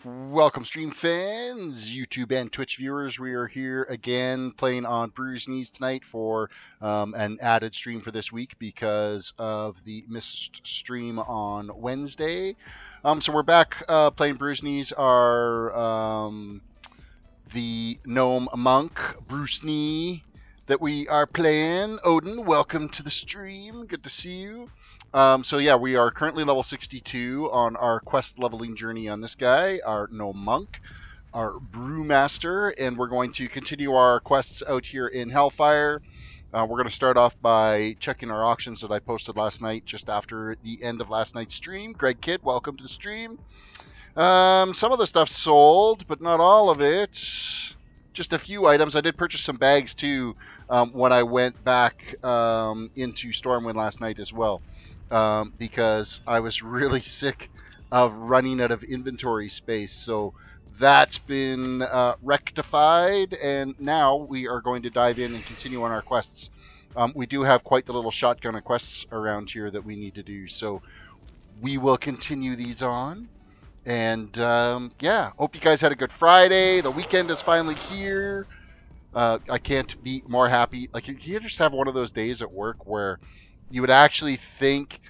Welcome, stream fans, YouTube and Twitch viewers. We are here again playing on Brewsknee tonight for an added stream for this week because of the missed stream on Wednesday. So we're back playing Brewsknee, the Gnome Monk, Brewsknee, that we are playing. Odin, welcome to the stream. Good to see you. So yeah, we are currently level 62 on our quest leveling journey on this guy, our Gnome Monk, our Brewmaster, and we're going to continue our quests out here in Hellfire. We're going to start off by checking our auctions that I posted last night, just after the end of last night's stream. Greg Kidd, welcome to the stream. Some of the stuff sold, but not all of it. Just a few items. I did purchase some bags too when I went back into Stormwind last night as well. Because I was really sick of running out of inventory space. So that's been rectified, and now we are going to dive in and continue on our quests. We do have quite the little shotgun of quests around here that we need to do, so we will continue these on. And yeah, hope you guys had a good Friday. The weekend is finally here. I can't be more happy. Like, you just have one of those days at work where you would actually think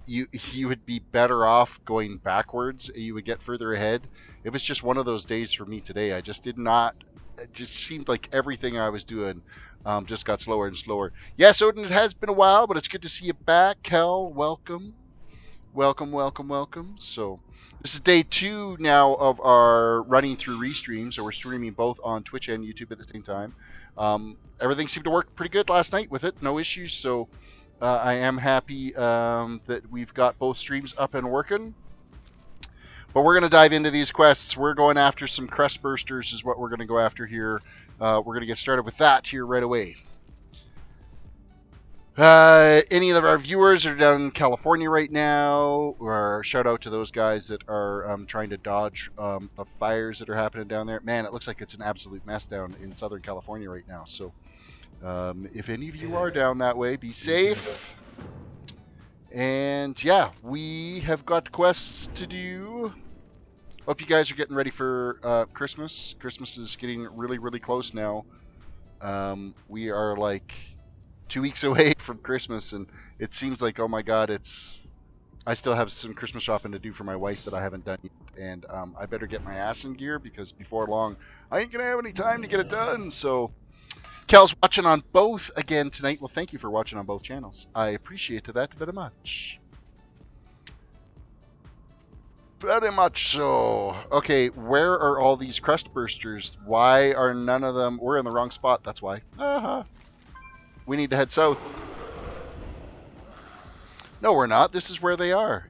you would be better off going backwards. You would get further ahead. It was just one of those days for me today. I just did not. It just seemed like everything I was doing just got slower and slower. Yes, Odin, it has been a while, but it's good to see you back. Kel, welcome. Welcome, welcome, welcome. So this is day 2 now of our running through restream. So we're streaming both on Twitch and YouTube at the same time. Everything seemed to work pretty good last night with it. No issues. So I am happy that we've got both streams up and working. But we're going to dive into these quests. We're going after some crest bursters is what we're going to go after here. We're going to get started with that here right away. Any of our viewers that are down in California right now, or shout out to those guys that are trying to dodge the fires that are happening down there. Man, it looks like it's an absolute mess down in Southern California right now. So if any of you are down that way, be safe. And yeah, we have got quests to do. Hope you guys are getting ready for Christmas. Christmas is getting really, really close now. We are like 2 weeks away from Christmas, and it seems like, oh my god, I still have some Christmas shopping to do for my wife that I haven't done yet. And I better get my ass in gear, because before long I ain't gonna have any time to get it done. So Kel's watching on both again tonight. Well, thank you for watching on both channels. I appreciate that very much. Very much so. Okay, where are all these crest bursters? Why are none of them... We're in the wrong spot, that's why. We need to head south. No, we're not. This is where they are.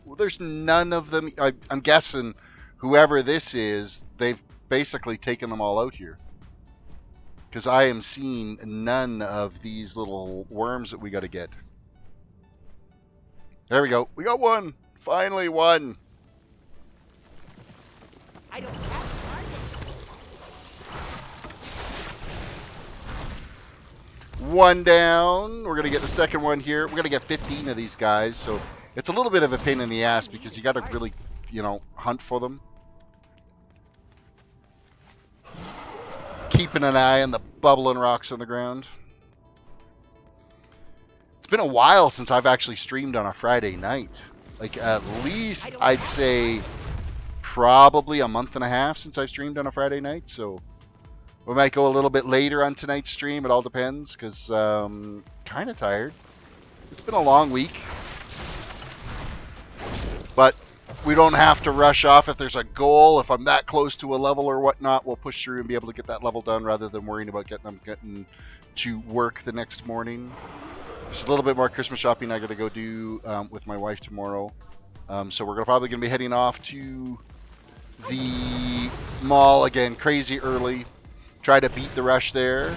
Well, there's none of them. I'm guessing whoever this is, they've basically taken them all out here. Because I am seeing none of these little worms that we got to get. There we go. We got one. Finally one. I don't have one down. We're going to get the second one here. We're going to get 15 of these guys. So it's a little bit of a pain in the ass because you got to really, you know, hunt for them. Keeping an eye on the bubbling rocks on the ground. It's been a while since I've actually streamed on a Friday night. Like, at least I'd say probably a month and a half since I've streamed on a Friday night. So we might go a little bit later on tonight's stream. It all depends, because kind of tired. It's been a long week. But we don't have to rush off if there's a goal. If I'm that close to a level or whatnot, we'll push through and be able to get that level done rather than worrying about getting to work the next morning. Just a little bit more Christmas shopping I got to go do with my wife tomorrow. So we're probably going to be heading off to the mall again, crazy early. Try to beat the rush there.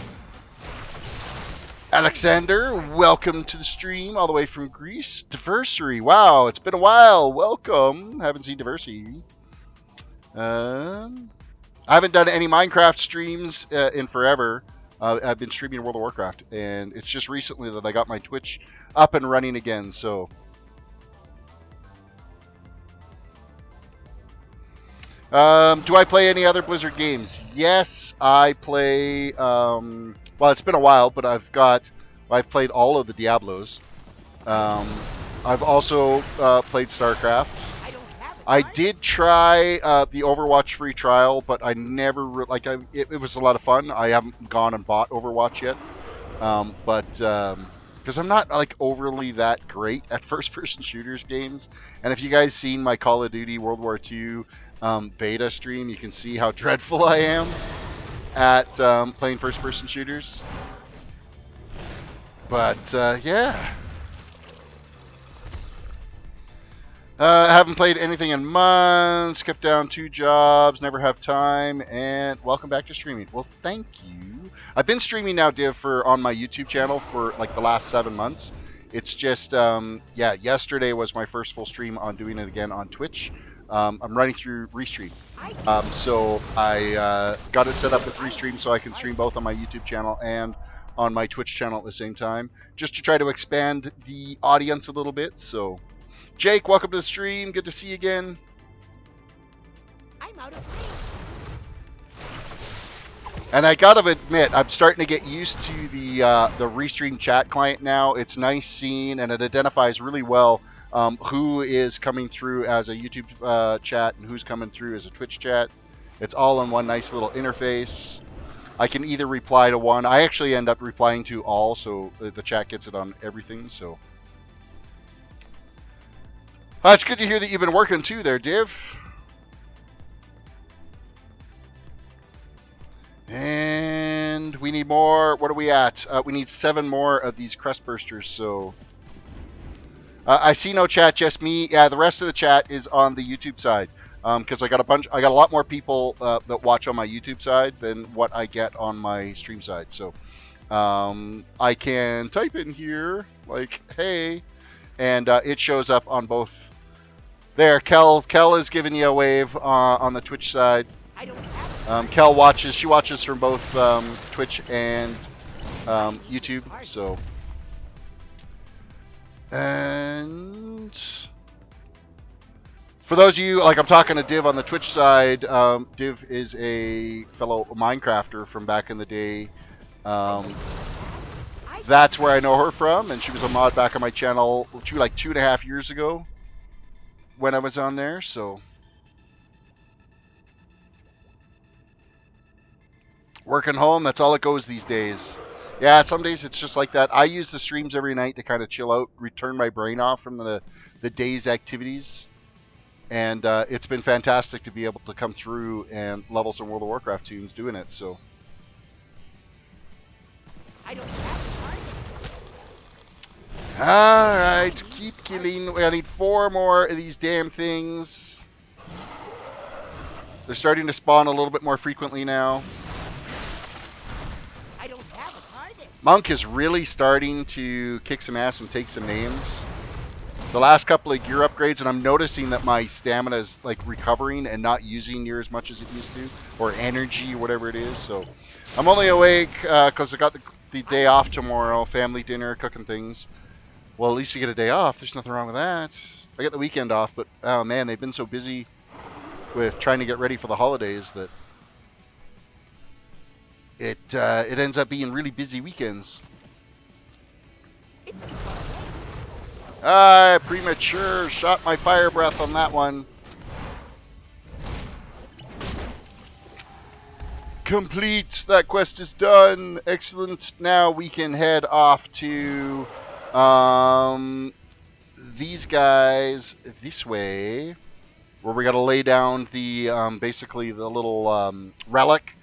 Alexander, welcome to the stream all the way from Greece. Diversity, wow, it's been a while. Welcome. Haven't seen Diversity. I haven't done any Minecraft streams in forever. I've been streaming World of Warcraft, and it's just recently that I got my Twitch up and running again. So Do I play any other Blizzard games? Yes, I play. Well, it's been a while, but I've played all of the Diablos. I've also played StarCraft. I did try the Overwatch free trial, but I never it was a lot of fun. I haven't gone and bought Overwatch yet, because I'm not like overly that great at first-person shooters games. And if you guys seen my Call of Duty World War II beta stream, you can see how dreadful I am at playing first-person shooters. But yeah. I haven't played anything in months, kept down 2 jobs, never have time, and welcome back to streaming. Well, thank you. I've been streaming now, Div, on my YouTube channel for like the last 7 months. It's just, yeah, yesterday was my first full stream on doing it again on Twitch. I'm running through Restream. So I got it set up with Restream so I can stream both on my YouTube channel and on my Twitch channel at the same time, just to try to expand the audience a little bit, so... Jake, welcome to the stream. Good to see you again. I'm out of sync. And I gotta admit, I'm starting to get used to the Restream chat client now. It's nice seeing, and it identifies really well who is coming through as a YouTube chat and who's coming through as a Twitch chat. It's all in one nice little interface. I can either reply to one. I actually end up replying to all, so the chat gets it on everything. So. It's good to hear that you've been working too there, Div. And we need more. What are we at? We need 7 more of these crest bursters. So I see no chat, just me. Yeah, the rest of the chat is on the YouTube side. Because I got a lot more people that watch on my YouTube side than what I get on my stream side. So I can type in here like, hey, and it shows up on both. There, Kel is giving you a wave on the Twitch side. Kel watches. She watches from both Twitch and YouTube. So, and for those of you, like I'm talking to Div on the Twitch side. Div is a fellow Minecrafter from back in the day. That's where I know her from, and she was a mod back on my channel like 2.5 years ago. When I was on there, so working home, that's all it goes these days. Yeah, some days it's just like that. I use the streams every night to kind of chill out, return my brain off from the day's activities, and it's been fantastic to be able to come through and level some World of Warcraft tunes doing it. So I don't have Alright, keep killing. I need 4 more of these damn things. They're starting to spawn a little bit more frequently now. I don't have a target. Monk is really starting to kick some ass and take some names. The last couple of gear upgrades, and I'm noticing that my stamina is like recovering and not using near as much as it used to, or energy, whatever it is. So I'm only awake because I got the day off tomorrow, family dinner, cooking things. Well, at least you get a day off. There's nothing wrong with that. I get the weekend off, but oh man, they've been so busy with trying to get ready for the holidays that it ends up being really busy weekends. Premature. Shot my fire breath on that one. Complete. That quest is done. Excellent. Now we can head off to these guys this way, where we got to lay down the basically the little relic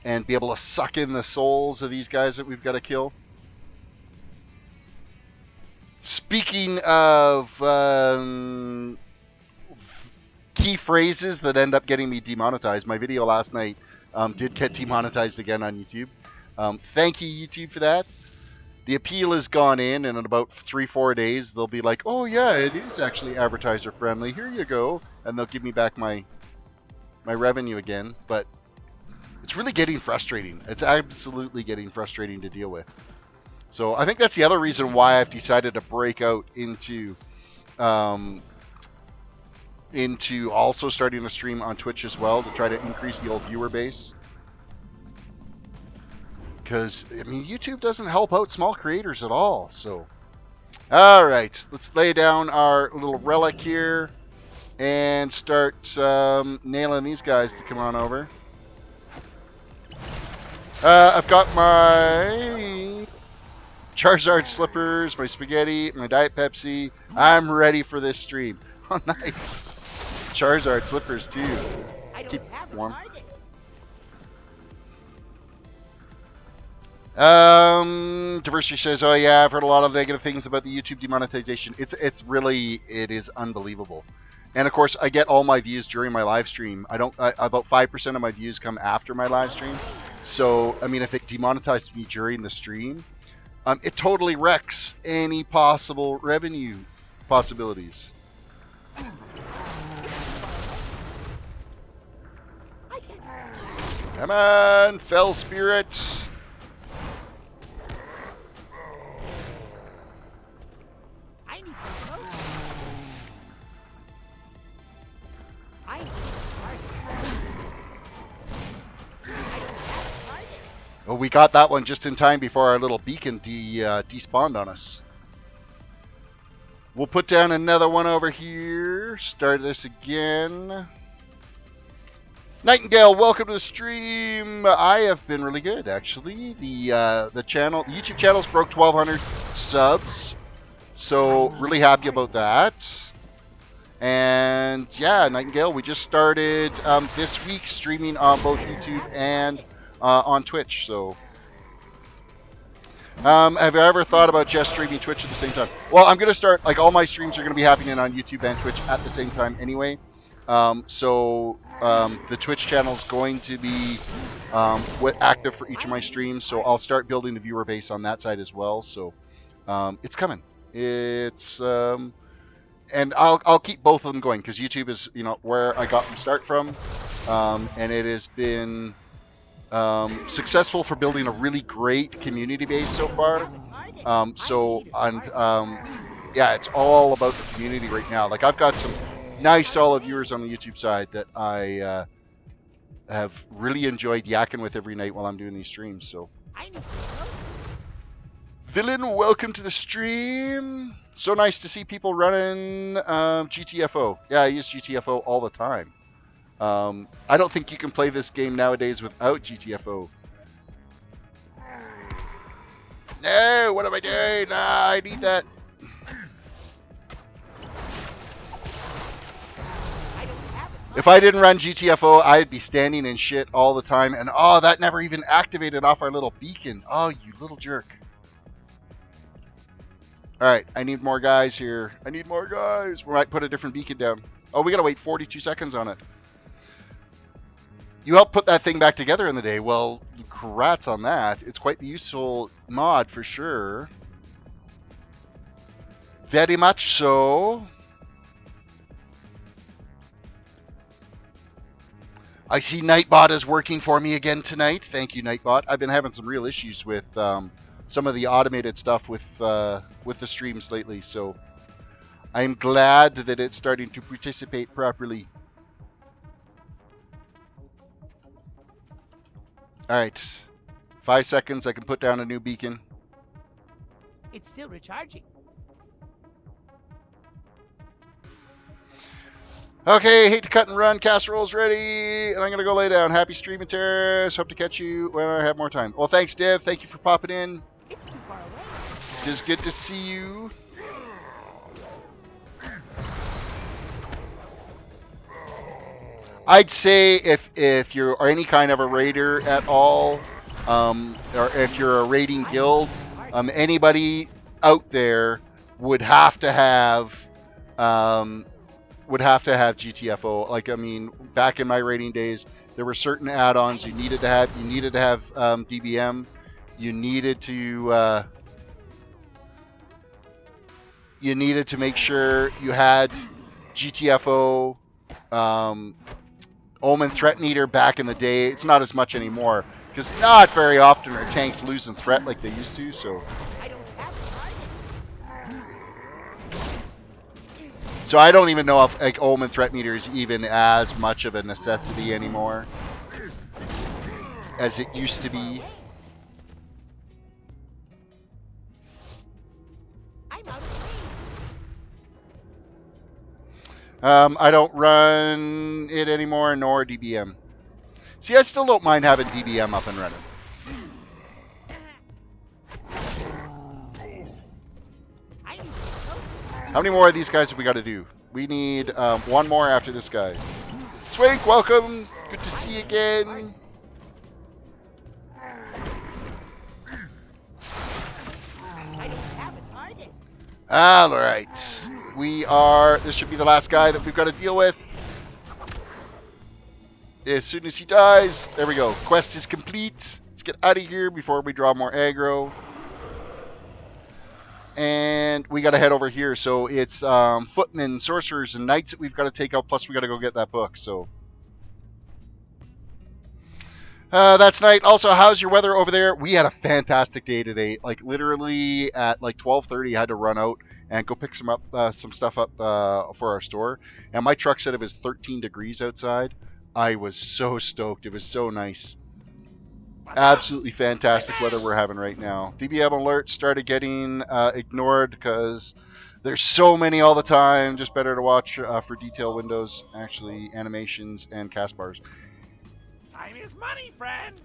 and be able to suck in the souls of these guys that we've got to kill. Speaking of key phrases that end up getting me demonetized, my video last night did get demonetized again on YouTube. Thank you, YouTube, for that. The appeal has gone in, and in about 3-4 days, they'll be like, oh yeah, it is actually advertiser friendly. Here you go. And they'll give me back my revenue again. But it's really getting frustrating. It's absolutely getting frustrating to deal with. So I think that's the other reason why I've decided to break out into into also starting to stream on Twitch as well to try to increase the old viewer base. Because, I mean, YouTube doesn't help out small creators at all, so... Alright, let's lay down our little relic here and start nailing these guys to come on over. I've got my Charizard slippers, my spaghetti, my Diet Pepsi. I'm ready for this stream. Oh, nice. Charizard slippers, too. Keep warm. Diversity says, "Oh yeah, I've heard a lot of negative things about the YouTube demonetization. It's really, it is unbelievable." And of course, I get all my views during my live stream. About 5% of my views come after my live stream. So, I mean, if it demonetized me during the stream, it totally wrecks any possible revenue possibilities. Come on, Fell Spirit. Oh, we got that one just in time before our little beacon despawned on us. We'll put down another one over here. Start this again. Nightingale, welcome to the stream. I have been really good, actually. The YouTube channel's broke 1,200 subs, so really happy about that. And yeah, Nightingale, we just started this week streaming on both YouTube and on Twitch. So, have you ever thought about just streaming Twitch at the same time? Well, I'm going to start, like, all my streams are going to be happening on YouTube and Twitch at the same time anyway. The Twitch channel is going to be active for each of my streams, so I'll start building the viewer base on that side as well. So, it's coming. It's and I'll keep both of them going because YouTube is, you know, where I got them start from, and it has been successful for building a really great community base so far. Yeah, it's all about the community right now. Like, I've got some nice solid viewers on the YouTube side that I have really enjoyed yakking with every night while I'm doing these streams. So, Villain, welcome to the stream. So nice to see people running GTFO. Yeah, I use GTFO all the time. I don't think you can play this game nowadays without GTFO. No, what am I doing? Nah, I need that. If I didn't run GTFO, I'd be standing in shit all the time. And oh, that never even activated off our little beacon. Oh, you little jerk. Alright, I need more guys here. I need more guys. We might put a different beacon down. Oh, we gotta wait 42 seconds on it. You helped put that thing back together in the day. Well, congrats on that. It's quite the useful mod for sure. Very much so. I see Nightbot is working for me again tonight. Thank you, Nightbot. I've been having some real issues with some of the automated stuff with the streams lately, so I'm glad that it's starting to participate properly. Alright, 5 seconds, I can put down a new beacon. It's still recharging. Okay, hate to cut and run, casserole's ready, and I'm going to go lay down. Happy streaming, Terrace. Hope to catch you when I have more time. Well, thanks, Dev. Thank you for popping in. It's too far away. Just good to see you. I'd say if you're any kind of a raider at all, or if you're a raiding guild, anybody out there would have to have GTFO. Like, I mean, back in my raiding days, there were certain add-ons you needed to have. You needed to have DBM. You needed to make sure you had GTFO. Omen Threat Meter back in the day. It's not as much anymore because not very often are tanks losing threat like they used to. So So I don't even know if like Omen Threat Meter is even as much of a necessity anymore as it used to be. I'm out of range. I don't run it anymore, nor DBM. See, I still don't mind having DBM up and running. How many more of these guys have we got to do? We need one more after this guy. Swink, welcome. Good to see you again. I don't have a target. All right. This should be the last guy that we've got to deal with. As soon as he dies, there we go. Quest is complete. Let's get out of here before we draw more aggro. And we got to head over here. So it's footmen, sorcerers, and knights that we've got to take out. Plus, we got to go get that book. So that's night. Also, how's your weather over there? We had a fantastic day today. Like literally at like 12:30, I had to run out and go pick some stuff up for our store. And my truck said it was 13 degrees outside. I was so stoked. It was so nice. Absolutely fantastic weather we're having right now. DBM alerts started getting ignored because there's so many all the time. Just better to watch for detail windows, actually animations and cast bars. Time is money, friend.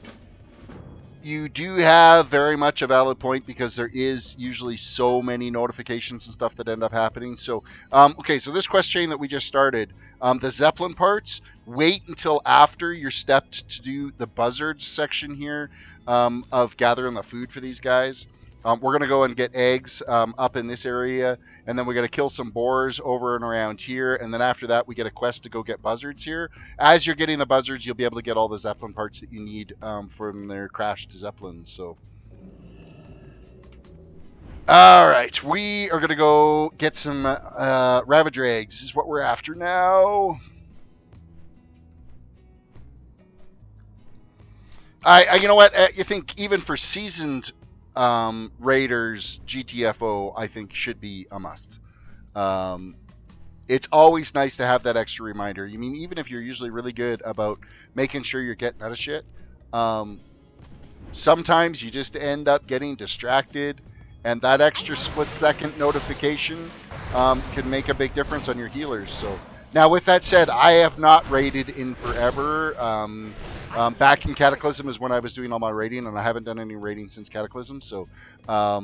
You do have very much a valid point because there is usually so many notifications and stuff that end up happening. So, okay, so this quest chain that we just started, the Zeppelin parts, wait until after you're stepped to do the buzzards section here of gathering the food for these guys. We're going to go and get eggs up in this area, and then we're going to kill some boars over and around here, and then after that we get a quest to go get buzzards here. As you're getting the buzzards, you'll be able to get all the Zeppelin parts that you need from their crashed Zeppelins. So, alright, we are going to go get some Ravager eggs, is what we're after now. You know what, I think even for seasoned Raiders, GTFO, I think should be a must. It's always nice to have that extra reminder. You mean, even if you're usually really good about making sure you're getting out of shit, sometimes you just end up getting distracted, and that extra split-second notification can make a big difference on your healers. So, now with that said, I have not raided in forever. Back in Cataclysm is when I was doing all my raiding, and I haven't done any raiding since Cataclysm. So, I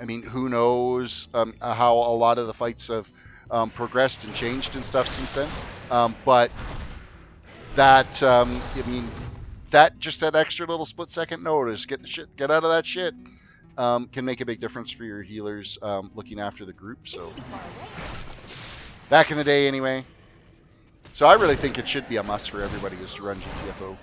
mean, who knows how a lot of the fights have progressed and changed and stuff since then. But that, I mean, that extra little split-second notice, get out of that shit, can make a big difference for your healers looking after the group. So, back in the day, anyway. So I really think it should be a must for everybody is to run GTFO.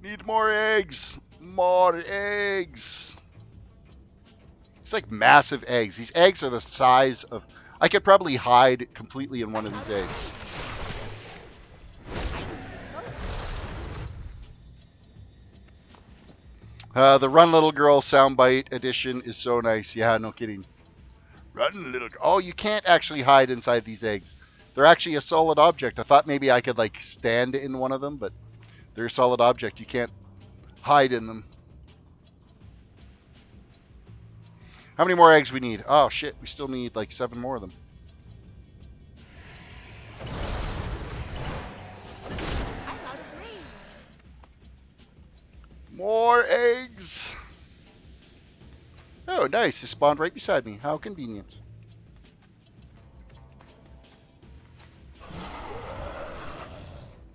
Need more eggs! More eggs! It's like massive eggs. These eggs are the size of... I could probably hide completely in one of these eggs. The Run Little Girl soundbite edition is so nice. Yeah, no kidding. Run Little Girl. Oh, you can't actually hide inside these eggs. They're actually a solid object. I thought maybe I could like stand in one of them, but they're a solid object. You can't hide in them. How many more eggs we need? Oh shit, we still need like 7 more of them. More eggs! Oh, nice. It spawned right beside me. How convenient.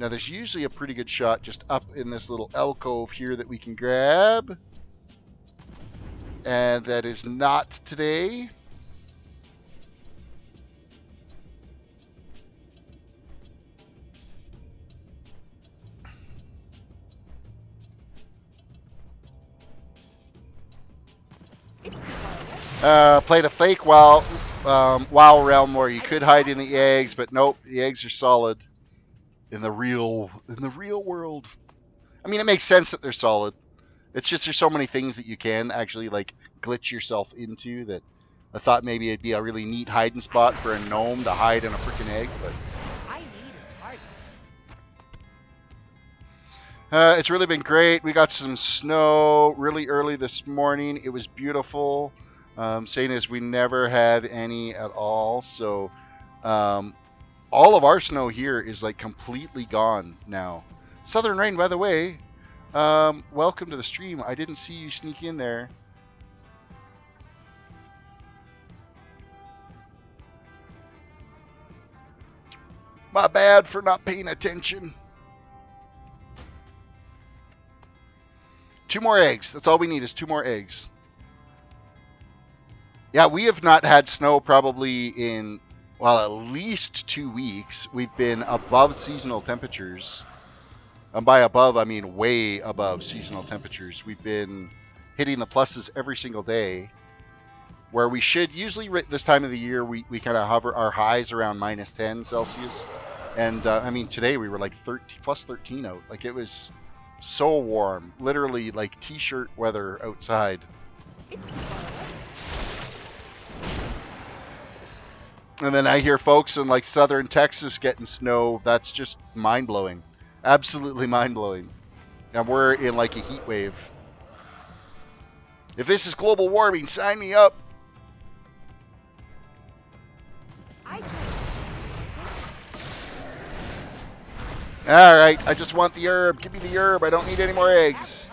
Now, there's usually a pretty good shot just up in this little alcove here that we can grab. And that is not today. Played a fake WoW realm where you could hide in the eggs, but nope, the eggs are solid in the real world. I mean, it makes sense that they're solid. It's just there's so many things that you can actually like glitch yourself into that I thought maybe it'd be a really neat hiding spot for a gnome to hide in a freaking egg, but I need a target. it's really been great. We got some snow really early this morning. It was beautiful. Saying is we never had any at all, so all of our snow here is like completely gone now. Southern Rain, by the way, welcome to the stream. I didn't see you sneak in there. My bad for not paying attention. 2 more eggs. That's all we need is 2 more eggs. Yeah, we have not had snow probably in, well, at least 2 weeks. We've been above seasonal temperatures. And by above, I mean way above seasonal temperatures. We've been hitting the pluses every single day. Where we should, usually this time of the year, we kind of hover our highs around minus 10 Celsius. And, I mean, today we were like plus 13 out. Like, it was so warm. Literally, like, t-shirt weather outside. And then I hear folks in, like, southern Texas getting snow. That's just mind-blowing. Absolutely mind-blowing. And we're in, like, a heat wave. If this is global warming, sign me up. Alright, I just want the herb. Give me the herb. I don't need any more eggs.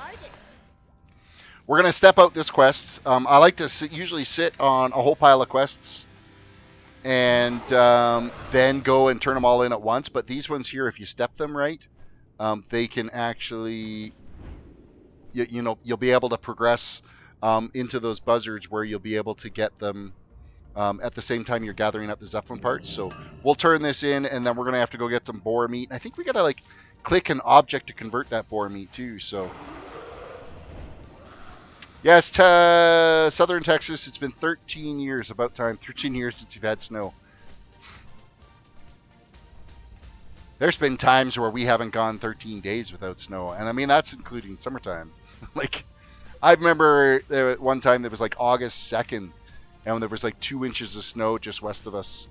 We're going to step out this quest. I like to usually sit on a whole pile of quests and then go and turn them all in at once. But these ones here, if you step them right, they can actually, you know, you'll be able to progress into those buzzards where you'll be able to get them at the same time you're gathering up the Zeppelin parts. So we'll turn this in, and then we're going to have to go get some boar meat. I think we got to, like, click an object to convert that boar meat, too. So, yes, southern Texas, it's been 13 years, about time. 13 years since you've had snow. There's been times where we haven't gone 13 days without snow. And, I mean, that's including summertime. Like, I remember one time there was, like, August 2nd. And there was like 2 inches of snow just west of us.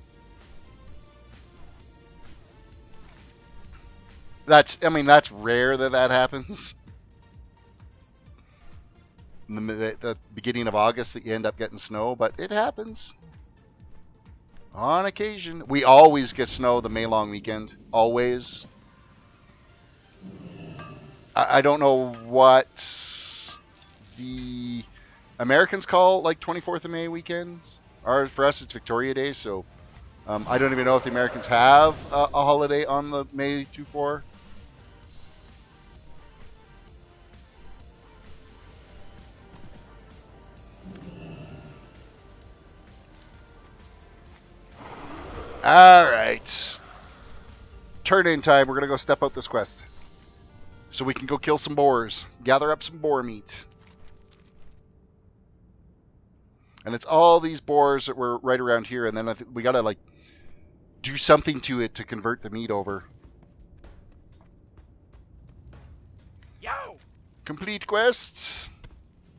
I mean, that's rare that happens. In the beginning of August that you end up getting snow, but it happens. On occasion. We always get snow the May long weekend. Always. I don't know what the Americans call like 24th of May weekend, or for us it's Victoria Day, so I don't even know if the Americans have a holiday on the May 24. Alright. Turn in time. We're going to go step out this quest. So we can go kill some boars. Gather up some boar meat. And it's all these boars that were right around here, and then I think we gotta like do something to it to convert the meat over. Yo! Complete quest.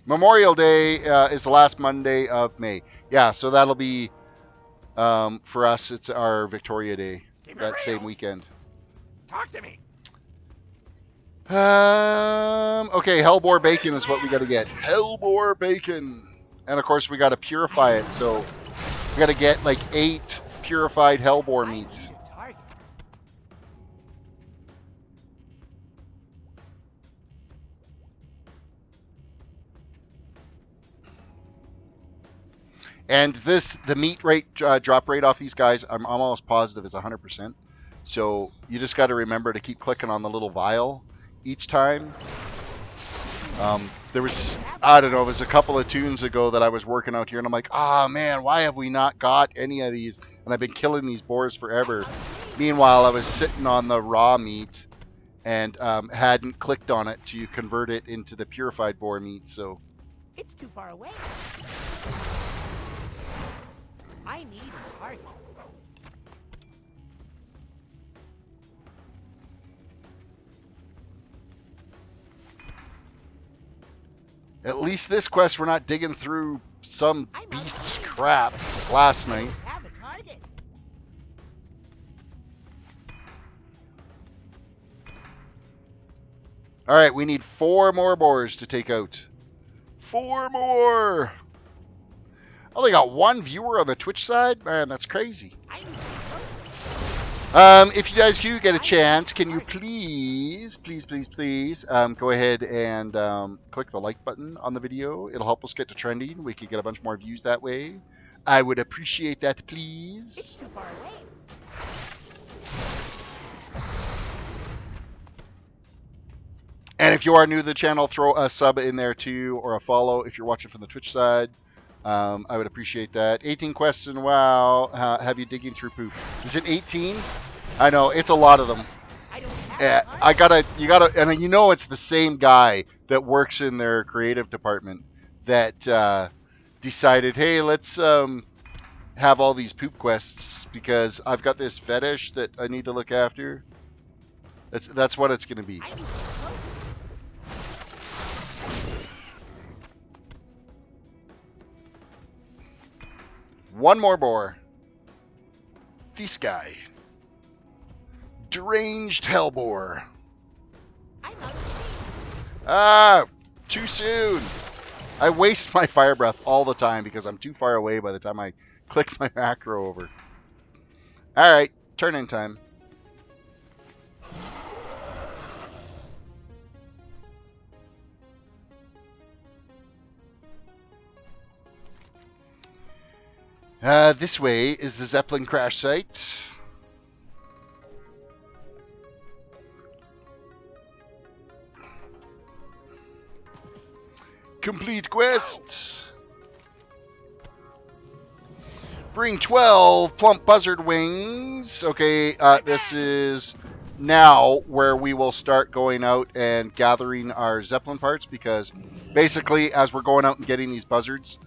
Memorial Day is the last Monday of May. Yeah, so that'll be for us. It's our Victoria Day that same weekend. Talk to me. Okay, Hellboar bacon is what we gotta get. Hellboar bacon. And of course we gotta purify it, so we gotta get like 8 purified hellboar meats. And the meat rate drop rate off these guys, I'm almost positive is 100%. So you just got to remember to keep clicking on the little vial each time. There was, I don't know, it was a couple of tunes ago that I was working out here, and I'm like, ah, man, why have we not got any of these? And I've been killing these boars forever. Meanwhile, I was sitting on the raw meat and hadn't clicked on it to convert it into the purified boar meat, so. It's too far away. I need a target. At least this quest we're not digging through some beast's crap last night. Have a target. Alright, we need 4 more boars to take out. 4 more! Only got 1 viewer on the Twitch side? Man, that's crazy. I need If you guys do get a chance, can you please go ahead and click the like button on the video. It'll help us get to trending. We can get a bunch more views that way. I would appreciate that, It's please. too far away. And if you are new to the channel, throw a sub in there too, or a follow if you're watching from the Twitch side. I would appreciate that. 18 quests in WoW. Have you digging through poop? Is it 18? I know, it's a lot of them. I don't have Yeah, you gotta, and you know it's the same guy that works in their creative department that decided, hey, let's have all these poop quests because I've got this fetish that I need to look after. That's what it's gonna be. I need to get closer. One more boar. This guy. Deranged Hellboar. I'm out of range. Ah, too soon. I waste my fire breath all the time because I'm too far away by the time I click my macro over. Alright, turn-in time. This way is the Zeppelin crash site. Complete quests. Bring 12 plump buzzard wings. Okay, this is now where we will start going out and gathering our Zeppelin parts because basically as we're going out and getting these buzzards,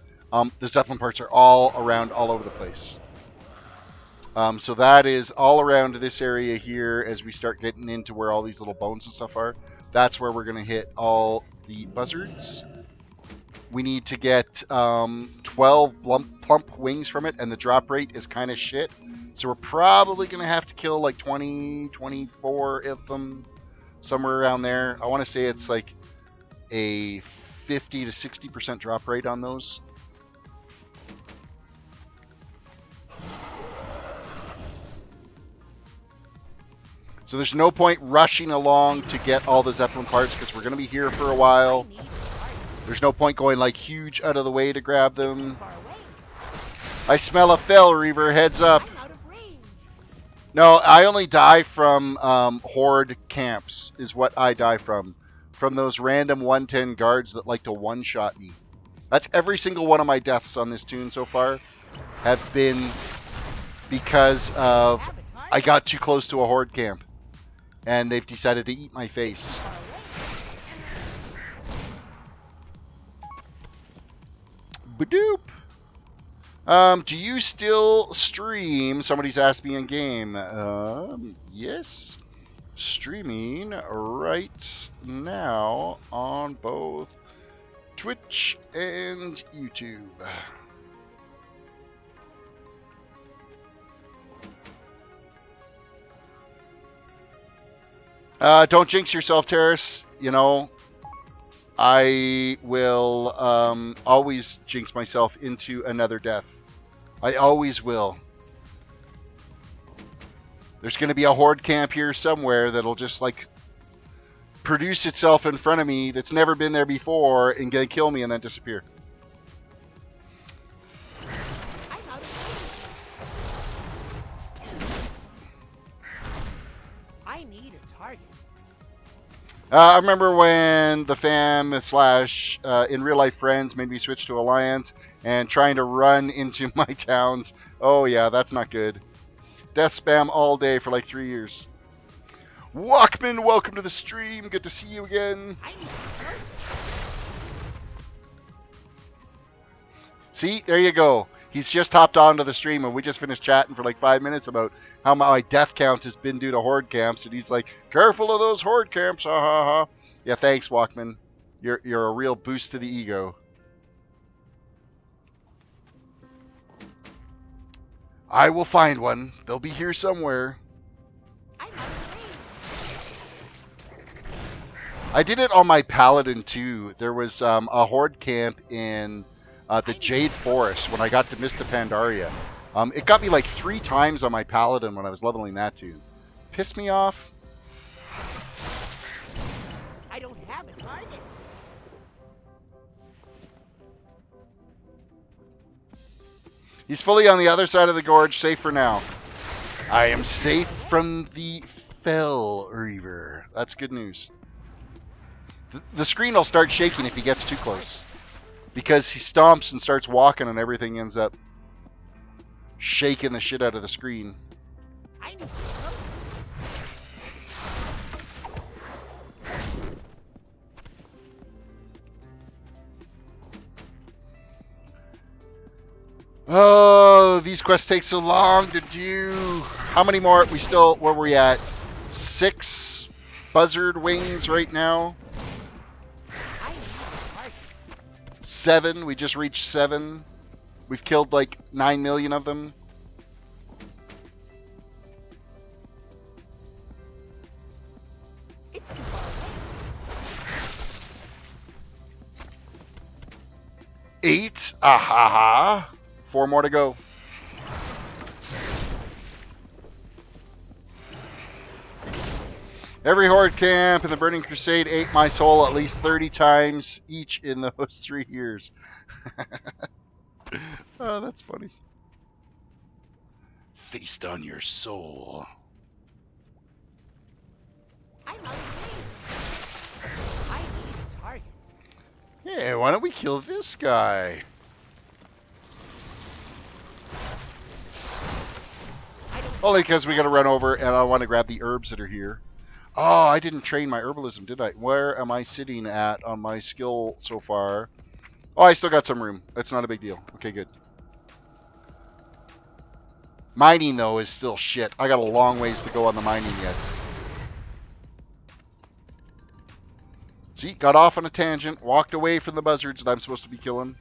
the Zeppelin parts are all around all over the place. So that is all around this area here as we start getting into where all these little bones and stuff are. That's where we're going to hit all the buzzards. We need to get 12 plump wings from it, and the drop rate is kind of shit. So we're probably going to have to kill like 20, 24 of them, somewhere around there. I want to say it's like a 50 to 60% drop rate on those. So there's no point rushing along to get all the Zeppelin parts because we're going to be here for a while. I need a target. There's no point going like huge out of the way to grab Too them. far away. I smell a fell, Reaver. Heads up. I'm out of range. No, I only die from horde camps is what I die from. From those random 110 guards that like to one-shot me. That's every single one of my deaths on this toon so far have been because of Have a target. I got too close to a horde camp. And they've decided to eat my face. Too far away. Badoop. Do you still stream? Somebody's asked me in game. Yes. Streaming right now on both Twitch and YouTube. Don't jinx yourself, Terris. You know, I will always jinx myself into another death. I always will. There's going to be a horde camp here somewhere that'll just like produce itself in front of me that's never been there before and gonna kill me and then disappear. I'm out of range. I need a target. I remember when the fam slash in real life friends made me switch to Alliance and trying to run into my towns. Oh yeah, that's not good. Death spam all day for like 3 years. Walkman, welcome to the stream. Good to see you again. I need to get closer. See, there you go. He's just hopped onto the stream and we just finished chatting for like 5 minutes about how my death count has been due to horde camps. And he's like, careful of those horde camps. Ha ha ha. Yeah, thanks, Walkman. You're a real boost to the ego. I will find one. They'll be here somewhere. I did it on my paladin too. There was a horde camp in the Jade Forest when I got to Mista Pandaria. It got me like 3 times on my paladin when I was leveling that too. Pissed me off. I don't have a target. He's fully on the other side of the gorge, safe for now. I am safe from the Fell Reaver. That's good news. The screen will start shaking if he gets too close. Because he stomps and starts walking and everything ends up shaking the shit out of the screen. I need to Oh, these quests take so long to do. How many more? We still, where were we at? 6 buzzard wings right now. 7. We just reached 7. We've killed like 9 million of them. It's too far away. 8. Ahaha. 4 more to go. Every horde camp in the Burning Crusade ate my soul at least 30 times each in those 3 years. Oh, that's funny. Feast on your soul. I'm out of range. I need a target. Yeah, why don't we kill this guy? Only because we got to run over and I want to grab the herbs that are here. Oh, I didn't train my herbalism, did I? Where am I sitting at on my skill so far? Oh, I still got some room. That's not a big deal. Okay, good. Mining, though, is still shit. I got a long ways to go on the mining yet. See, got off on a tangent, walked away from the buzzards that I'm supposed to be killing.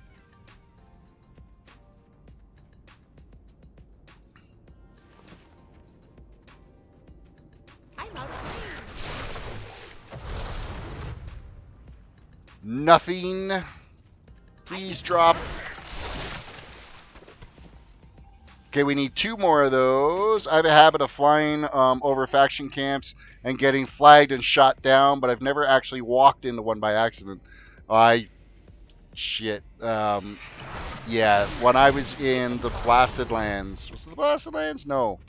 Nothing. Please drop. Okay, we need 2 more of those. I have a habit of flying over faction camps and getting flagged and shot down, but I've never actually walked into one by accident. Shit. Yeah, when I was in the Blasted Lands. Was it the Blasted Lands? No.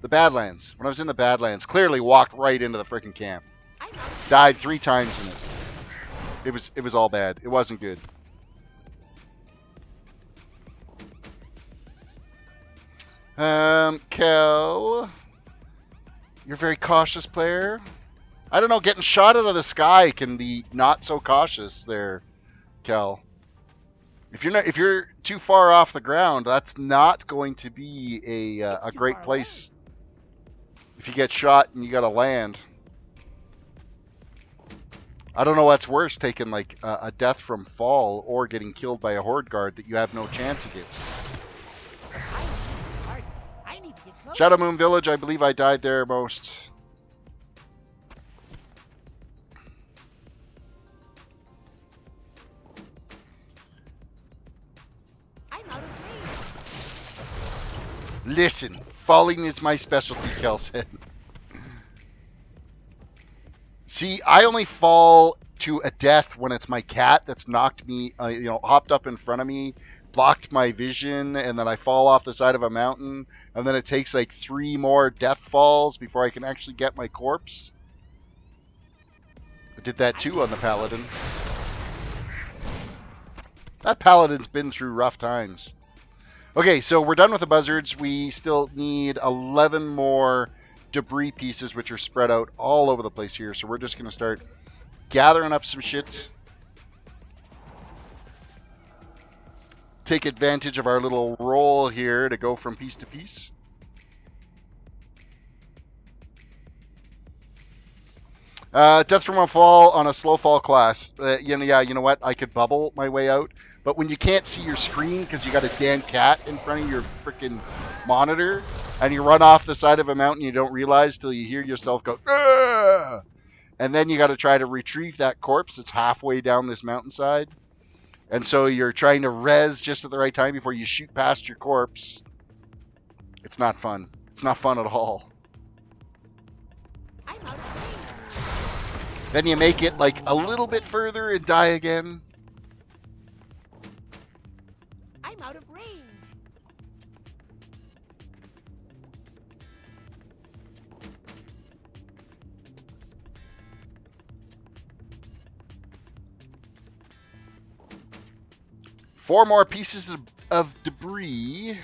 The Badlands. When I was in the Badlands, clearly walked right into the freaking camp. Died 3 times in it. It was all bad. It wasn't good. Kel, you're a very cautious player. I don't know, getting shot out of the sky can be not so cautious there, Kel. If you're too far off the ground, that's not going to be a great place. If you get shot and you got to land. I don't know what's worse, taking like a death from fall or getting killed by a horde guard that you have no chance against. Shadow Moon Village, I believe I died there most. Listen, falling is my specialty, Kel said. See, I only fall to a death when it's my cat that's knocked me, hopped up in front of me, blocked my vision, and then I fall off the side of a mountain, and then it takes like 3 more death falls before I can actually get my corpse. I did that too on the Paladin. That Paladin's been through rough times. Okay, so we're done with the buzzards. We still need 11 more debris pieces, which are spread out all over the place here. So we're just going to start gathering up some shit. Take advantage of our little roll here to go from piece to piece. Death from a fall on a slow fall class. You know what? I could bubble my way out, but when you can't see your screen because you got a damn cat in front of your freaking monitor, and you run off the side of a mountain, you don't realize till you hear yourself go, "Argh!" And then you got to try to retrieve that corpse that's halfway down this mountainside, and so you're trying to res just at the right time before you shoot past your corpse. It's not fun. It's not fun at all. I'm out of range. Then you make it like a little bit further and die again. I'm out of range. Four more pieces of debris.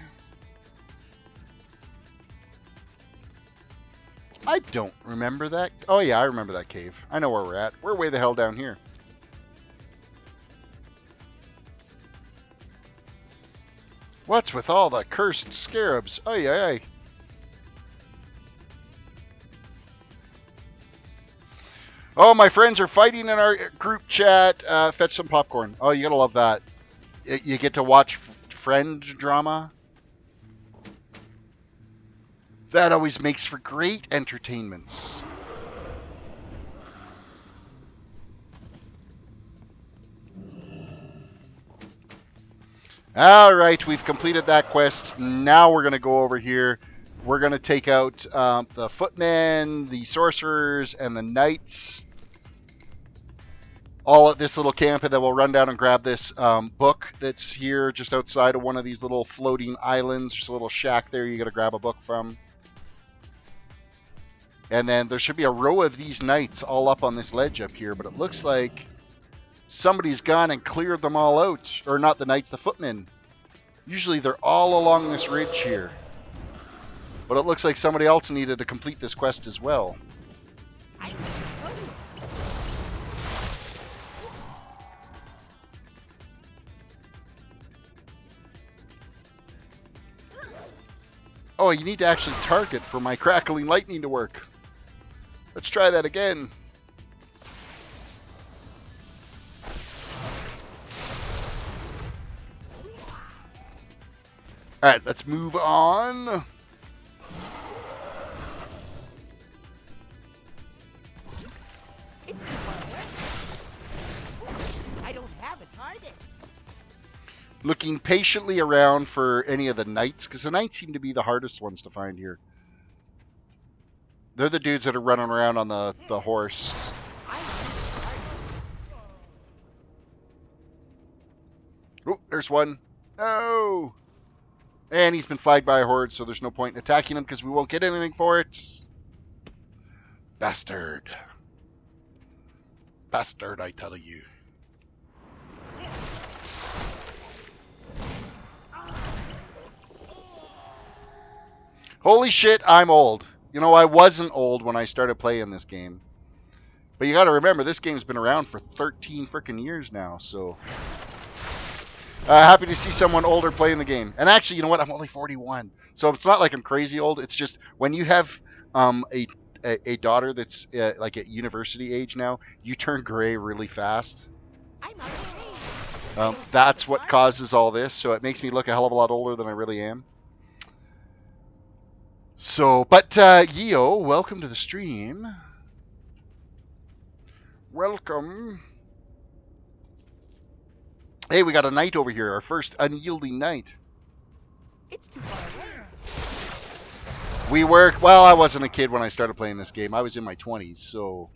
I don't remember that. Oh yeah, I remember that cave. I know where we're at. We're way the hell down here. What's with all the cursed scarabs? Ay, ay, ay. Oh, my friends are fighting in our group chat. Fetch some popcorn. Oh, you gotta love that. You get to watch friend drama. That always makes for great entertainments. All right, we've completed that quest. Now we're going to go over here. We're going to take out the footmen, the sorcerers, and the knights. All at this little camp, and then we'll run down and grab this book that's here just outside of one of these little floating islands. There's a little shack there you got to grab a book from. And then there should be a row of these knights all up on this ledge up here, but it looks like somebody's gone and cleared them all out. Or not the knights, the footmen. Usually they're all along this ridge here. But it looks like somebody else needed to complete this quest as well. Oh, you need to actually target for my crackling lightning to work. Let's try that again. Alright, let's move on. It's too far away. I don't have a target. Looking patiently around for any of the knights, because the knights seem to be the hardest ones to find here. They're the dudes that are running around on the horse. Oh, there's one. No! And he's been flagged by a horde, so there's no point in attacking him because we won't get anything for it. Bastard. Bastard, I tell you. Holy shit, I'm old. You know, I wasn't old when I started playing this game. But you gotta remember, this game's been around for 13 freaking years now, so... happy to see someone older playing the game. And actually, you know what? I'm only 41. So it's not like I'm crazy old. It's just, when you have a daughter that's like at university age now, you turn gray really fast. That's what causes all this, so it makes me look a hell of a lot older than I really am. So, but Yeo, welcome to the stream. Welcome. Hey, we got a knight over here, our first unyielding knight. It's too far away. We were, well, I wasn't a kid when I started playing this game. I was in my 20s, so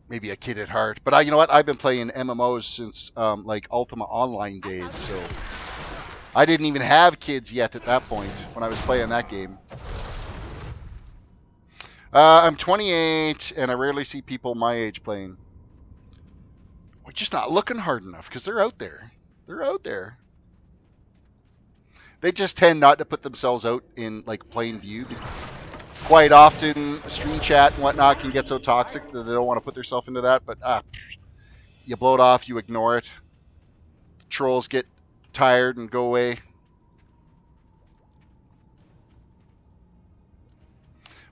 maybe a kid at heart. But you know what? I've been playing MMOs since like Ultima Online days, so I didn't even have kids yet at that point when I was playing that game. I'm 28, and I rarely see people my age playing. We're just not looking hard enough, because they're out there. They're out there. They just tend not to put themselves out in like plain view. Quite often, stream chat and whatnot can get so toxic that they don't want to put themselves into that. But you blow it off, you ignore it. Trolls get tired and go away.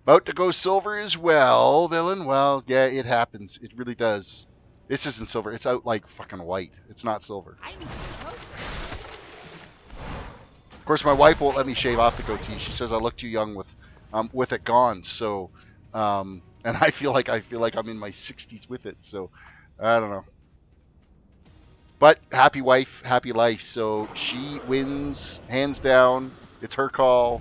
About to go silver as well, villain. Well, yeah, it happens. It really does. This isn't silver. It's out like fucking white. It's not silver. I need some closer. Of course, my wife won't let me shave off the goatee. She says I look too young with it gone. So, and I feel like I'm in my 60s with it. So, I don't know. But happy wife, happy life. So she wins hands down. It's her call.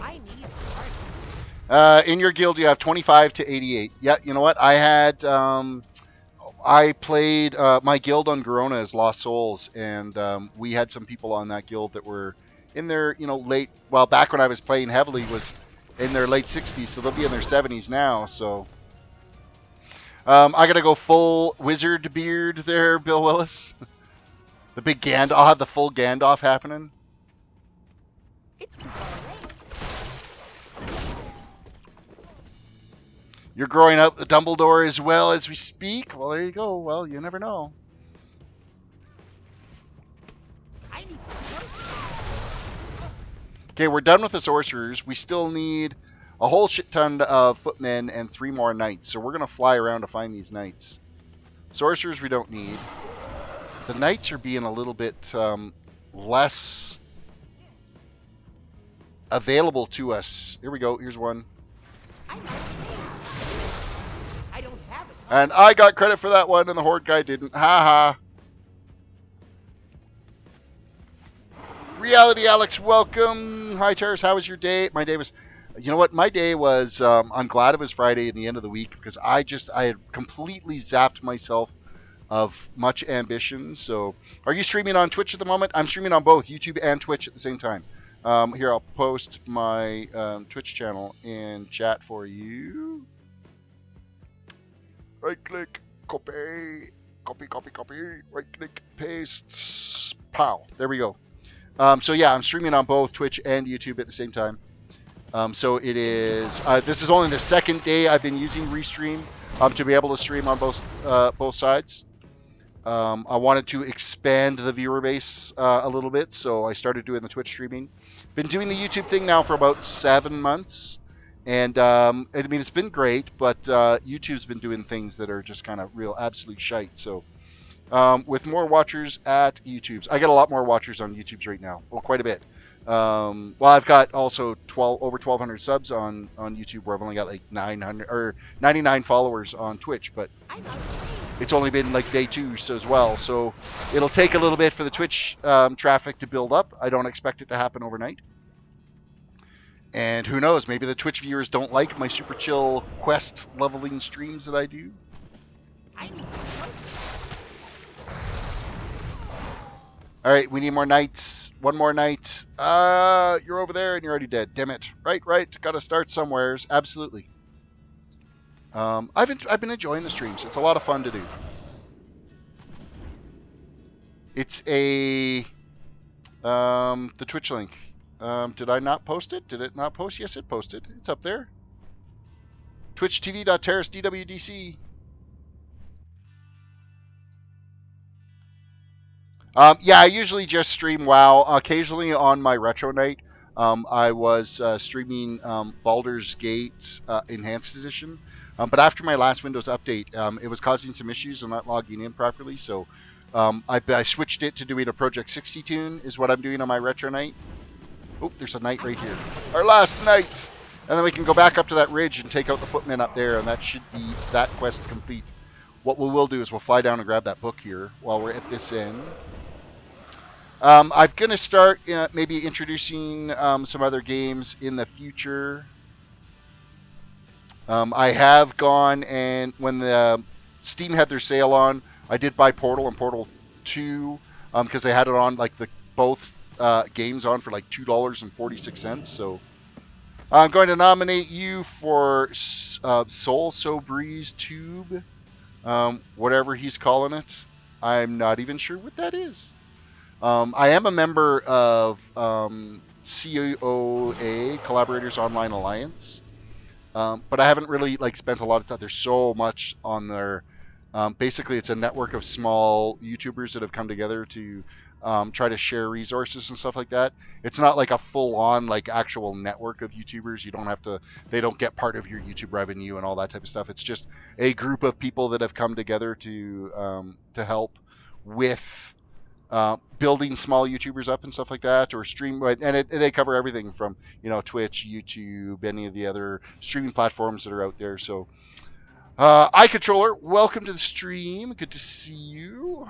I need some In your guild, you have 25 to 88. Yeah, you know what? I played my guild on Garona as Lost Souls, and we had some people on that guild that were in their, late. Well, back when I was playing heavily, was in their late 60s, so they'll be in their 70s now. So I gotta go full wizard beard there, Bill Willis. The big Gandalf. I'll have the full Gandalf happening. It's too far away. You're growing up the Dumbledore as well as we speak. Well, there you go. Well, you never know. I need some closer. Okay, we're done with the sorcerers. We still need a whole shit ton of footmen and 3 more knights. So we're going to fly around to find these knights. Sorcerers we don't need. The knights are being a little bit less available to us. Here we go. Here's one. I know. I don't have it. And I got credit for that one, and the Horde guy didn't. Ha ha. Reality Alex, welcome. Hi, Terris. How was your day? My day was... You know what? My day was... I'm glad it was Friday and the end of the week, because I had completely zapped myself of much ambition. So, are you streaming on Twitch at the moment? I'm streaming on both YouTube and Twitch at the same time. Here, I'll post my Twitch channel in chat for you. Right click, copy, right click, paste, pow. There we go. So yeah, I'm streaming on both Twitch and YouTube at the same time. So it is, this is only the second day I've been using Restream to be able to stream on both sides. I wanted to expand the viewer base a little bit, so I started doing the Twitch streaming. Been doing the YouTube thing now for about 7 months, and I mean, it's been great, but YouTube's been doing things that are just kind of real absolute shite. So with more watchers at YouTube's, I get a lot more watchers on YouTube's right now. Well, quite a bit. Well, I've got also over 1,200 subs on YouTube, where I've only got like 900 or 99 followers on Twitch, but it's only been like day 2 so as well, so it'll take a little bit for the Twitch traffic to build up. I don't expect it to happen overnight. And who knows, maybe the Twitch viewers don't like my super chill quest leveling streams that I do. Alright, we need more knights. One more knight. You're over there and you're already dead. Damn it. Right. Gotta start somewheres. Absolutely. I've been enjoying the streams. It's a lot of fun to do. It's the Twitch link. Did I not post it? Did it not post? Yes, it posted. It's up there. twitch.tv.TerrisDWDC. Yeah, I usually just stream WoW. Occasionally on my retro night, I was streaming Baldur's Gate Enhanced Edition. But after my last Windows update, it was causing some issues. I'm not logging in properly, so I switched it to doing a Project 60 toon, is what I'm doing on my retro night. Oh, there's a knight right here. Our last knight! And then we can go back up to that ridge and take out the footmen up there, and that should be that quest complete. What we will do is we'll fly down and grab that book here while we're at this end. I'm going to start maybe introducing some other games in the future. I have gone, and when the Steam had their sale on, I did buy Portal and Portal 2 because they had it on, like, both games on for like $2.46. So I'm going to nominate you for Soul So Breeze Tube, whatever he's calling it. I'm not even sure what that is. I am a member of COA, Collaborators Online Alliance, but I haven't really spent a lot of time. There's so much on there. Basically, it's a network of small YouTubers that have come together to try to share resources and stuff like that. It's not like a full-on like actual network of YouTubers. You don't have to. They don't get part of your YouTube revenue and all that type of stuff. It's just a group of people that have come together to help with building small YouTubers up and stuff like that, or stream. And they cover everything from Twitch, YouTube, any of the other streaming platforms that are out there. So, iController, welcome to the stream. Good to see you.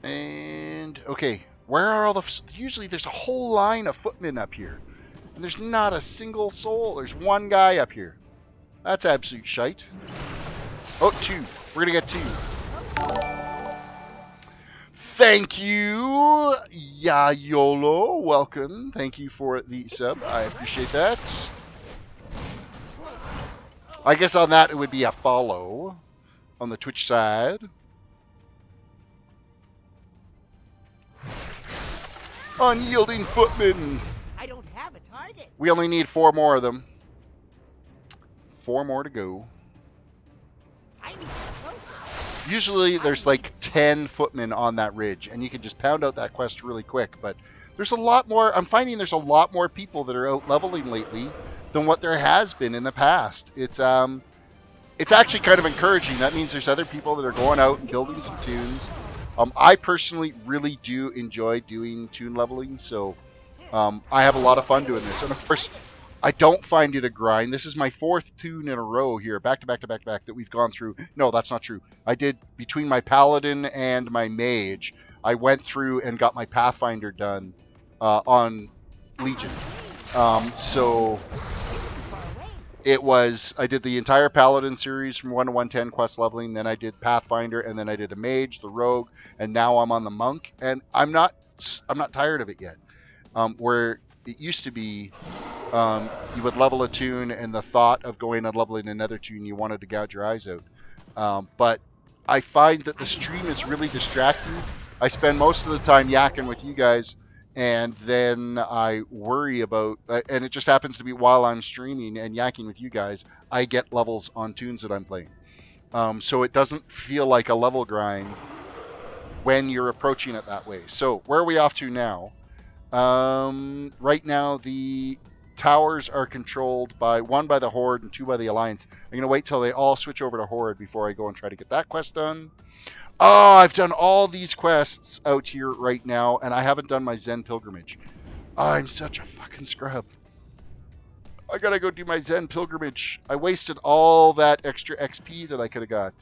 And, okay, where are all the... Usually there's a whole line of footmen up here. And there's not a single soul. There's one guy up here. That's absolute shite. Oh, 2. We're going to get 2. Thank you, Yayolo. Welcome. Thank you for the sub. I appreciate that. I guess on that it would be a follow on the Twitch side. Unyielding footmen. I don't have a target. We only need 4 more of them. 4 more to go. I need to get closer. Usually there's like 10 footmen on that ridge, and you can just pound out that quest really quick. But there's a lot more. I'm finding there's a lot more people that are out leveling lately than what there has been in the past. It's actually kind of encouraging. That means there's other people that are going out and building some toons. I personally really do enjoy doing toon leveling, so I have a lot of fun doing this. And of course, I don't find it a grind. This is my 4th toon in a row here, back to back to back to back, that we've gone through. No, that's not true. I did, between my Paladin and my Mage, I went through and got my Pathfinder done on Legion. So it was, I did the entire Paladin series from 1 to 110 quest leveling, then I did Pathfinder, and then I did a Mage, the Rogue, and now I'm on the Monk, and I'm not tired of it yet. Where it used to be, you would level a toon, and the thought of going and leveling another toon, you wanted to gouge your eyes out. But I find that the stream is really distracting. I spend most of the time yakking with you guys, and then I worry about, and it just happens to be while I'm streaming and yakking with you guys, I get levels on toons that I'm playing. So it doesn't feel like a level grind when you're approaching it that way. So where are we off to now? Right now the towers are controlled by 1 by the Horde and 2 by the Alliance. I'm going to wait till they all switch over to Horde before I go and try to get that quest done. Oh, I've done all these quests out here right now, and I haven't done my Zen pilgrimage. I'm such a fucking scrub. I gotta go do my Zen pilgrimage. I wasted all that extra XP that I could have got.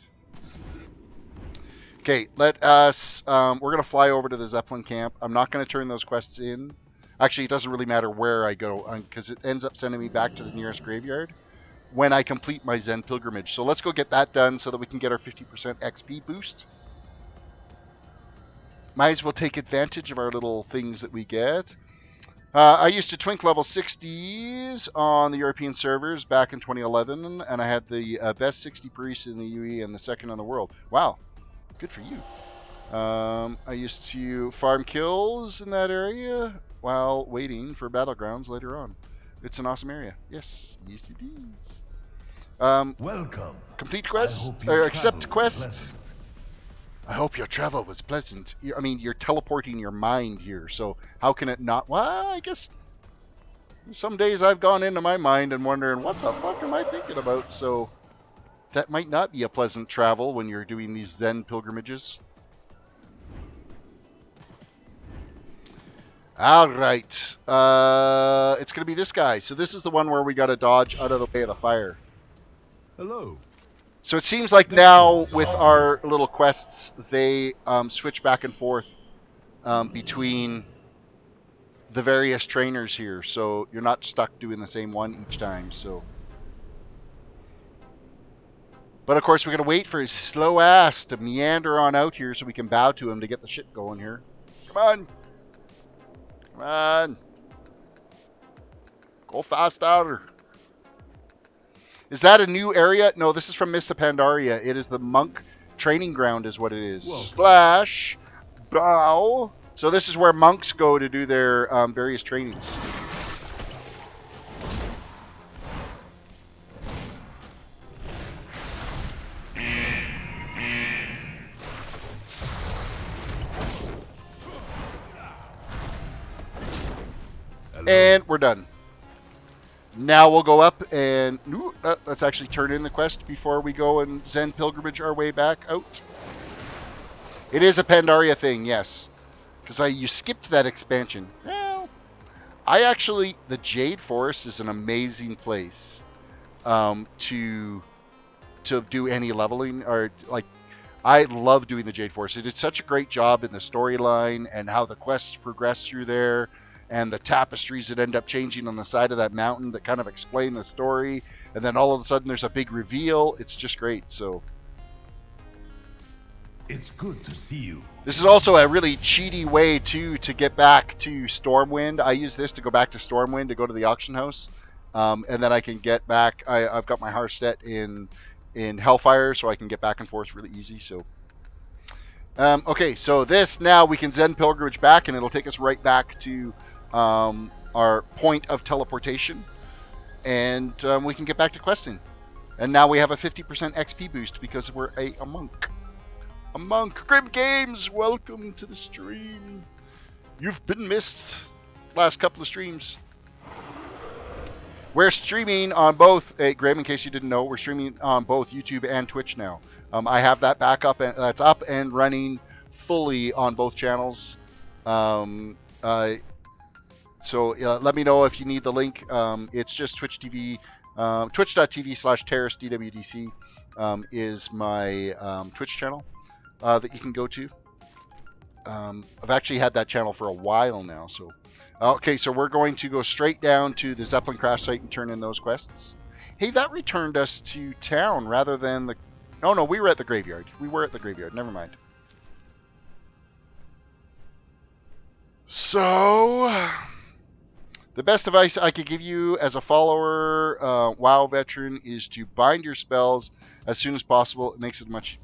Okay, let us... we're going to fly over to the Zeppelin camp. I'm not going to turn those quests in. Actually, it doesn't really matter where I go, because it ends up sending me back to the nearest graveyard when I complete my Zen pilgrimage. So let's go get that done so that we can get our 50% XP boost. Might as well take advantage of our little things that we get. I used to twink level 60s on the European servers back in 2011, and I had the best 60 priests in the UE and the 2nd in the world. Wow, good for you. I used to farm kills in that area while waiting for battlegrounds later on. It's an awesome area. Yes, yes it is. Welcome. Complete quests, or accept quests. I hope your travel was pleasant. I mean, you're teleporting your mind here, so how can it not? Well, I guess some days I've gone into my mind and wondering, what the fuck am I thinking about? So that might not be a pleasant travel when you're doing these Zen pilgrimages. All right. It's going to be this guy. So this is the one where we got to dodge out of the way of the fire. Hello. So it seems like now with our little quests, they switch back and forth between the various trainers here. So you're not stuck doing the same one each time. So, but of course, we got to wait for his slow ass to meander on out here so we can bow to him to get the shit going here. Come on. Come on. Go faster. Is that a new area? No, this is from Mist of Pandaria. It is the monk training ground is what it is. Whoa. Slash bow. So this is where monks go to do their various trainings. And we're done. Now we'll go up and... let's actually turn in the quest before we go and Zen pilgrimage our way back out. It is a Pandaria thing, yes. Because you skipped that expansion. Well, the Jade Forest is an amazing place to do any leveling. Or, like, I love doing the Jade Forest. It did such a great job in the storyline and how the quests progress through there. And the tapestries that end up changing on the side of that mountain that kind of explain the story. And then all of a sudden there's a big reveal. It's just great, so... It's good to see you. This is also a really cheaty way, too, to get back to Stormwind. I use this to go back to Stormwind to go to the auction house. And then I can get back... I've got my Harstedt in Hellfire, so I can get back and forth really easy, so... okay, so this, now we can Zen Pilgrimage back, and it'll take us right back to our point of teleportation. And we can get back to questing. And now we have a 50% XP boost because we're a monk. A monk. Grim Games, welcome to the stream. You've been missed last couple of streams. We're streaming on both, Graham, in case you didn't know, we're streaming on both YouTube and Twitch now. I have that back up, and that's up and running fully on both channels. So let me know if you need the link. It's just Twitch TV, twitch.tv/TerrisDWDC is my Twitch channel that you can go to. I've actually had that channel for a while now. So, okay, so we're going to go straight down to the Zeppelin crash site and turn in those quests. Hey, that returned us to town rather than the... No, we were at the graveyard. We were at the graveyard. Never mind. So, the best advice I could give you as a follower, WoW veteran, is to bind your spells as soon as possible. It makes it much...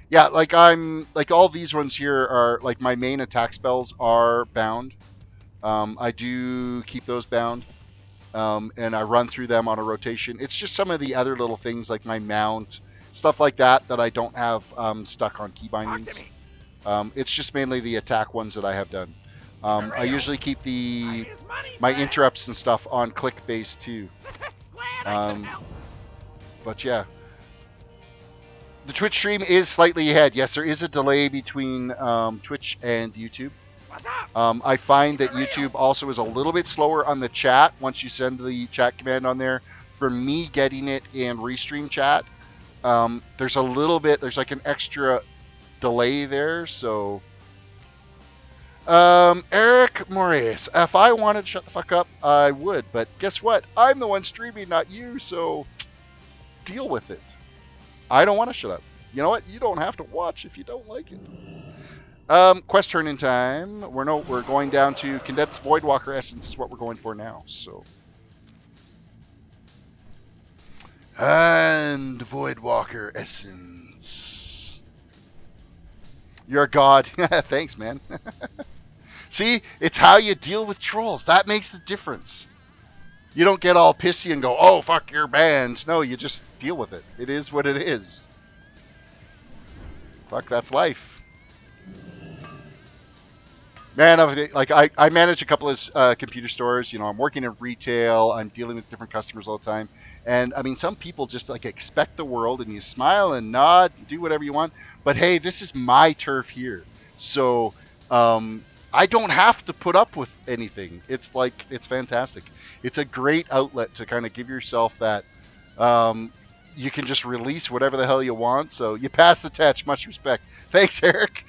yeah, like all these ones here are, like, my main attack spells are bound. I do keep those bound. And I run through them on a rotation. It's just some of the other little things, like my mount... Stuff like that I don't have stuck on key bindings. It's just mainly the attack ones that I have done. I usually keep my interrupts and stuff on click base too. But yeah. The Twitch stream is slightly ahead. Yes, there is a delay between Twitch and YouTube. I find that YouTube also is a little bit slower on the chat once you send the chat command on there. For me, getting it in Restream chat, there's like an extra delay there, so... Eric Moraes, if I wanted to shut the fuck up, I would, but guess what? I'm the one streaming, not you, so deal with it. I don't want to shut up. You know what? You don't have to watch if you don't like it. Quest turn-in time. We're going down to Condensed Voidwalker Essence is what we're going for now, so... And Voidwalker Essence. You're a god. Thanks, man. See, it's how you deal with trolls. That makes the difference. You don't get all pissy and go, oh, fuck your band. No, you just deal with it. It is what it is. Fuck, that's life. Man, I manage a couple of computer stores. You know, I'm working in retail. I'm dealing with different customers all the time. And, I mean, some people just, like, expect the world, and you smile and nod, do whatever you want. But, hey, this is my turf here. So, I don't have to put up with anything. It's fantastic. It's a great outlet to kind of give yourself that, you can just release whatever the hell you want. So, you pass the test. Much respect. Thanks, Eric.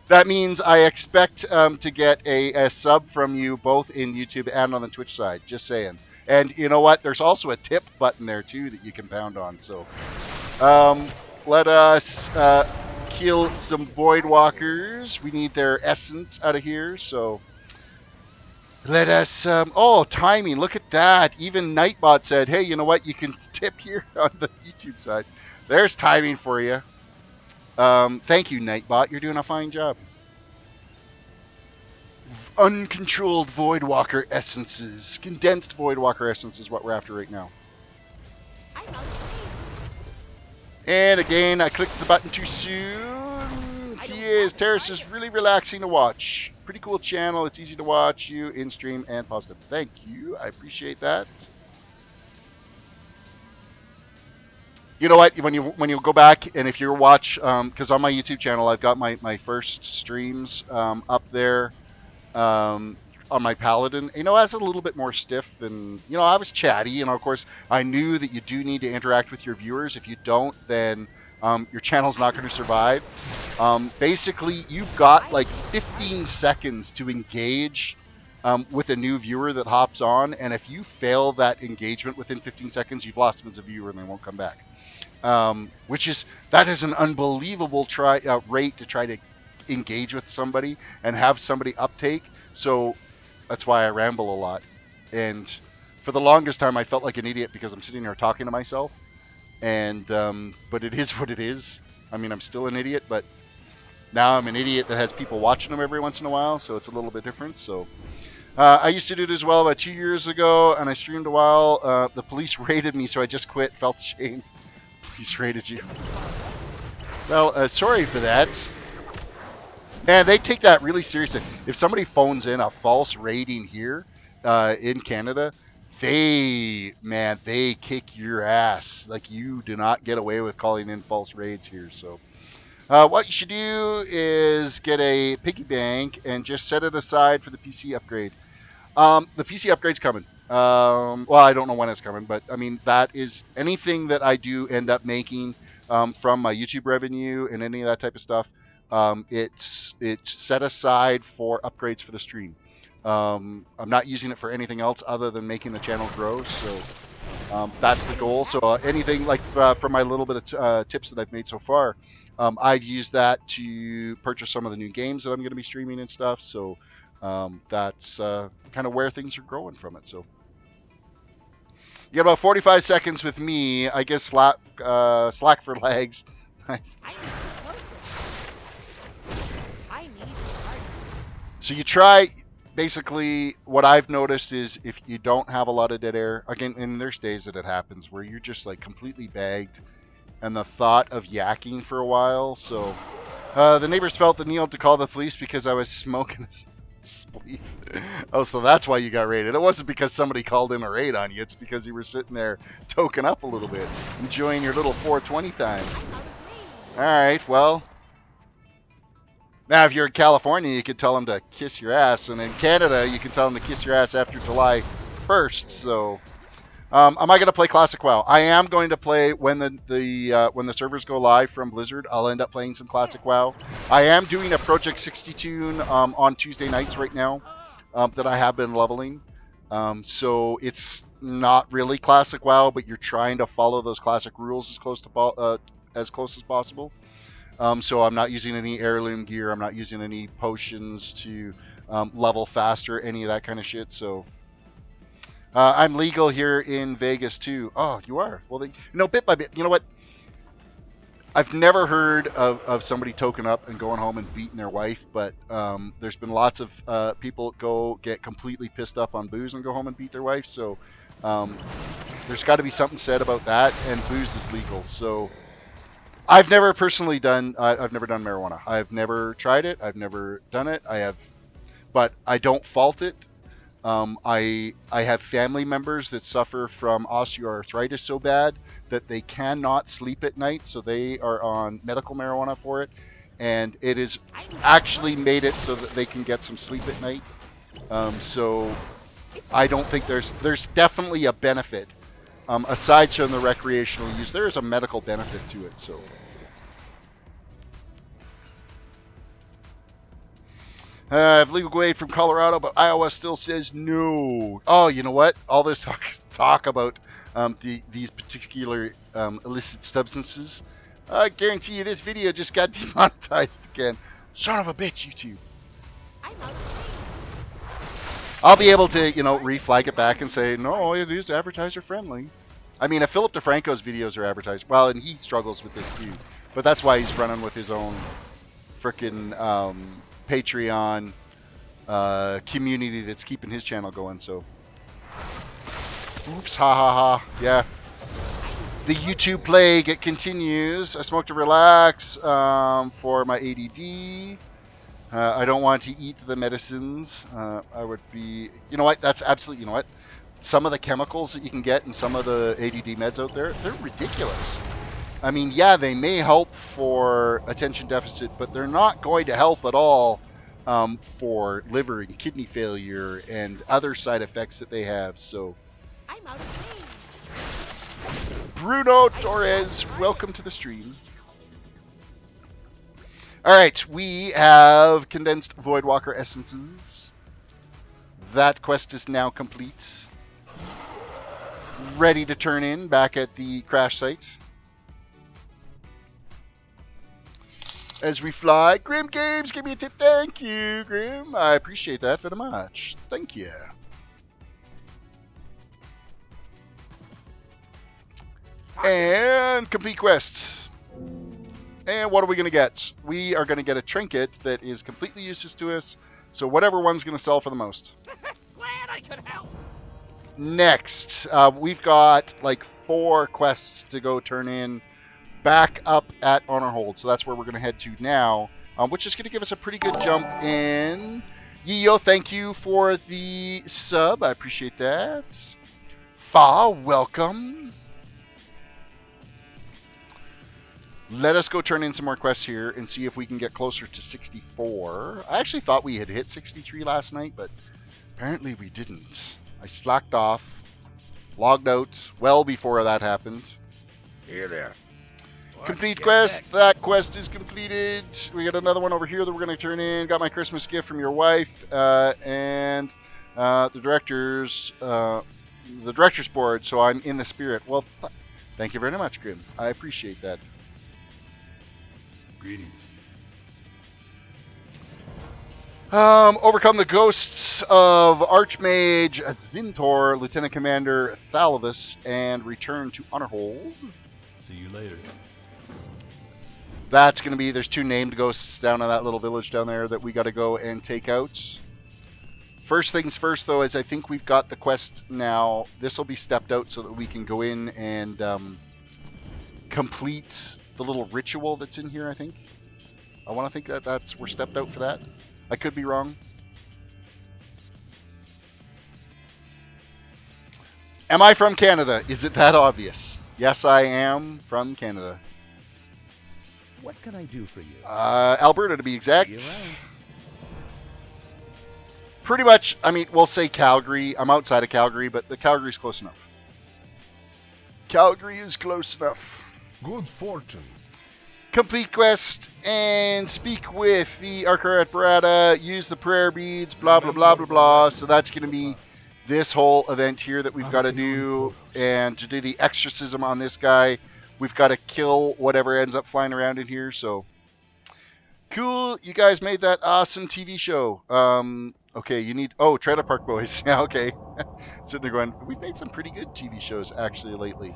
That means I expect to get a sub from you both in YouTube and on the Twitch side. Just saying. And you know what? There's also a tip button there, too, that you can pound on. So, let us kill some Voidwalkers. We need their essence out of here, so... Let us... oh, timing. Look at that. Even Nightbot said, hey, you know what? You can tip here on the YouTube side. There's timing for you. Thank you, Nightbot. You're doing a fine job. Uncontrolled Voidwalker essences. Condensed Voidwalker essence is what we're after right now. And again, I clicked the button too soon. He is. Terrace is really relaxing to watch. Pretty cool channel. It's easy to watch you in stream and positive. Thank you. I appreciate that. You know what? When you go back and if you watch, because on my YouTube channel I've got my first streams up there on my Paladin. You know, as a little bit more stiff, and you know, I was chatty, and of course I knew that you do need to interact with your viewers. If you don't, then your channel's not going to survive. Basically, you've got like 15 seconds to engage with a new viewer that hops on, and if you fail that engagement within 15 seconds, you've lost them as a viewer and they won't come back. That is an unbelievable rate to try to engage with somebody and have somebody uptake. So that's why I ramble a lot. And for the longest time, I felt like an idiot because I'm sitting here talking to myself. And but it is what it is. I mean, I'm still an idiot, but now I'm an idiot that has people watching them every once in a while, so it's a little bit different. So I used to do it as well about 2 years ago, and I streamed a while. The police raided me, so I just quit. Felt ashamed. Police raided you. Well, sorry for that. Man, they take that really seriously. If somebody phones in a false raiding here in Canada, they kick your ass. Like, you do not get away with calling in false raids here. So what you should do is get a piggy bank and just set it aside for the PC upgrade. The PC upgrade's coming. Well, I don't know when it's coming, but I mean, that is anything that I do end up making from my YouTube revenue and any of that type of stuff. It's set aside for upgrades for the stream. I'm not using it for anything else other than making the channel grow. So that's the goal. So anything like from my little bit of tips that I've made so far, I've used that to purchase some of the new games that I'm going to be streaming and stuff. So that's kind of where things are growing from it. So you got about 45 seconds with me. I guess slack for legs. Nice. So you try, basically, what I've noticed is if you don't have a lot of dead air, again, and there's days that it happens where you're just like completely bagged, and the thought of yakking for a while. So the neighbors felt the need to call the police because I was smoking a spleef. Oh, so that's why you got raided. It wasn't because somebody called in a raid on you. It's because you were sitting there toking up a little bit, enjoying your little 420 time. All right, well. Now, if you're in California, you could tell them to kiss your ass, and in Canada, you can tell them to kiss your ass after July 1st. So, am I going to play Classic WoW? I am going to play when the servers go live from Blizzard. I'll end up playing some Classic WoW. I am doing a Project 60 toon on Tuesday nights right now that I have been leveling. So it's not really Classic WoW, but you're trying to follow those classic rules as close as possible. So I'm not using any heirloom gear. I'm not using any potions to level faster, any of that kind of shit. So I'm legal here in Vegas too. Oh, you are? Well, bit by bit. You know what? I've never heard of somebody token up and going home and beating their wife, but there's been lots of people get completely pissed off on booze and go home and beat their wife. So there's got to be something said about that, and booze is legal. So I've never personally I've never done marijuana. I've never tried it. I've never done it. But I don't fault it. I have family members that suffer from osteoarthritis so bad that they cannot sleep at night, so they are on medical marijuana for it, and it has actually made it so that they can get some sleep at night. So I don't think there's definitely a benefit. Aside from the recreational use, there is a medical benefit to it. So, I've legal aid from Colorado, but Iowa still says no. Oh, you know what? All this talk about these particular illicit substances. I guarantee you, this video just got demonetized again. Son of a bitch, YouTube. I'll be able to, reflag it back and say, no, it is advertiser friendly. I mean, if Philip DeFranco's videos are advertised, well, and he struggles with this too, but that's why he's running with his own frickin' Patreon community that's keeping his channel going. So, oops, ha ha ha, yeah. The YouTube plague, it continues. I smoke to relax for my ADD. I don't want to eat the medicines. I would be... You know what? That's absolutely... You know what? Some of the chemicals that you can get in some of the ADD meds out there, they're ridiculous. I mean, yeah, they may help for attention deficit, but they're not going to help at all for liver and kidney failure and other side effects that they have. So, I'm out of range. Bruno Torres, welcome to the stream. All right, we have condensed Voidwalker essences. That quest is now complete. Ready to turn in back at the crash site. As we fly, Grim Games, give me a tip. Thank you, Grim. I appreciate that very much. Thank you. And complete quest. And what are we going to get? We are going to get a trinket that is completely useless to us. So whatever one's going to sell for the most. Glad I could help. Next, we've got like 4 quests to go turn in back up at Honor Hold. So that's where we're going to head to now, which is going to give us a pretty good jump in. Yio, thank you for the sub. I appreciate that. Fa, welcome. Let us go turn in some more quests here and see if we can get closer to 64. I actually thought we had hit 63 last night, but apparently we didn't. I slacked off, logged out well before that happened. Here there. Complete quest. That quest is completed. We got another one over here that we're going to turn in. Got my Christmas gift from your wife and the director's board, so I'm in the spirit. Well, thank you very much, Grim. I appreciate that. Greetings. Overcome the ghosts of Archmage Zintor, Lieutenant Commander Thalvis, and return to Honor Hold. See you later. That's going to be, there's 2 named ghosts down in that little village down there that we got to go and take out. First things first, though, is I think we've got the quest now. This will be stepped out so that we can go in and complete the little ritual that's in here, I think. I want to think that we're stepped out for that. I could be wrong. Am I from Canada? Is it that obvious? Yes, I am from Canada. What can I do for you? Alberta, to be exact. See you around. Pretty much, I mean, we'll say Calgary. I'm outside of Calgary, but the Calgary's close enough. Calgary is close enough. Good fortune. Complete quest and speak with the Archer at Barada, use the prayer beads, blah, blah, blah, blah, blah. So that's going to be this whole event here that we've got to do. And to do the exorcism on this guy, we've got to kill whatever ends up flying around in here. So cool. You guys made that awesome TV show. Okay, you need... Oh, Trailer Park Boys. Yeah, okay. Sitting there going, we've made some pretty good TV shows actually lately.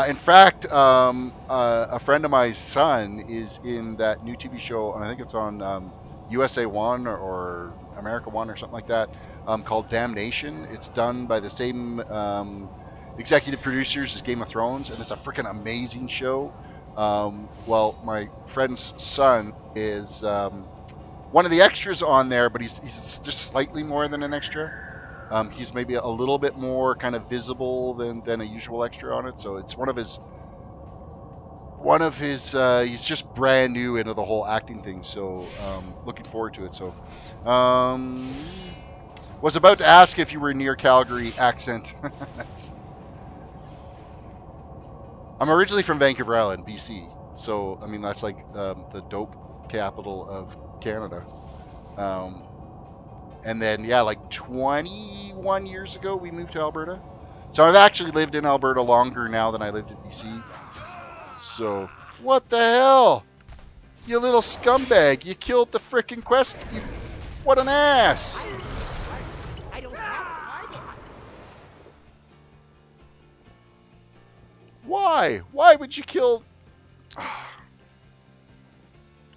In fact, a friend of my son is in that new TV show, and I think it's on USA 1 or America 1 or something like that, called Damnation. It's done by the same executive producers as Game of Thrones, and it's a freaking amazing show. Well, my friend's son is one of the extras on there, but he's just slightly more than an extra. He's maybe a little bit more kind of visible than a usual extra on it. So it's one of his he's just brand new into the whole acting thing. So looking forward to it. So was about to ask if you were near Calgary accent. I'm originally from Vancouver Island, BC. So I mean that's like the dope capital of Canada. And then, yeah, like 21 years ago, we moved to Alberta. So I've actually lived in Alberta longer now than I lived in BC. So, what the hell? You little scumbag. You killed the frickin' quest. What an ass. I don't have a target. Why? Why would you kill...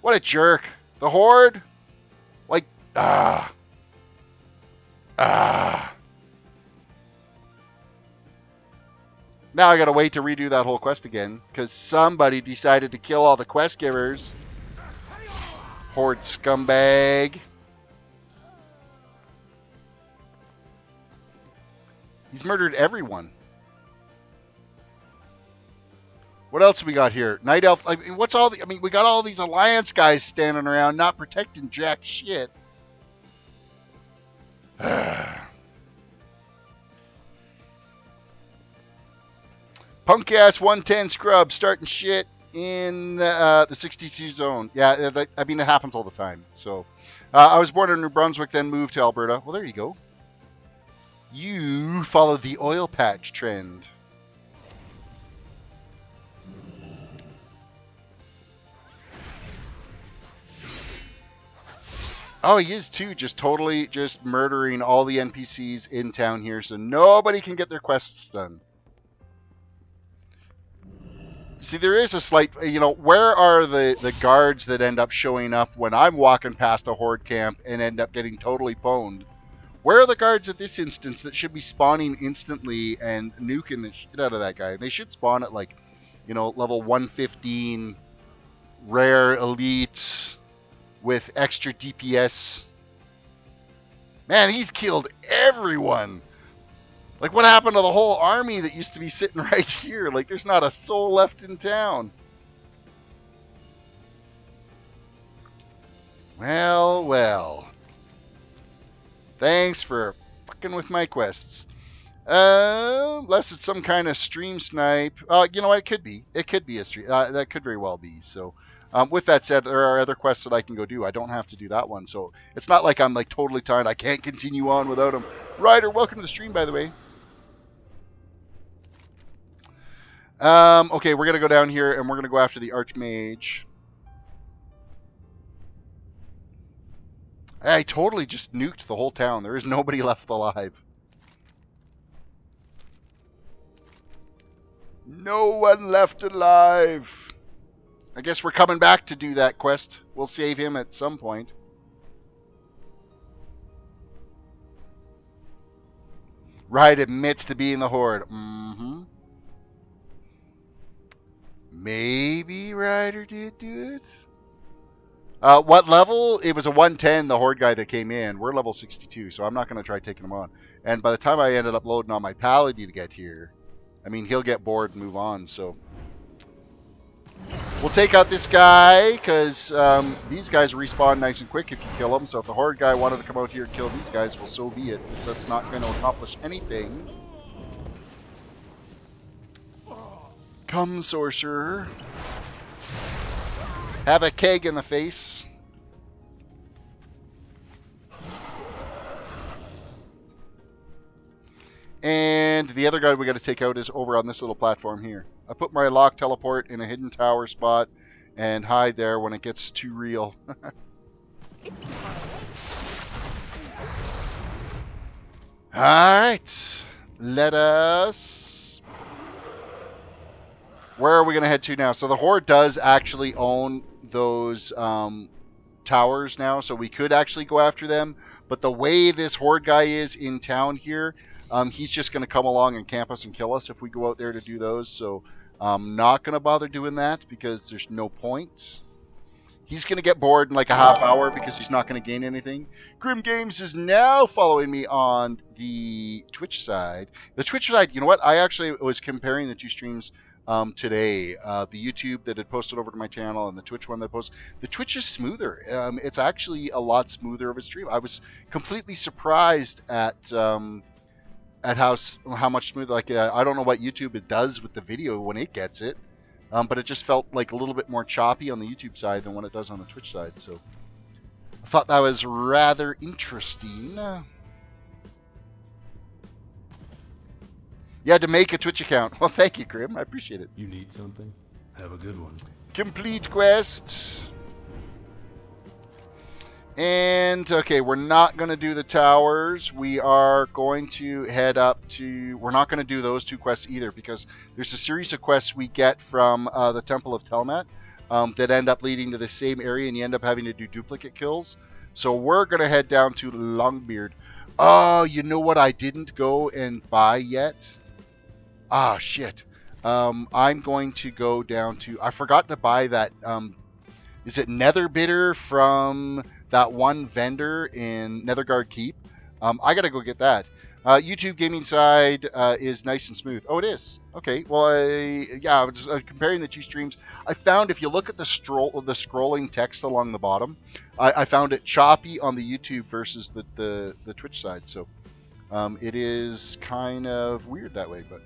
What a jerk. The Horde? Like, Now I gotta wait to redo that whole quest again, because somebody decided to kill all the quest givers. Horde scumbag. He's murdered everyone. What else we got here? Night Elf. I mean, what's all the... I mean, we got all these Alliance guys standing around not protecting jack shit. Punk ass 110 scrub starting shit in the 62 zone. Yeah, I mean, it happens all the time. So, I was born in New Brunswick, then moved to Alberta. Well, there you go. You followed the oil patch trend. Oh, he is too, just totally just murdering all the NPCs in town here, so nobody can get their quests done. See, there is a slight, you know, where are the guards that end up showing up when I'm walking past a Horde camp and end up getting totally pwned? Where are the guards at this instance that should be spawning instantly and nuking the shit out of that guy? They should spawn at, like, you know, level 115, rare, elite, with extra DPS. Man, he's killed everyone. Like, what happened to the whole army that used to be sitting right here? Like, there's not a soul left in town. Well, well. Thanks for fucking with my quests. Unless it's some kind of stream snipe. You know what? It could be. It could be a stream. That could very well be. So, with that said, there are other quests that I can go do. I don't have to do that one. So, it's not like I'm, like, totally tired. I can't continue on without him. Ryder, welcome to the stream, by the way. Okay, we're going to go down here, and we're going to go after the Archmage. I totally just nuked the whole town. There is nobody left alive. No one left alive. I guess we're coming back to do that quest. We'll save him at some point. Right admits to being the Horde. Mm-hmm. Maybe Ryder did do it. What level? It was a 110, the Horde guy that came in. We're level 62, so I'm not going to try taking him on. And by the time I ended up loading on my Paladin to get here, I mean, he'll get bored and move on, so. We'll take out this guy, because these guys respawn nice and quick if you kill them. So if the Horde guy wanted to come out here and kill these guys, well, so be it. Because that's not going to accomplish anything. Come, sorcerer. Have a keg in the face. And the other guy we got to take out is over on this little platform here. I put my lock teleport in a hidden tower spot and hide there when it gets too real. Alright. Let us... Where are we going to head to now? So the Horde does actually own those towers now, so we could actually go after them. But the way this Horde guy is in town here, he's just going to come along and camp us and kill us if we go out there to do those. So I'm not going to bother doing that because there's no point. He's going to get bored in like a half hour because he's not going to gain anything. Grim Games is now following me on the Twitch side. The Twitch side, you know what? I actually was comparing the two streams today. The YouTube that had posted over to my channel and the Twitch one that posted. The Twitch is smoother. It's actually a lot smoother of a stream. I was completely surprised at how much smoother. Like I don't know what YouTube does with the video when it gets it, but it just felt like a little bit more choppy on the YouTube side than what it does on the Twitch side. So I thought that was rather interesting. You had to make a Twitch account. Well, thank you, Grim. I appreciate it. You need something? Have a good one. Complete quest. And, okay, we're not going to do the towers. We are going to head up to... We're not going to do those two quests either because there's a series of quests we get from the Temple of Telhamat that end up leading to the same area, and you end up having to do duplicate kills. So we're going to head down to Longbeard. Oh, you know what I didn't go and buy yet? Ah, shit. I'm going to go down to... I forgot to buy that is it Nether Bitter from that one vendor in Netherguard Keep. I gotta go get that. YouTube gaming side is nice and smooth. Oh, it is. Okay. Well, yeah. I was comparing the two streams. I found if you look at the scrolling text along the bottom, I found it choppy on the YouTube versus the Twitch side. So it is kind of weird that way. But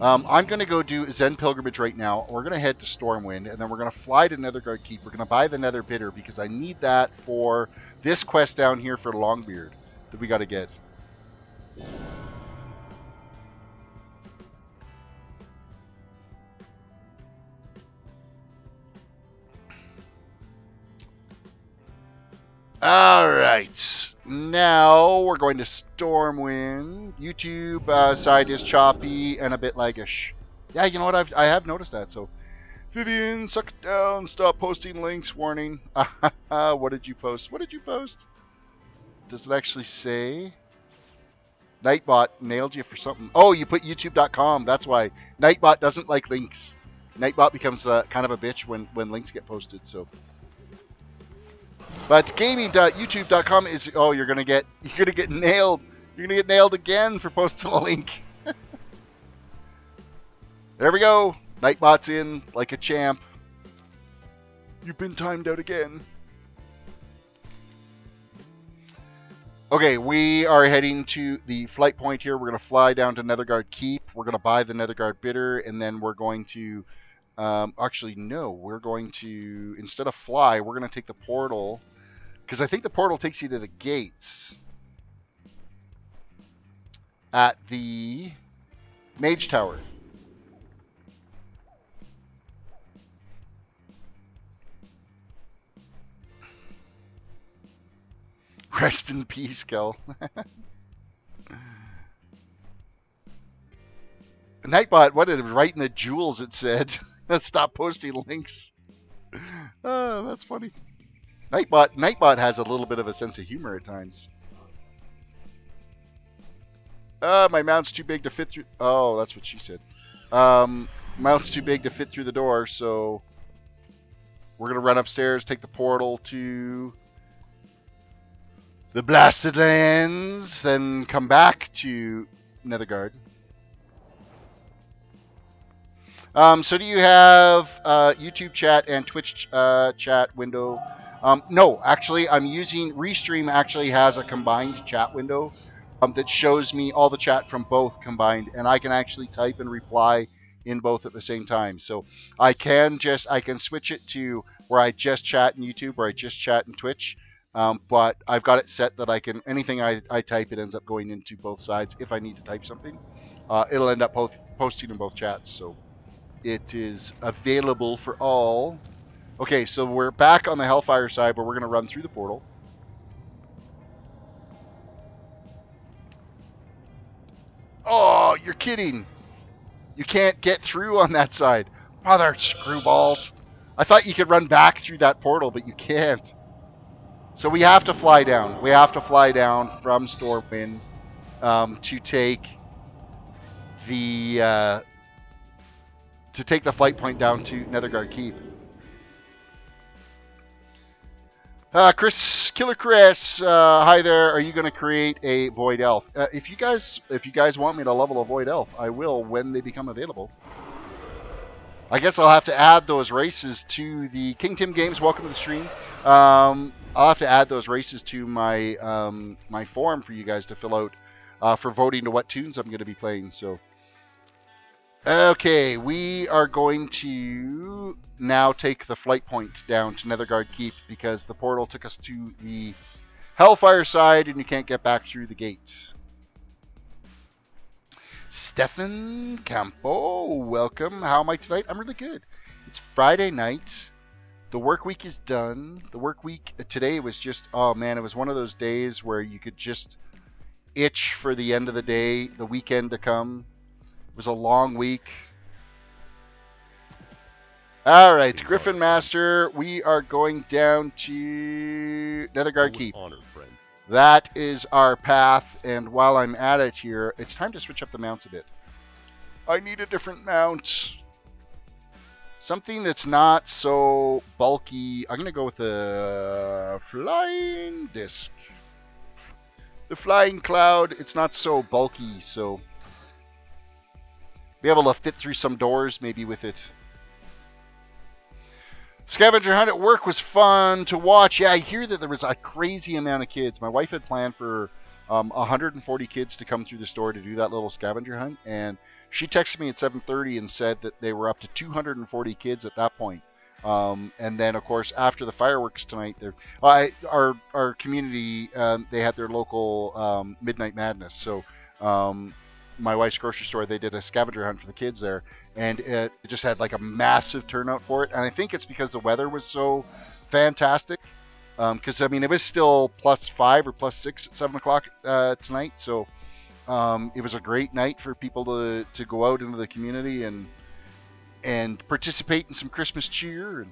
I'm going to go do Zen Pilgrimage right now. We're going to head to Stormwind, and then we're going to fly to Netherguard Keep. We're going to buy the Nether Bitter because I need that for this quest down here for Longbeard that we got to get. All right. Now we're going to Stormwind. YouTube side is choppy and a bit laggish. Yeah, you know what? I have noticed that. So, Vivian, suck it down. Stop posting links. Warning. What did you post? What did you post? Does it actually say? Nightbot nailed you for something. Oh, you put youtube.com. That's why. Nightbot doesn't like links. Nightbot becomes kind of a bitch when links get posted. So, but gaming.youtube.com is you're gonna get nailed. You're gonna get nailed again for posting a link. There we go. Nightbot's in like a champ. You've been timed out again. Okay, we are heading to the flight point here. We're going to fly down to Netherguard Keep. We're going to buy the Netherguard Bitter, and then we're going to... actually, no. We're going to... Instead of fly, we're going to take the portal. Because I think the portal takes you to the gates. At the Mage Tower. Rest in peace, Kel. Nightbot, what did it right in the jewels it said? Stop posting links. Oh, that's funny. Nightbot has a little bit of a sense of humor at times. My mount's too big to fit through. Oh, that's what she said. Mount's too big to fit through the door, so we're gonna run upstairs, take the portal to the Blasted Lands, then come back to Netherguard. So do you have YouTube chat and Twitch chat window? No, actually, I'm using Restream. Actually has a combined chat window that shows me all the chat from both combined, and I can actually type and reply in both at the same time. So I can switch it to where I just chat in YouTube or I just chat in Twitch. But I've got it set that I can, anything I type, it ends up going into both sides. If I need to type something, it'll end up posting in both chats. So it is available for all. Okay, so we're back on the Hellfire side, but we're going to run through the portal. Oh, you're kidding. You can't get through on that side. Mother screwballs. I thought you could run back through that portal, but you can't. So we have to fly down. We have to fly down from Stormwind to take the flight point down to Netherguard Keep. Killer Chris, hi there. Are you going to create a Void Elf? If you guys want me to level a Void Elf, I will when they become available. I guess I'll have to add those races to the King Tim Games. Welcome to the stream. I'll have to add those races to my my form for you guys to fill out for voting to what tunes I'm going to be playing. So, okay, we are going to now take the flight point down to Netherguard Keep because the portal took us to the Hellfire side and you can't get back through the gates. Stefan Campo, welcome. How am I tonight? I'm really good. It's Friday night. The work week is done. The work week today was just, oh man, it was one of those days where you could just itch for the end of the day, the weekend to come. It was a long week. All right, Griffin Master, we are going down to Netherguard Keep. That is our path, and while I'm at it here, it's time to switch up the mounts a bit. I need a different mount. Something that's not so bulky. I'm going to go with the flying disc. The flying cloud, it's not so bulky, so be able to fit through some doors maybe with it. Scavenger hunt at work was fun to watch. Yeah, I hear that there was a crazy amount of kids. My wife had planned for 140 kids to come through the store to do that little scavenger hunt, and she texted me at 7:30 and said that they were up to 240 kids at that point. And then, of course, after the fireworks tonight, our community, they had their local Midnight Madness. So my wife's grocery store, they did a scavenger hunt for the kids there, and it just had like a massive turnout for it. And I think it's because the weather was so fantastic. Because, I mean, it was still +5 or +6 at 7 o'clock tonight. So it was a great night for people to go out into the community and participate in some Christmas cheer.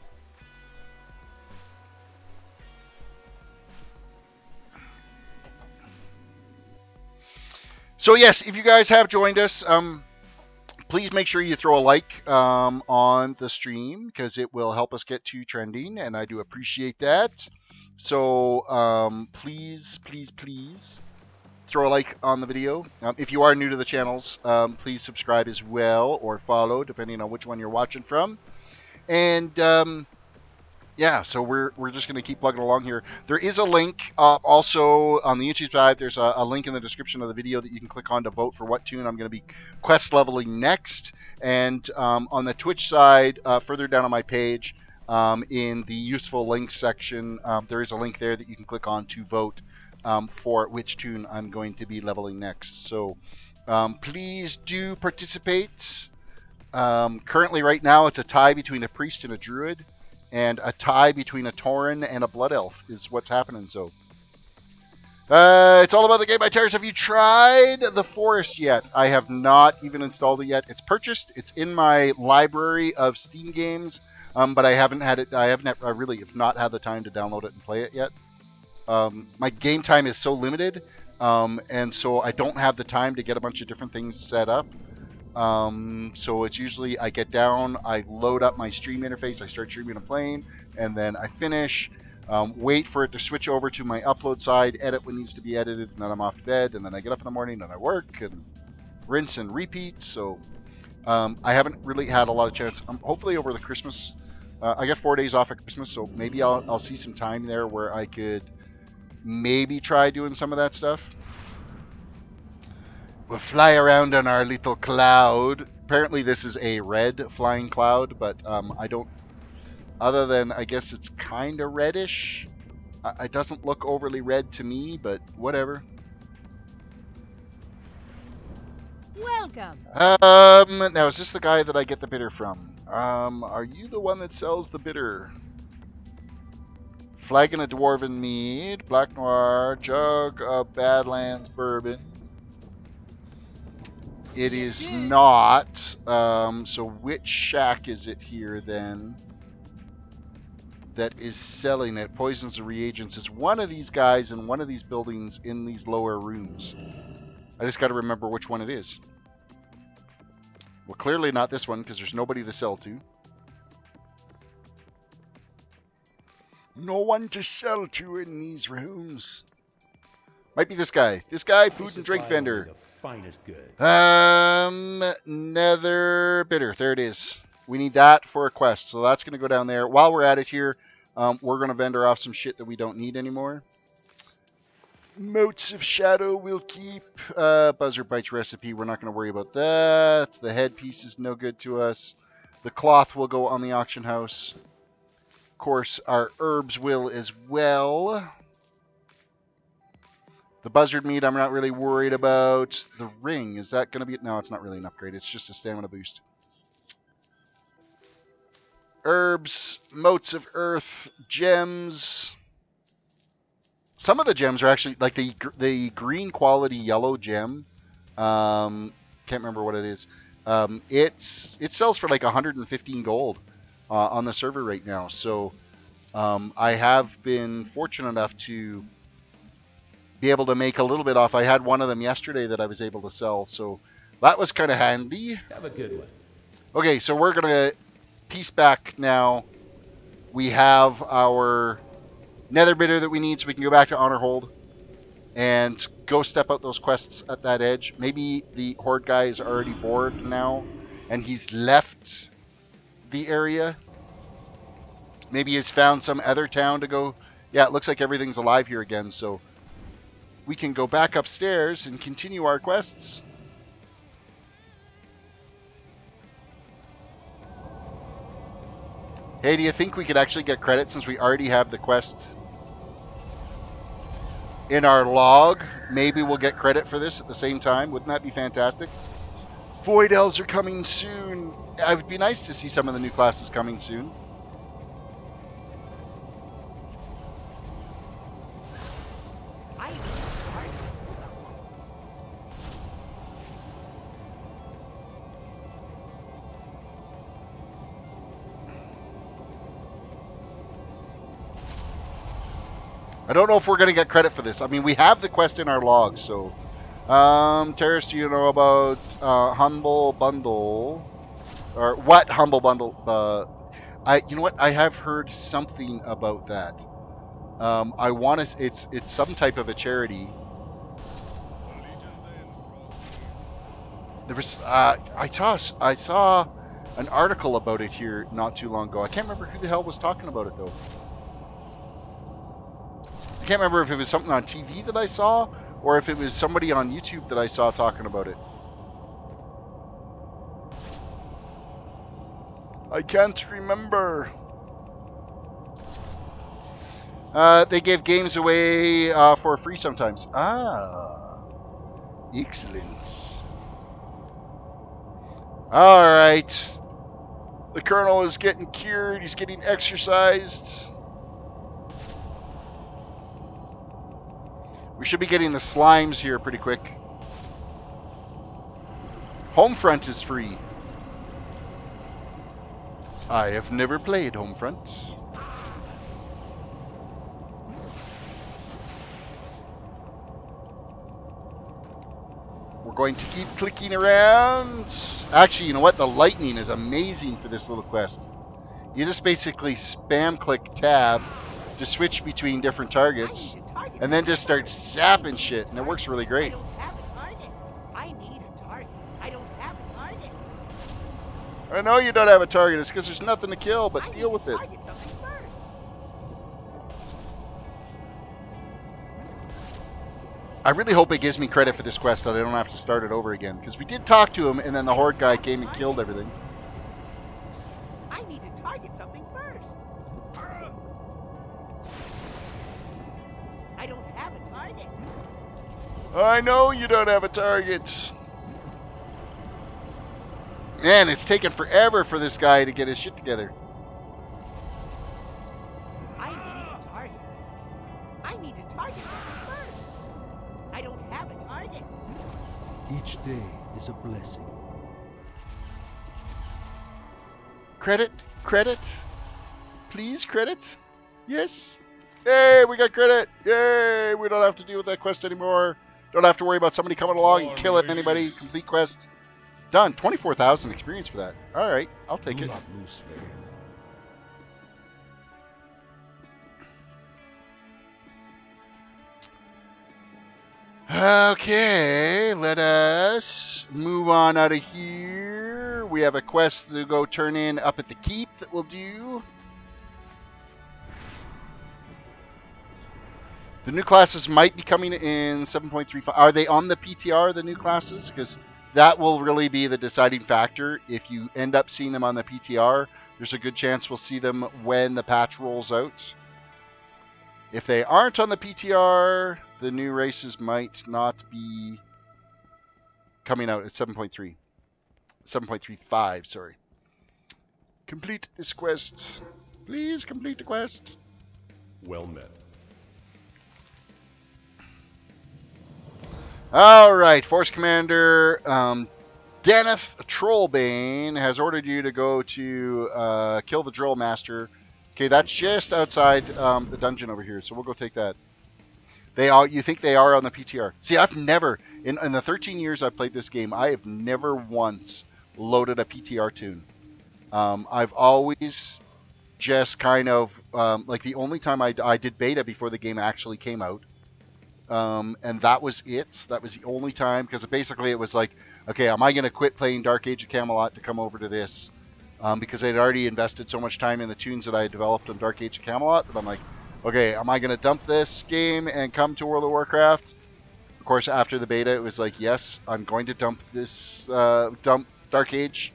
So yes, if you guys have joined us, please make sure you throw a like on the stream, because it will help us get to trending, and I do appreciate that. So please throw a like on the video. If you are new to the channels, please subscribe as well, or follow, depending on which one you're watching from. And yeah, so we're just going to keep plugging along here. There is a link also on the YouTube side. There's a link in the description of the video that you can click on to vote for what toon I'm going to be quest leveling next. And on the Twitch side, further down on my page, in the useful links section, there is a link there that you can click on to vote for which toon I'm going to be leveling next. So please do participate. Currently, right now, it's a tie between a priest and a druid, and a tie between a tauren and a blood elf is what's happening. So it's all about the game by Terris. Have you tried the forest yet? I have not even installed it yet. It's purchased. It's in my library of Steam games, but I haven't had it. I really have not had the time to download it and play it yet. My game time is so limited, and so I don't have the time to get a bunch of different things set up. So it's usually I get down, I load up my stream interface, I start streaming and playing, and then I finish, wait for it to switch over to my upload side, edit what needs to be edited, and then I'm off to bed, and then I get up in the morning and I work and rinse and repeat. So I haven't really had a lot of chance. Hopefully over the Christmas, I get 4 days off at Christmas, so maybe I'll see some time there where I could maybe try doing some of that stuff. We'll fly around on our little cloud. Apparently this is a red flying cloud, but I don't, other than I guess it's kind of reddish. It doesn't look overly red to me, but whatever. Welcome. Now is this the guy that I get the bitter from? Are you the one that sells the bitter? Flagon of Dwarven Mead, Black Noir, Jug of Badlands Bourbon. It is not. So which shack is it here then that is selling it? Poisons and reagents. It's one of these guys in one of these buildings in these lower rooms. I just got to remember which one it is. Well, clearly not this one, because there's nobody to sell to. No one to sell to in these rooms. Might be this guy. This guy, food and drink vendor. The finest good. Nether bitter. There it is. We need that for a quest, so that's going to go down there. While we're at it here, we're going to vendor off some shit that we don't need anymore. Motes of Shadow we'll keep. Buzzard Bites recipe, we're not going to worry about that. The headpiece is no good to us. The cloth will go on the auction house. Of course, our herbs will as well. The buzzard meat I'm not really worried about. The ring, is that going to be... No, it's not really an upgrade. It's just a stamina boost. Herbs, motes of earth, gems. Some of the gems are actually... Like the green quality yellow gem. Can't remember what it is. It sells for like 115 gold on the server right now. So I have been fortunate enough to be able to make a little bit off. I had one of them yesterday that I was able to sell, so that was kind of handy. Have a good one. Okay, so we're gonna peace back now. We have our nether bitter that we need so we can go back to Honor Hold and go step out those quests at that edge. Maybe the Horde guy is already bored now and he's left the area. Maybe he's found some other town to go. Yeah, it looks like everything's alive here again, so we can go back upstairs and continue our quests. Hey, do you think we could actually get credit since we already have the quest in our log? Maybe we'll get credit for this at the same time. Wouldn't that be fantastic? Void Elves are coming soon. It would be nice to see some of the new classes coming soon. I don't know if we're going to get credit for this. I mean, we have the quest in our log, so... Terris, do you know about Humble Bundle? Or what Humble Bundle? You know what? I have heard something about that. I want to... It's some type of a charity. There was... I saw an article about it here not too long ago. I can't remember who the hell was talking about it, though. I can't remember if it was something on TV that I saw or if it was somebody on YouTube that I saw talking about it. I can't remember. They give games away for free sometimes. Ah, excellent. All right. The Colonel is getting cured. He's getting exercised. We should be getting the slimes here pretty quick. Homefront is free. I have never played Homefront. We're going to keep clicking around. Actually, you know what? The lightning is amazing for this little quest. You just basically spam click tab to switch between different targets. And then just start zapping shit, and it works really great. I don't have a target. I need a target. I don't have a target. I know you don't have a target. It's because there's nothing to kill, but deal with it. Target something first. I really hope it gives me credit for this quest so that I don't have to start it over again. Because we did talk to him, and then the Horde guy came and killed everything. I need to target something first. I don't have a target. I know you don't have a target. Man, it's taken forever for this guy to get his shit together. I need a target. I need to target something first. I don't have a target. Each day is a blessing. Credit? Credit? Please, credit? Yes? Hey, we got credit! Yay! We don't have to deal with that quest anymore. Don't have to worry about somebody coming along and killing anybody. Complete quest. Done. 24,000 experience for that. Alright, I'll take it. Okay, let us move on out of here. We have a quest to go turn in up at the keep that we'll do. The new classes might be coming in 7.35. Are they on the PTR, the new classes? Because that will really be the deciding factor. If you end up seeing them on the PTR, there's a good chance we'll see them when the patch rolls out. If they aren't on the PTR, the new races might not be coming out at 7.3. 7.35, sorry. Complete this quest. Please complete the quest. Well met. Alright, Force Commander Daneth Trollbane has ordered you to go to kill the Drill Master. Okay, that's just outside the dungeon over here, so we'll go take that. You think they are on the PTR? See, I've never, in the 13 years I've played this game, I have never once loaded a PTR toon. I've always just kind of, like the only time I did beta before the game actually came out. And that was it. That was the only time, because basically it was like, okay, am I going to quit playing Dark Age of Camelot to come over to this? Because I'd already invested so much time in the tunes that I had developed on Dark Age of Camelot that I'm like, okay, am I going to dump this game and come to World of Warcraft? Of course, after the beta, it was like, yes, I'm going to dump this, dump Dark Age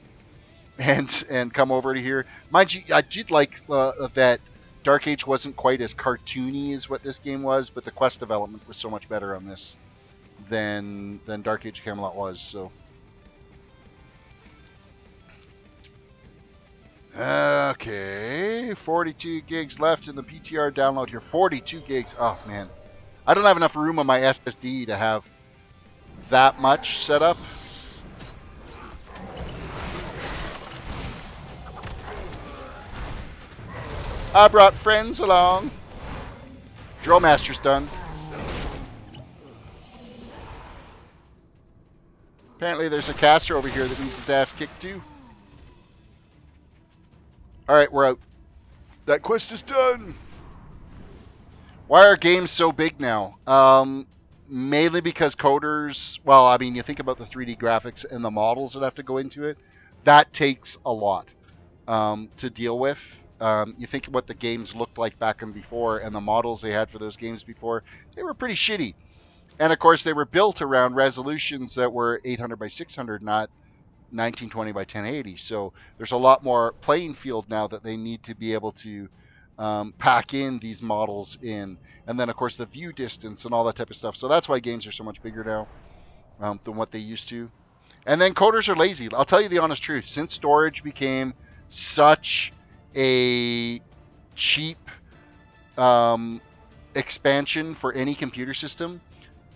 and come over to here. Mind you, I did like that Dark Age wasn't quite as cartoony as what this game was, but the quest development was so much better on this than Dark Age of Camelot was. So, okay, 42 gigs left in the PTR download here. 42 gigs. Oh man, I don't have enough room on my SSD to have that much set up. I brought friends along. Drill Master's done. Apparently there's a caster over here that needs his ass kicked too. Alright, we're out. That quest is done. Why are games so big now? Mainly because coders, well, I mean, you think about the 3D graphics and the models that have to go into it. That takes a lot to deal with. You think of what the games looked like back and before, and the models they had for those games before, they were pretty shitty. And of course, they were built around resolutions that were 800 by 600, not 1920 by 1080. So there's a lot more playing field now that they need to be able to pack in these models in. And then, of course, the view distance and all that type of stuff. So that's why games are so much bigger now than what they used to. And then coders are lazy. I'll tell you the honest truth. Since storage became such a cheap expansion for any computer system,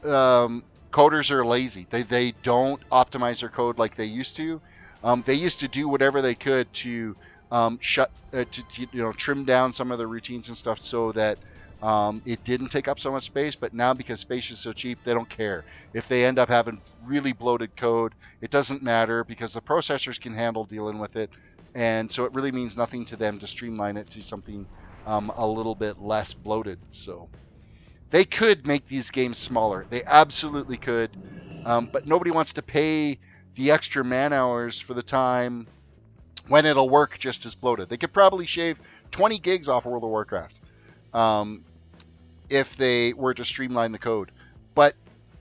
coders are lazy. They don't optimize their code like they used to. They used to do whatever they could to trim down some of the routines and stuff so that it didn't take up so much space. But now, because space is so cheap, they don't care. If they end up having really bloated code, it doesn't matter because the processors can handle dealing with it. And so it really means nothing to them to streamline it to something a little bit less bloated. So they could make these games smaller. They absolutely could. But nobody wants to pay the extra man hours for the time when it'll work just as bloated. They could probably shave 20 gigs off of World of Warcraft if they were to streamline the code. But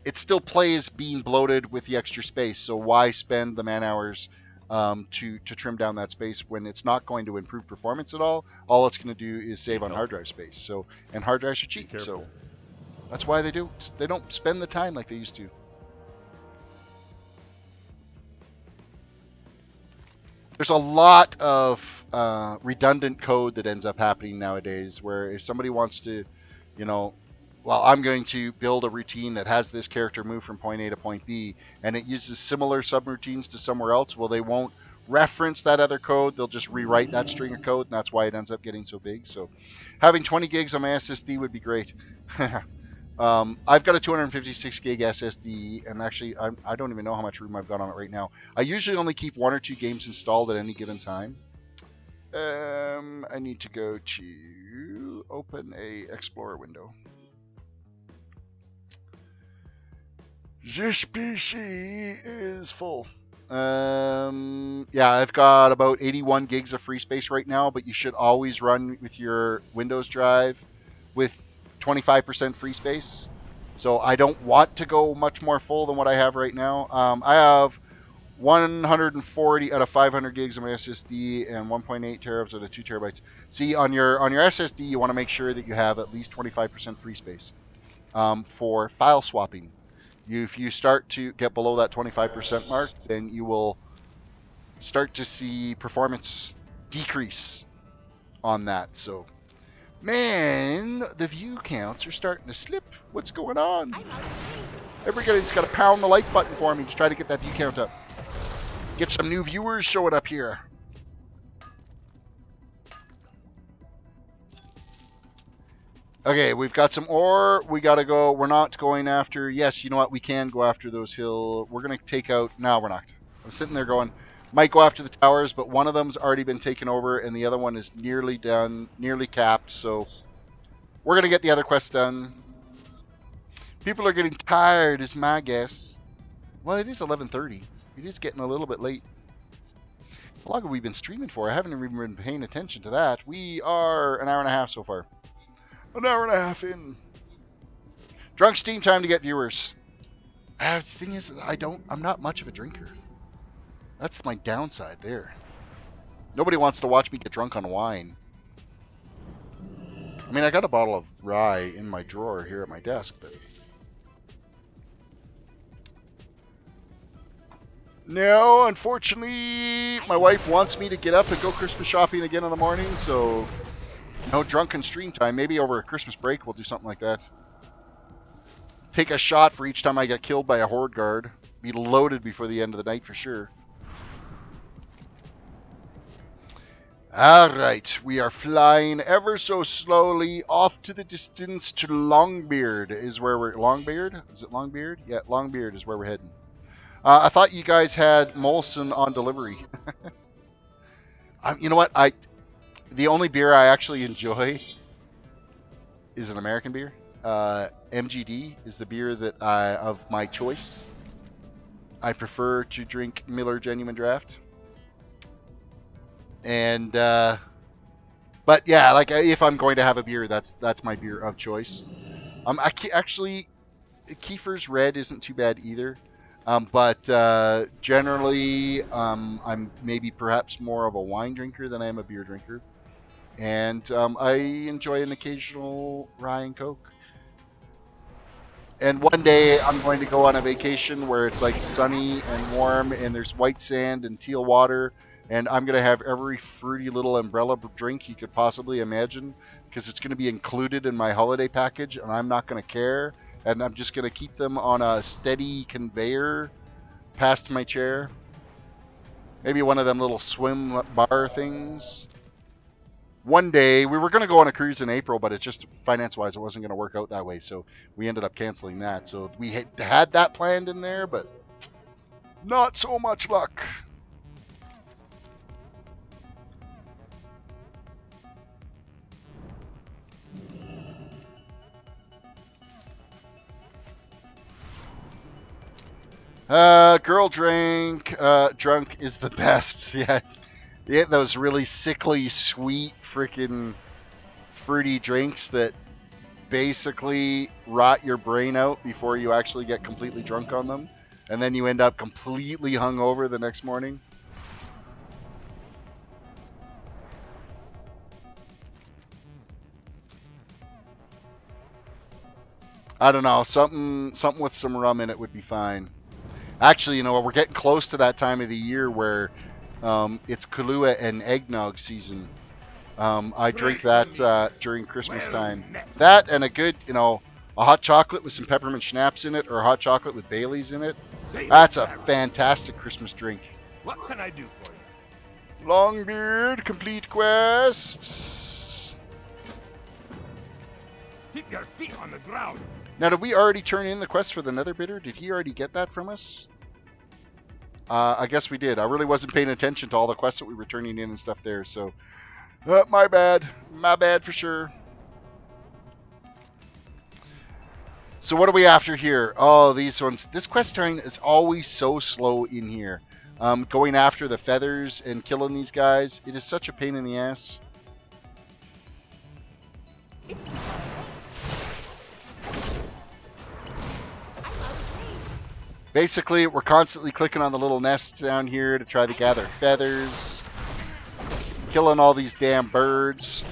it still plays being bloated with the extra space. So why spend the man hours to trim down that space when it's not going to improve performance at all? All it's going to do is save on hard drive space. So, and hard drives are cheap. So that's why they don't spend the time like they used to. There's a lot of redundant code that ends up happening nowadays, where if somebody wants to, well, I'm going to build a routine that has this character move from point A to point B, and it uses similar subroutines to somewhere else, well, they won't reference that other code. They'll just rewrite that string of code, and that's why it ends up getting so big. So having 20 gigs on my SSD would be great. I've got a 256 gig SSD, and actually, I don't even know how much room I've got on it right now. I usually only keep 1 or 2 games installed at any given time. I need to go to open a Explorer window. This PC is full. Yeah, I've got about 81 gigs of free space right now, but you should always run with your Windows drive with 25% free space. So I don't want to go much more full than what I have right now. I have 140 out of 500 gigs on my SSD and 1.8 terabits out of 2 terabytes. See, on your SSD, you want to make sure that you have at least 25% free space for file swapping. If you start to get below that 25% mark, then you will start to see performance decrease on that. So, man, the view counts are starting to slip. What's going on? Everybody's got to pound the like button for me to try to get that view count up. Get some new viewers showing up here. Okay, we've got some ore. We got to go. We're not going after... Yes, you know what? We can go after those hill... We're going to take out... No, we're not. I'm sitting there going, Might go after the towers, but one of them's already been taken over, and the other one is nearly done, nearly capped. So we're gonna get the other quest done. People are getting tired, is my guess. Well, it is 11:30. It is getting a little bit late. How long have we been streaming for? I haven't even been paying attention to that. We are an hour and a half so far. An hour and a half in. Drunk Steam time to get viewers. The thing is, I'm not much of a drinker. That's my downside there. Nobody wants to watch me get drunk on wine. I mean, I got a bottle of rye in my drawer here at my desk, but... No, unfortunately, my wife wants me to get up and go Christmas shopping again in the morning, so... No drunken stream time. Maybe over a Christmas break we'll do something like that. Take a shot for each time I get killed by a horde guard. Be loaded before the end of the night for sure. Alright, we are flying ever so slowly off to the distance to Longbeard is where we're... Longbeard? Is it Longbeard? Yeah, Longbeard is where we're heading. I thought you guys had Molson on delivery. You know what? The only beer I actually enjoy is an American beer. MGD is the beer that of my choice. I prefer to drink Miller Genuine Draft. And but yeah, like if I'm going to have a beer, that's my beer of choice. Actually, Kiefer's Red isn't too bad either. But generally, I'm maybe perhaps more of a wine drinker than I am a beer drinker. And I enjoy an occasional rye and Coke. And one day I'm going to go on a vacation where it's like sunny and warm and there's white sand and teal water. And I'm going to have every fruity little umbrella drink you could possibly imagine. Because it's going to be included in my holiday package and I'm not going to care. And I'm just going to keep them on a steady conveyor past my chair. Maybe one of them little swim bar things. One day, we were going to go on a cruise in April, but it just, finance-wise, it wasn't going to work out that way. So we ended up canceling that. So we had that planned in there, but not so much luck. Girl drink, drunk is the best. Yeah, those really sickly, sweet, freaking fruity drinks that basically rot your brain out before you actually get completely drunk on them, and then you end up completely hungover the next morning. I don't know, something with some rum in it would be fine. Actually, you know what? We're getting close to that time of the year where it's Kahlua and eggnog season. I drink that during Christmas time. That and a good, you know, a hot chocolate with some peppermint schnapps in it, or a hot chocolate with Bailey's in it. That's a fantastic Christmas drink. What can I do for you? Longbeard, complete quest. Keep your feet on the ground. Now, did we already turn in the quest for the Nether Bidder? Did he already get that from us? I guess we did. I really wasn't paying attention to all the quests that we were turning in and stuff there, so... my bad. My bad for sure. So what are we after here? Oh, these ones. This quest turn is always so slow in here. Going after the feathers and killing these guys. It is such a pain in the ass. Basically, we're constantly clicking on the little nests down here to try to gather feathers. Killing all these damn birds.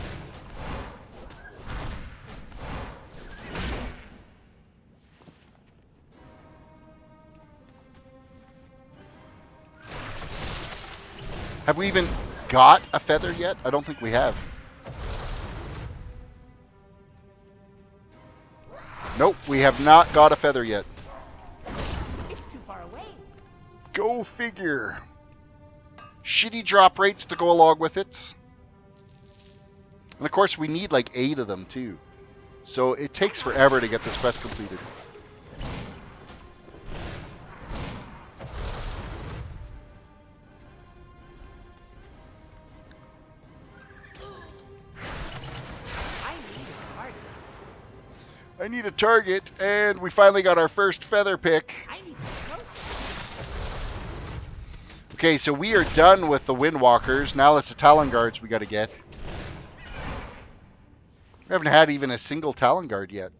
Have we even got a feather yet? I don't think we have. Nope, we have not got a feather yet. Go figure. Shitty drop rates to go along with it. And of course we need like 8 of them too. So it takes forever to get this quest completed. I need a target, and we finally got our first feather pick. I need to closer. Okay, so we are done with the Windwalkers. Now it's the Talon Guards we got to get. We haven't had even a single Talon Guard yet.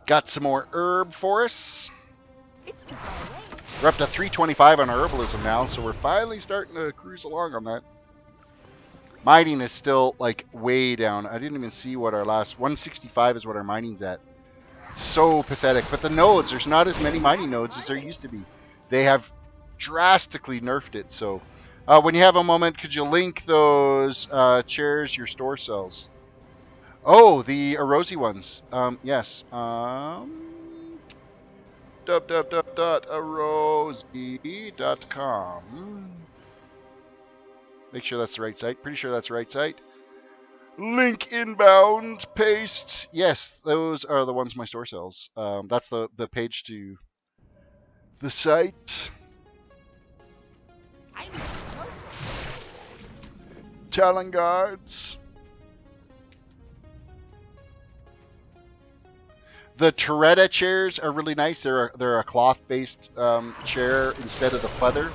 Got some more herb for us. It's too far away. We're up to 325 on our herbalism now, so we're finally starting to cruise along on that. Mining is still like way down. I didn't even see what our last 165 is what our mining's at. It's so pathetic. But the nodes, there's not as many mining nodes as there used to be. They have drastically nerfed it. So when you have a moment, could you link those chairs your store sells? Oh, the Erosi ones. Yes. www.erosi.com. Make sure that's the right site. Pretty sure that's the right site. Link inbound, paste. Yes, those are the ones my store sells. That's the page to the site. I need to closer. Talon Guards. The Toretta chairs are really nice. They're a cloth-based chair instead of the pleather.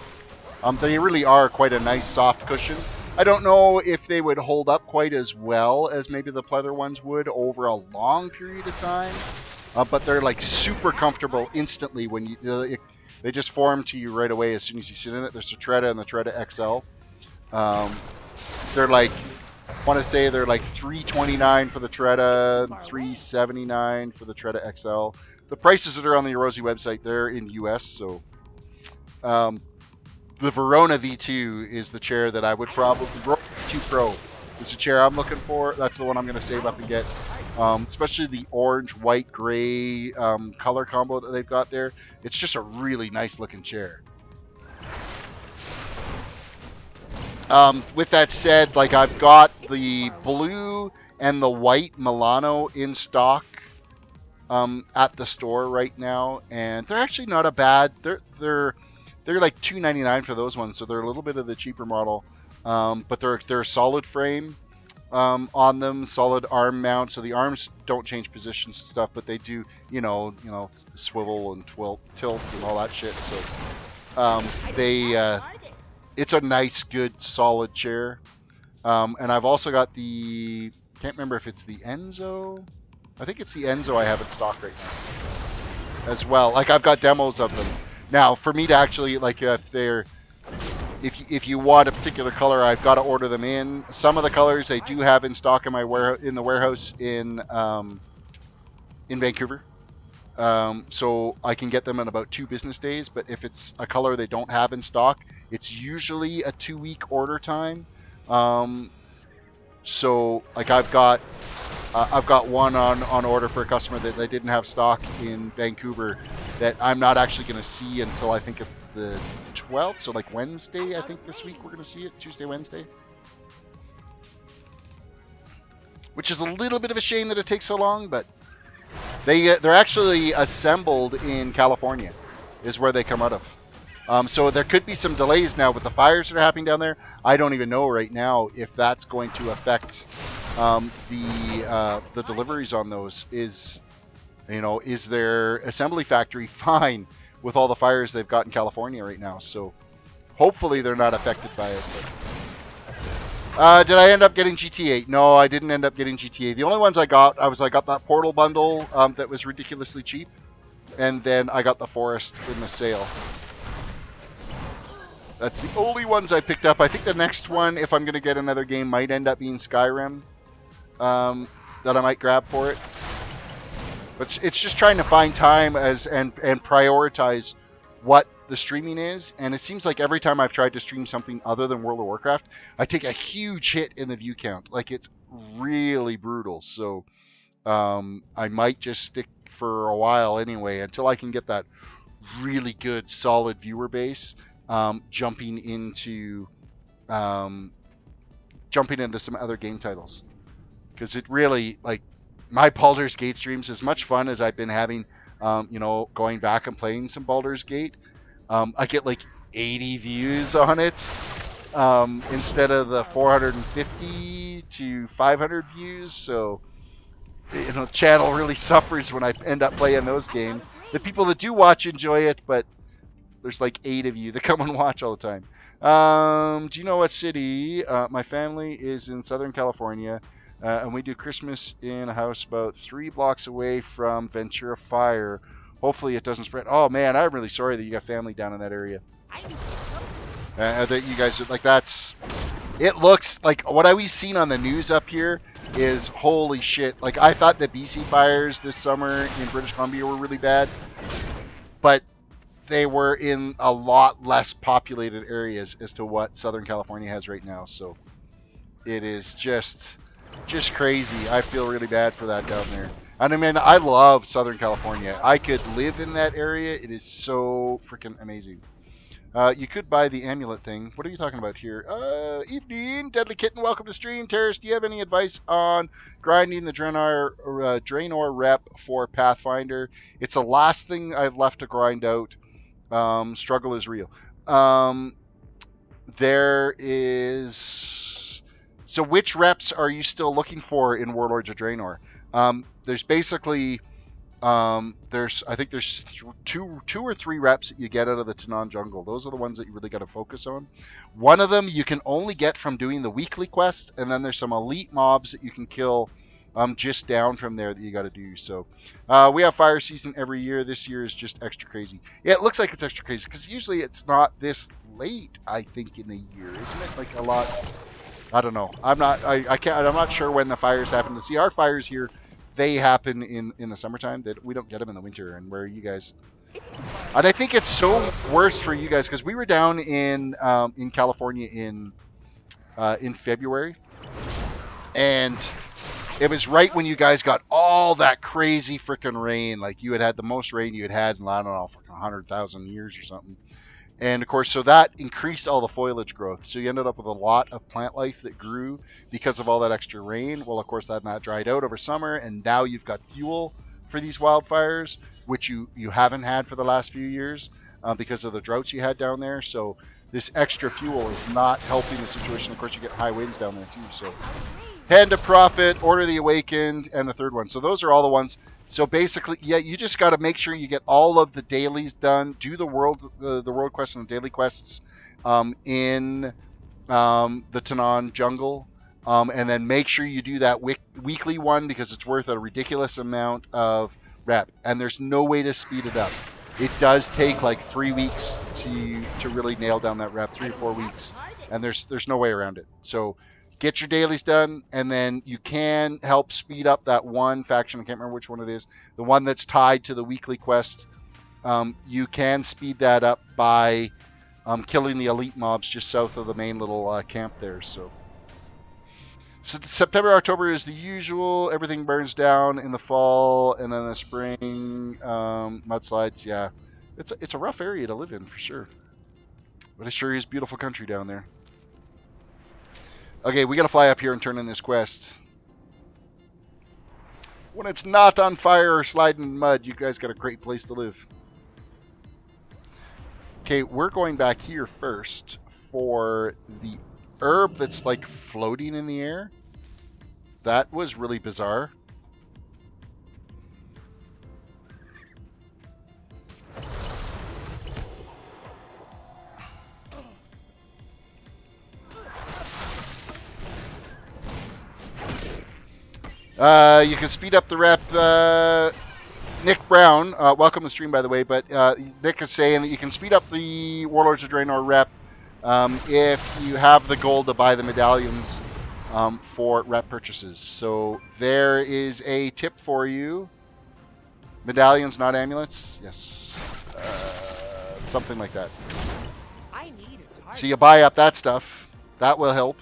They really are quite a nice soft cushion. I don't know if they would hold up quite as well as maybe the pleather ones would over a long period of time, but they're like super comfortable instantly when you. They just form to you right away as soon as you sit in it. There's the Toretta and the Toretta XL. They're like. I want to say they're like $329 for the Toretta, $379 for the Toretta XL. The prices that are on the Erosi website, they're in US, so the Verona V2 is the chair that I would probably... V2 Pro is the chair I'm looking for. That's the one I'm going to save up and get. Especially the orange, white, gray color combo that they've got there. It's just a really nice looking chair. With that said, like I've got the blue and the white Milano in stock at the store right now, and they're actually not a bad. They're like $2.99 for those ones, so they're a little bit of the cheaper model, but they're a solid frame on them, solid arm mount. So the arms don't change positions and stuff, but they do, you know, swivel and tilt and all that shit. So it's a nice, good, solid chair. And I've also got the... Can't remember if it's the Enzo. I think it's the Enzo I have in stock right now as well. Like, I've got demos of them. Now, for me to actually, like, if you want a particular color, I've got to order them in. Some of the colors I do have in stock in my warehouse in Vancouver. So I can get them in about 2 business days, but if it's a color they don't have in stock, it's usually a 2-week order time. So like I've got one on order for a customer that they didn't have stock in Vancouver that I'm not actually going to see until I think it's the 12th, so like Wednesday, I think this week we're going to see it, Tuesday, Wednesday. Which is a little bit of a shame that it takes so long, but they're actually assembled in California, is where they come out of. So there could be some delays now with the fires that are happening down there. I don't even know right now if that's going to affect the deliveries on those. Is their assembly factory fine with all the fires they've got in California right now? So hopefully they're not affected by it. But. Did I end up getting GTA? No, I didn't end up getting GTA. The only ones I got, I got that Portal bundle that was ridiculously cheap, and then I got the Forest in the sale. That's the only ones I picked up. I think the next one, if I'm going to get another game, might end up being Skyrim that I might grab for it. But it's just trying to find time and prioritize what the streaming is, and it seems like every time I've tried to stream something other than World of Warcraft, I take a huge hit in the view count. Like, it's really brutal. So I might just stick for a while anyway until I can get that really good solid viewer base, jumping into some other game titles, because it really, like, my Baldur's Gate streams, as much fun as I've been having you know, going back and playing some Baldur's Gate. I get like 80 views on it instead of the 450 to 500 views. So, you know, channel really suffers when I end up playing those games. The people that do watch enjoy it, but there's like 8 of you that come and watch all the time. Do you know what city? My family is in Southern California, and we do Christmas in a house about 3 blocks away from Ventura Fire. Hopefully it doesn't spread. Oh man, I'm really sorry that you got family down in that area. That you guys are like, that's... It looks like what I've seen on the news up here is holy shit. Like, I thought the BC fires this summer in British Columbia were really bad, but they were in a lot less populated areas as to what Southern California has right now. So it is just crazy. I feel really bad for that down there. And I mean, I love Southern California. I could live in that area. It is so freaking amazing. You could buy the amulet thing. What are you talking about here? Evening, Deadly Kitten. Welcome to stream. Terris, do you have any advice on grinding the Draenor rep for Pathfinder? It's the last thing I've left to grind out. Struggle is real. There is... So which reps are you still looking for in Warlords of Draenor? There's basically... I think there's two or three reps that you get out of the Tanan jungle. Those are the ones that you really got to focus on. One of them you can only get from doing the weekly quest, and then there's some elite mobs that you can kill just down from there that you got to do. So we have fire season every year. This year is just extra crazy. Yeah, it looks like it's extra crazy because usually it's not this late, I think, in the year, isn't it? Like a lot. I don't know. I'm not sure when the fires happen. To see our fires here, they happen in the summertime. That we don't get them in the winter. And where are you guys? And I think it's so worse for you guys because we were down in California in February, and it was right when you guys got all that crazy freaking rain. Like you had the most rain you had in, I don't know, 100,000 years or something. And of course, so that increased all the foliage growth. So you ended up with a lot of plant life that grew because of all that extra rain. Well, of course, that dried out over summer, and now you've got fuel for these wildfires, which you haven't had for the last few years because of the droughts you had down there. So this extra fuel is not helping the situation. Of course, you get high winds down there too. So Hand of Prophet, Order the Awakened, and the third one. So those are all the ones. So basically, yeah, you just got to make sure you get all of the dailies done. Do the world quests and the daily quests in the Tanan jungle, and then make sure you do that weekly one because it's worth a ridiculous amount of rep. And there's no way to speed it up. It does take like 3 weeks to really nail down that rep, 3 or 4 weeks, and there's no way around it. So get your dailies done, and then you can help speed up that one faction. I can't remember which one it is. The one that's tied to the weekly quest. You can speed that up by killing the elite mobs just south of the main little camp there. So September, October is the usual. Everything burns down in the fall, and then the spring mudslides. Yeah, it's a rough area to live in for sure, but it sure is beautiful country down there. Okay, we gotta fly up here and turn in this quest. When it's not on fire or sliding in mud, you guys got a great place to live. Okay, we're going back here first for the herb that's like floating in the air. That was really bizarre. You can speed up the rep. Nick Brown, welcome to the stream, by the way, but Nick is saying that you can speed up the Warlords of Draenor rep if you have the gold to buy the medallions for rep purchases. So there is a tip for you. Medallions, not amulets? Yes. Something like that. So you buy up that stuff. That will help.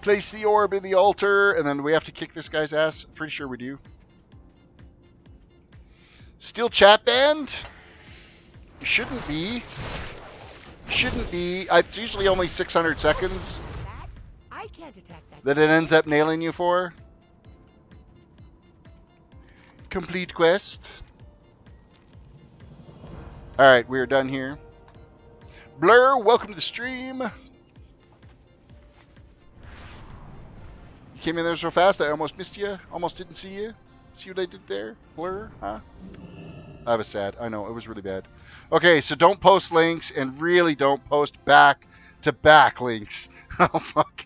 Place the orb in the altar, and then we have to kick this guy's ass. Pretty sure we do. Steel chat band? You shouldn't be. You shouldn't be. It's usually only 600 seconds. can't attack that. that it ends up nailing you for. Complete quest. Alright, we're done here. Blur, welcome to the stream. You came in there so fast, I almost missed you. Almost didn't see you. See what I did there? Blur, huh? I was sad. I know, it was really bad. Okay, so don't post links, and really don't post back-to-back links. Oh, fuck.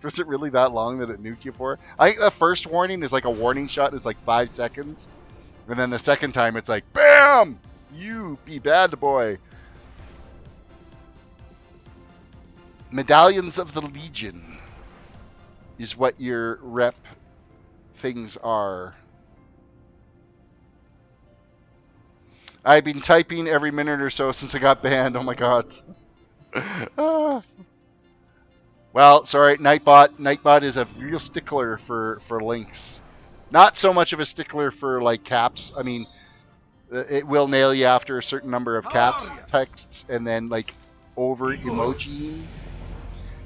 Was it really that long that it nuked you for? I think the first warning is like a warning shot. It's like 5 seconds. And then the second time, it's like, BAM! You be bad boy. Medallions of the Legion is what your rep things are. I've been typing every minute or so since I got banned. Oh my god. Well, sorry, Nightbot. Nightbot is a real stickler for links. Not so much of a stickler for like caps. I mean, it will nail you after a certain number of caps, texts, and then like over emoji.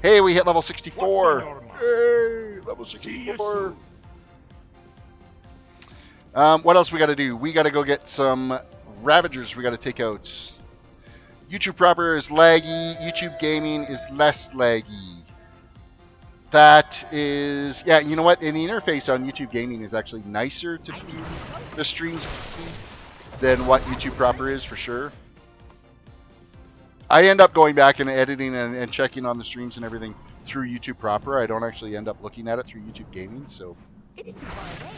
Hey, we hit level 64. Hey, level 64. What else we got to do? We got to go get some Ravagers we got to take out. YouTube proper is laggy. YouTube gaming is less laggy. That is, yeah, you know what? And the interface on YouTube gaming is actually nicer to view the streams than what YouTube proper is, for sure. I end up going back and editing and checking on the streams and everything through YouTube proper. I don't actually end up looking at it through YouTube gaming, so. It's too far away.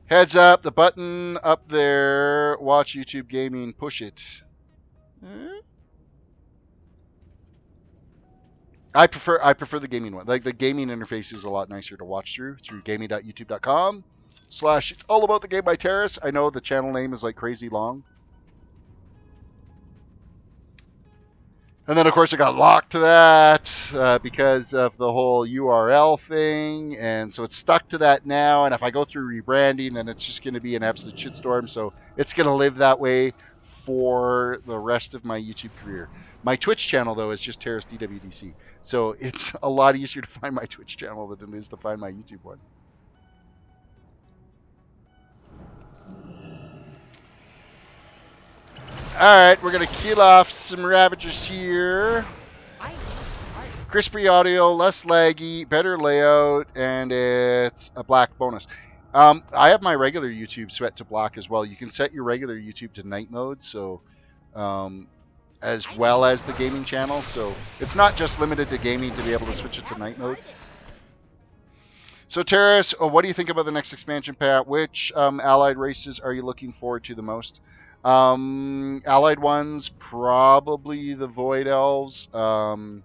Heads up, the button up there, watch YouTube gaming, push it. I prefer the gaming one. Like, the gaming interface is a lot nicer to watch through gaming.youtube.com/ it's all about the game by Terris. I know the channel name is like crazy long. And then, of course, I got locked to that because of the whole URL thing. And so it's stuck to that now. And if I go through rebranding, then it's just going to be an absolute shitstorm. So it's going to live that way for the rest of my YouTube career. My Twitch channel, though, is just TerrisDWDC. So it's a lot easier to find my Twitch channel than it is to find my YouTube one. Alright, we're going to kill off some Ravagers here. Crispy audio, less laggy, better layout, and it's a black bonus. I have my regular YouTube set to black as well. You can set your regular YouTube to night mode, so as well as the gaming channel. So it's not just limited to gaming to be able to switch it to night mode. So Terris, what do you think about the next expansion pack? Which allied races are you looking forward to the most? Allied ones, probably the Void Elves. And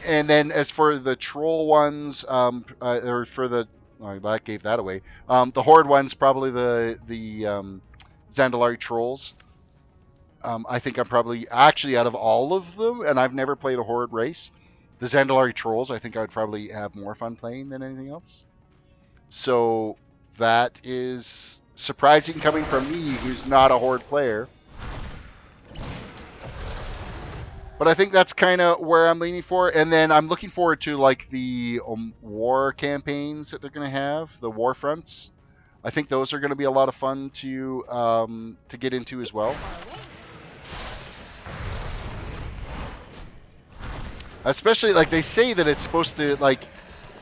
then as for the Troll ones, or for the, oh, that gave that away. The Horde ones, probably the Zandalari Trolls. I think I'm probably, actually out of all of them, and I've never played a Horde race, the Zandalari Trolls, I think I would probably have more fun playing than anything else. So that is surprising coming from me, who's not a Horde player. But I think that's kind of where I'm leaning for. And then I'm looking forward to like the war campaigns that they're going to have, the war fronts. I think those are going to be a lot of fun to get into as well. Especially, like, they say that it's supposed to like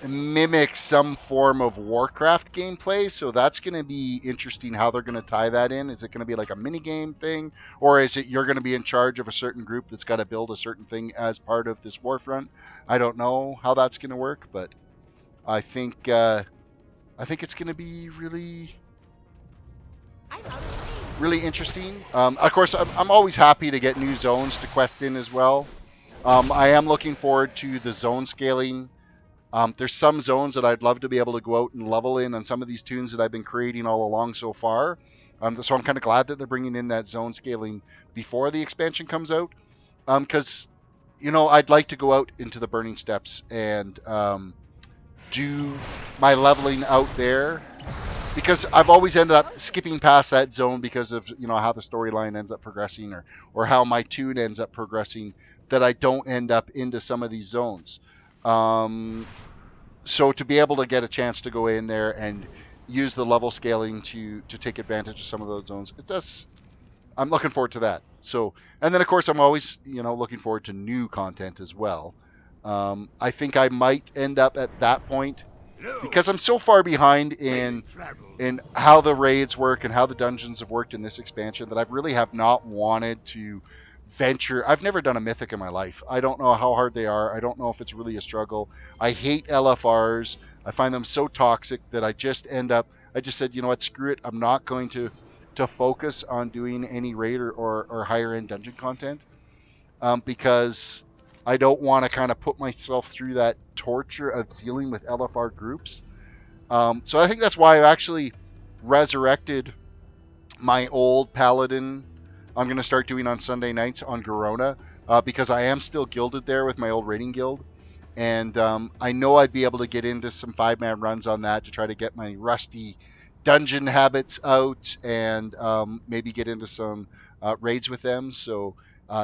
mimic some form of Warcraft gameplay, so that's going to be interesting how they're going to tie that in. Is it going to be like a mini game thing, or is it you're going to be in charge of a certain group that's got to build a certain thing as part of this warfront? I don't know how that's going to work, but I think it's going to be really interesting. Of course, I'm always happy to get new zones to quest in as well. I am looking forward to the zone scaling. There's some zones that I'd love to be able to go out and level in on some of these tunes that I've been creating all along so far. So I'm kind of glad that they're bringing in that zone scaling before the expansion comes out. Because, you know, I'd like to go out into the Burning Steppes and do my leveling out there because I've always ended up skipping past that zone because of, you know, how the storyline ends up progressing, or how my toon ends up progressing, that I don't end up into some of these zones. So to be able to get a chance to go in there and use the level scaling to take advantage of some of those zones, I'm looking forward to that. So, and then of course I'm always, you know, looking forward to new content as well. I think I might end up at that point, because I'm so far behind in how the raids work and how the dungeons have worked in this expansion, that I really have not wanted to venture. I've never done a mythic in my life. I don't know how hard they are. I don't know if it's really a struggle. I hate LFRs. I find them so toxic that I just said, you know what, screw it. I'm not going to focus on doing any raid or higher end dungeon content, because I don't want to kind of put myself through that torture of dealing with LFR groups. So I think that's why I actually resurrected my old paladin. I'm going to start doing on Sunday nights on Garona, because I am still gilded there with my old raiding guild. And I know I'd be able to get into some 5-man runs on that to try to get my rusty dungeon habits out, and maybe get into some raids with them. So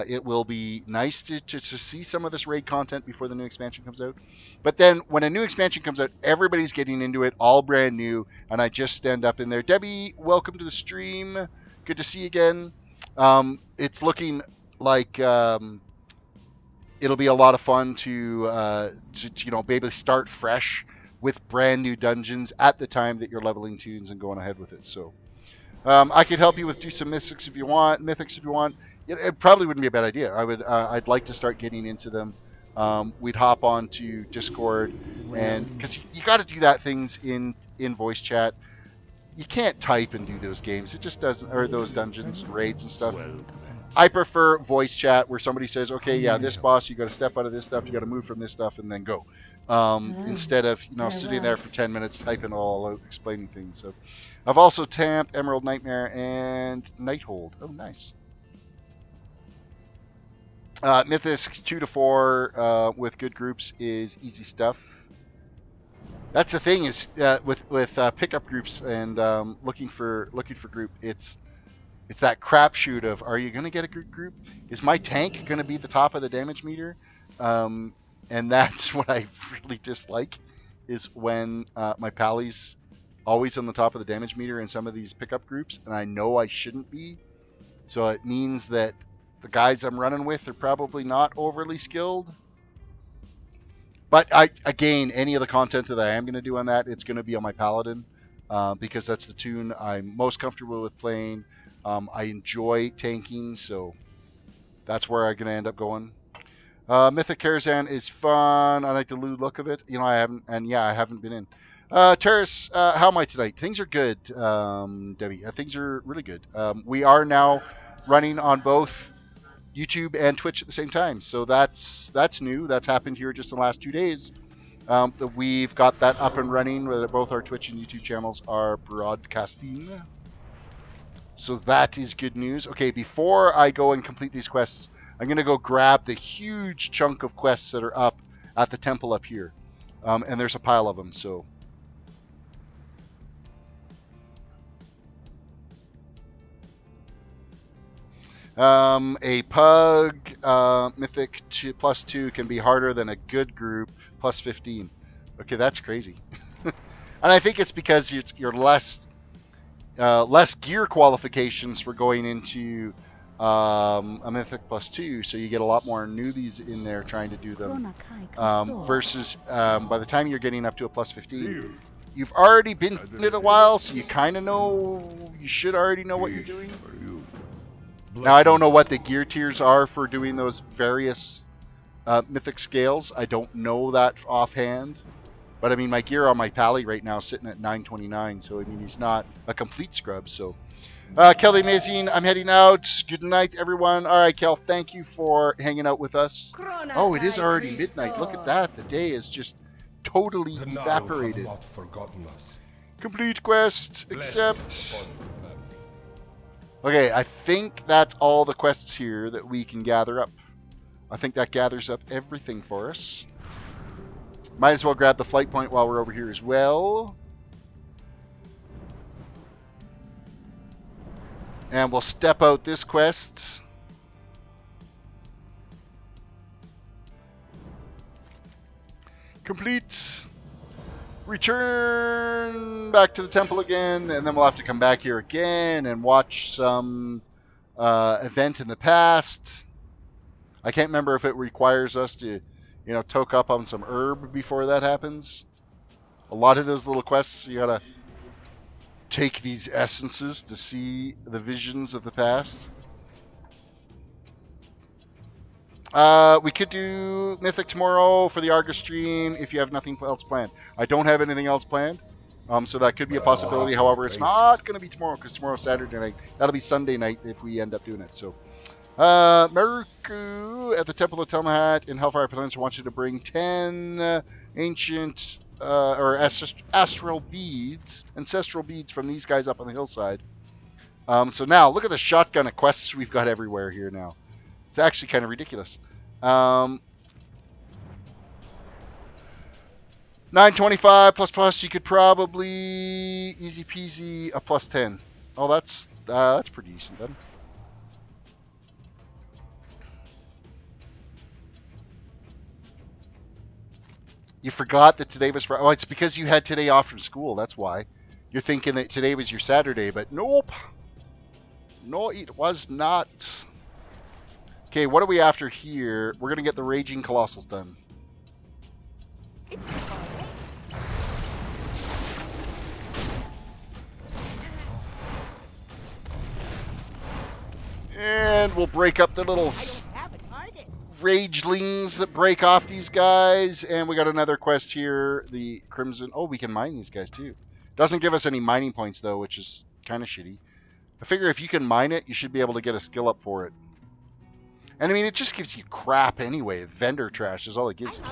it will be nice to see some of this raid content before the new expansion comes out. But then when a new expansion comes out, everybody's getting into it, all brand new, and I just stand up in there. Debbie, welcome to the stream. Good to see you again. It's looking like it'll be a lot of fun to you know, be able to start fresh with brand new dungeons at the time that you're leveling toons and going ahead with it. So I could help you with do some mythics if you want. It probably wouldn't be a bad idea. I'd like to start getting into them. We'd hop on to Discord, and because you got to do that things in voice chat. You can't type and do those games. It just doesn't, or those dungeons and raids and stuff. I prefer voice chat where somebody says, okay, yeah, this boss, you got to step out of this stuff, you got to move from this stuff, and then go. Instead of, you know, sitting there for 10 minutes typing all out, explaining things. So I've also tamped Emerald Nightmare and Nighthold. Oh, nice. Mythics 2 to 4 with good groups is easy stuff. That's the thing is with pickup groups and looking for group, it's that crapshoot of, are you going to get a good group? Is my tank going to be at the top of the damage meter? And that's what I really dislike, is when my pally's always on the top of the damage meter in some of these pickup groups, and I know I shouldn't be. So it means that the guys I'm running with are probably not overly skilled. But again, any of the content that I am going to do on that, it's going to be on my paladin, because that's the toon I'm most comfortable with playing. I enjoy tanking, so that's where I'm going to end up going. Mythic Karazhan is fun. I like the look of it. You know, I haven't been in. Terris, how am I tonight? Things are good, Debbie. Things are really good. We are now running on both YouTube and Twitch at the same time, so that's new. That's happened here just in the last 2 days. That we've got that up and running, where both our Twitch and YouTube channels are broadcasting. So that is good news. Okay, before I go and complete these quests, I'm going to go grab the huge chunk of quests that are up at the temple up here. And there's a pile of them, so... a pug mythic +2 can be harder than a good group +15. Okay, that's crazy. And I think it's because you're less gear qualifications for going into a mythic +2, so you get a lot more newbies in there trying to do them. Versus by the time you're getting up to a +15, you've already been in it a while, so you kind of know, you should already know what you're doing. Now, I don't know what the gear tiers are for doing those various mythic scales. I don't know that offhand. But, I mean, my gear on my pally right now is sitting at 929, so, I mean, he's not a complete scrub, so. Kelly Mazine, I'm heading out. Good night, everyone. All right, Kel, thank you for hanging out with us. Oh, it is already midnight. Look at that. The day is just totally evaporated. Complete quest, accept. Okay, I think that's all the quests here that we can gather up. I think that gathers up everything for us. Might as well grab the flight point while we're over here as well. And we'll step out this quest. Complete. Return back to the temple again, and then we'll have to come back here again and watch some event in the past. I can't remember if it requires us to, toke up on some herb before that happens. A lot of those little quests, you gotta take these essences to see the visions of the past. We could do Mythic tomorrow for the Argus stream if you have nothing else planned. I don't have anything else planned, so that could be a possibility. However, it's not going to be tomorrow because tomorrow's Saturday night. That'll be Sunday night if we end up doing it. So, Merku at the Temple of Telhamat in Hellfire Peninsula wants you to bring 10 ancient or ancestral beads from these guys up on the hillside. So now, look at the shotgun of quests we've got everywhere here now. It's actually kind of ridiculous. 925 plus, you could probably easy peasy a plus 10. Oh, that's pretty decent then. You forgot that today was Friday. Oh, it's because you had today off from school. That's why. You're thinking that today was your Saturday, but nope. No, it was not. Okay, what are we after here? We're going to get the Raging Colossals done. And we'll break up the little ragelings that break off these guys. And we got another quest here, the Crimson. Oh, we can mine these guys too. Doesn't give us any mining points though, which is kind of shitty. I figure if you can mine it, you should be able to get a skill up for it. And I mean, it just gives you crap anyway. Vendor trash is all it gives you.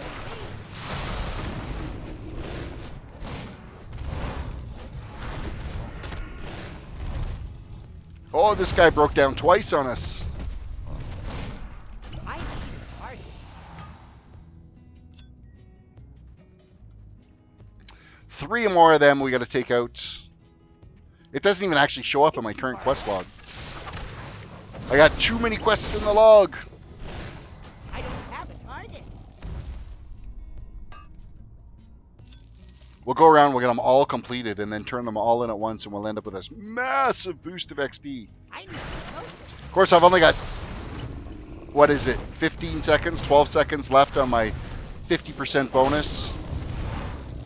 Oh, this guy broke down twice on us. 3 more of them we got to take out. It doesn't even actually show up in my current quest log. I got too many quests in the log. I don't have a target. We'll go around, we'll get them all completed, and then turn them all in at once, and we'll end up with this massive boost of XP. Of course, I've only got, what is it, 15 seconds, 12 seconds left on my 50% bonus.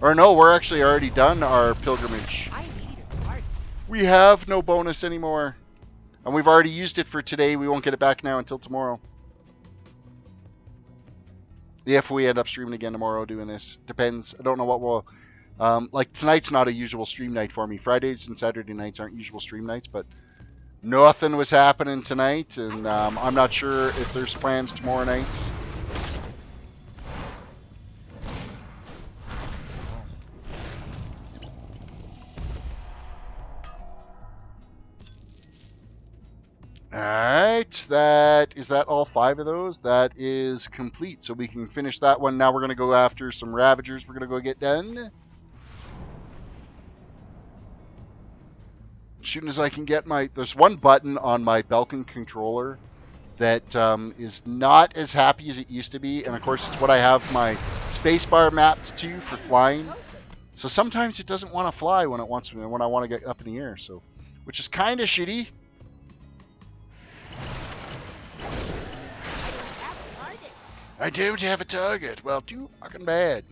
Or no, we're actually already done our pilgrimage. We have no bonus anymore. And we've already used it for today. We won't get it back now until tomorrow. If we end up streaming again tomorrow doing this. Depends. I don't know what we'll... like, tonight's not a usual stream night for me. Fridays and Saturday nights aren't usual stream nights, but nothing was happening tonight, and I'm not sure if there's plans tomorrow night. Alright, is that all 5 of those? That is complete, so we can finish that one. Now we're going to go after some Ravagers we're going to go get done. As soon as I can get there's one button on my Belkin controller that is not as happy as it used to be, and of course it's what I have my spacebar mapped to for flying. So sometimes it doesn't want to fly when I want to get up in the air, so which is kind of shitty. I don't have a target. Well, too fucking bad.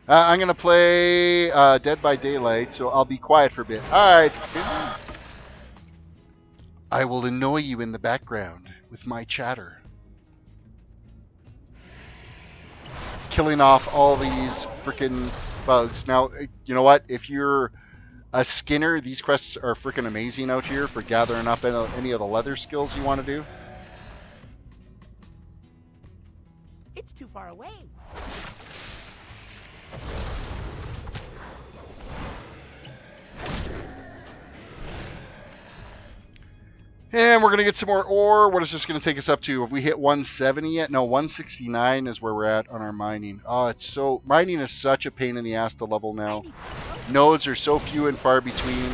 I'm going to play Dead by Daylight, so I'll be quiet for a bit. Alright. I will annoy you in the background with my chatter. Killing off all these freaking bugs. Now, you know what? If you're a skinner, these quests are freaking amazing out here for gathering up any of the leather skills you want to do. It's too far away. Yeah, And we're going to get some more ore. What is this going to take us up to? Have we hit 170 yet? No, 169 is where we're at on our mining. Oh, it's so... Mining is such a pain in the ass to level now. Nodes are so few and far between.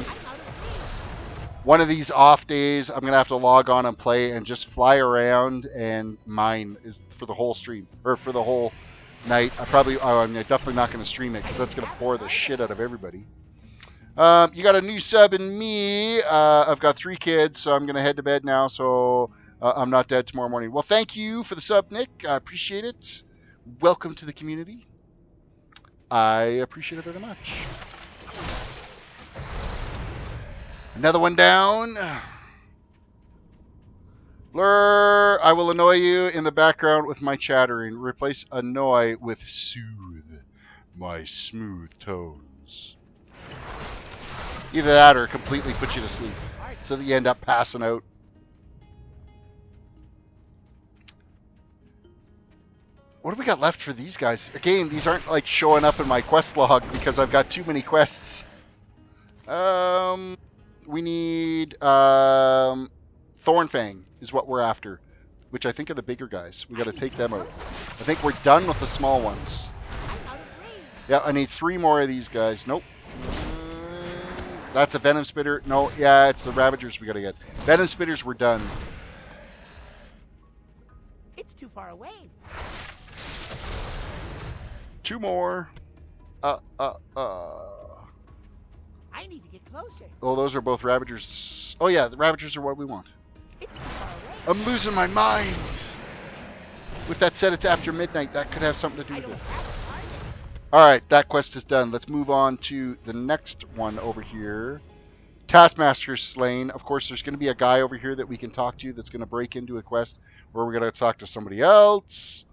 One of these off days, I'm going to have to log on and play and just fly around and mine is for the whole stream. Or for the whole night. I'm definitely not going to stream it because that's going to bore the shit out of everybody. You got a new sub in me. I've got 3 kids, so I'm going to head to bed now, so I'm not dead tomorrow morning. Well, thank you for the sub, Nick. I appreciate it. Welcome to the community. I appreciate it very much. Another one down. Blur, I will annoy you in the background with my chattering. Replace annoy with soothe my smooth tones. Either that or completely put you to sleep so that you end up passing out. What do we got left for these guys? Again, these aren't like showing up in my quest log because I've got too many quests. We need Thornfang is what we're after, which I think are the bigger guys. We got to take them out. I think we're done with the small ones. Yeah, I need 3 more of these guys. Nope. That's a Venom Spitter. No, yeah, it's the Ravagers we gotta get. Venom Spitters, we're done. It's too far away. 2 more. I need to get closer. Oh, those are both Ravagers. Oh yeah, the Ravagers are what we want. It's too far away. I'm losing my mind. With that said, it's after midnight. That could have something to do I with don't it. have a target. Alright, that quest is done. Let's move on to the next one over here. Taskmaster slain. Of course, there's going to be a guy over here that we can talk to that's going to break into a quest where we're going to talk to somebody else.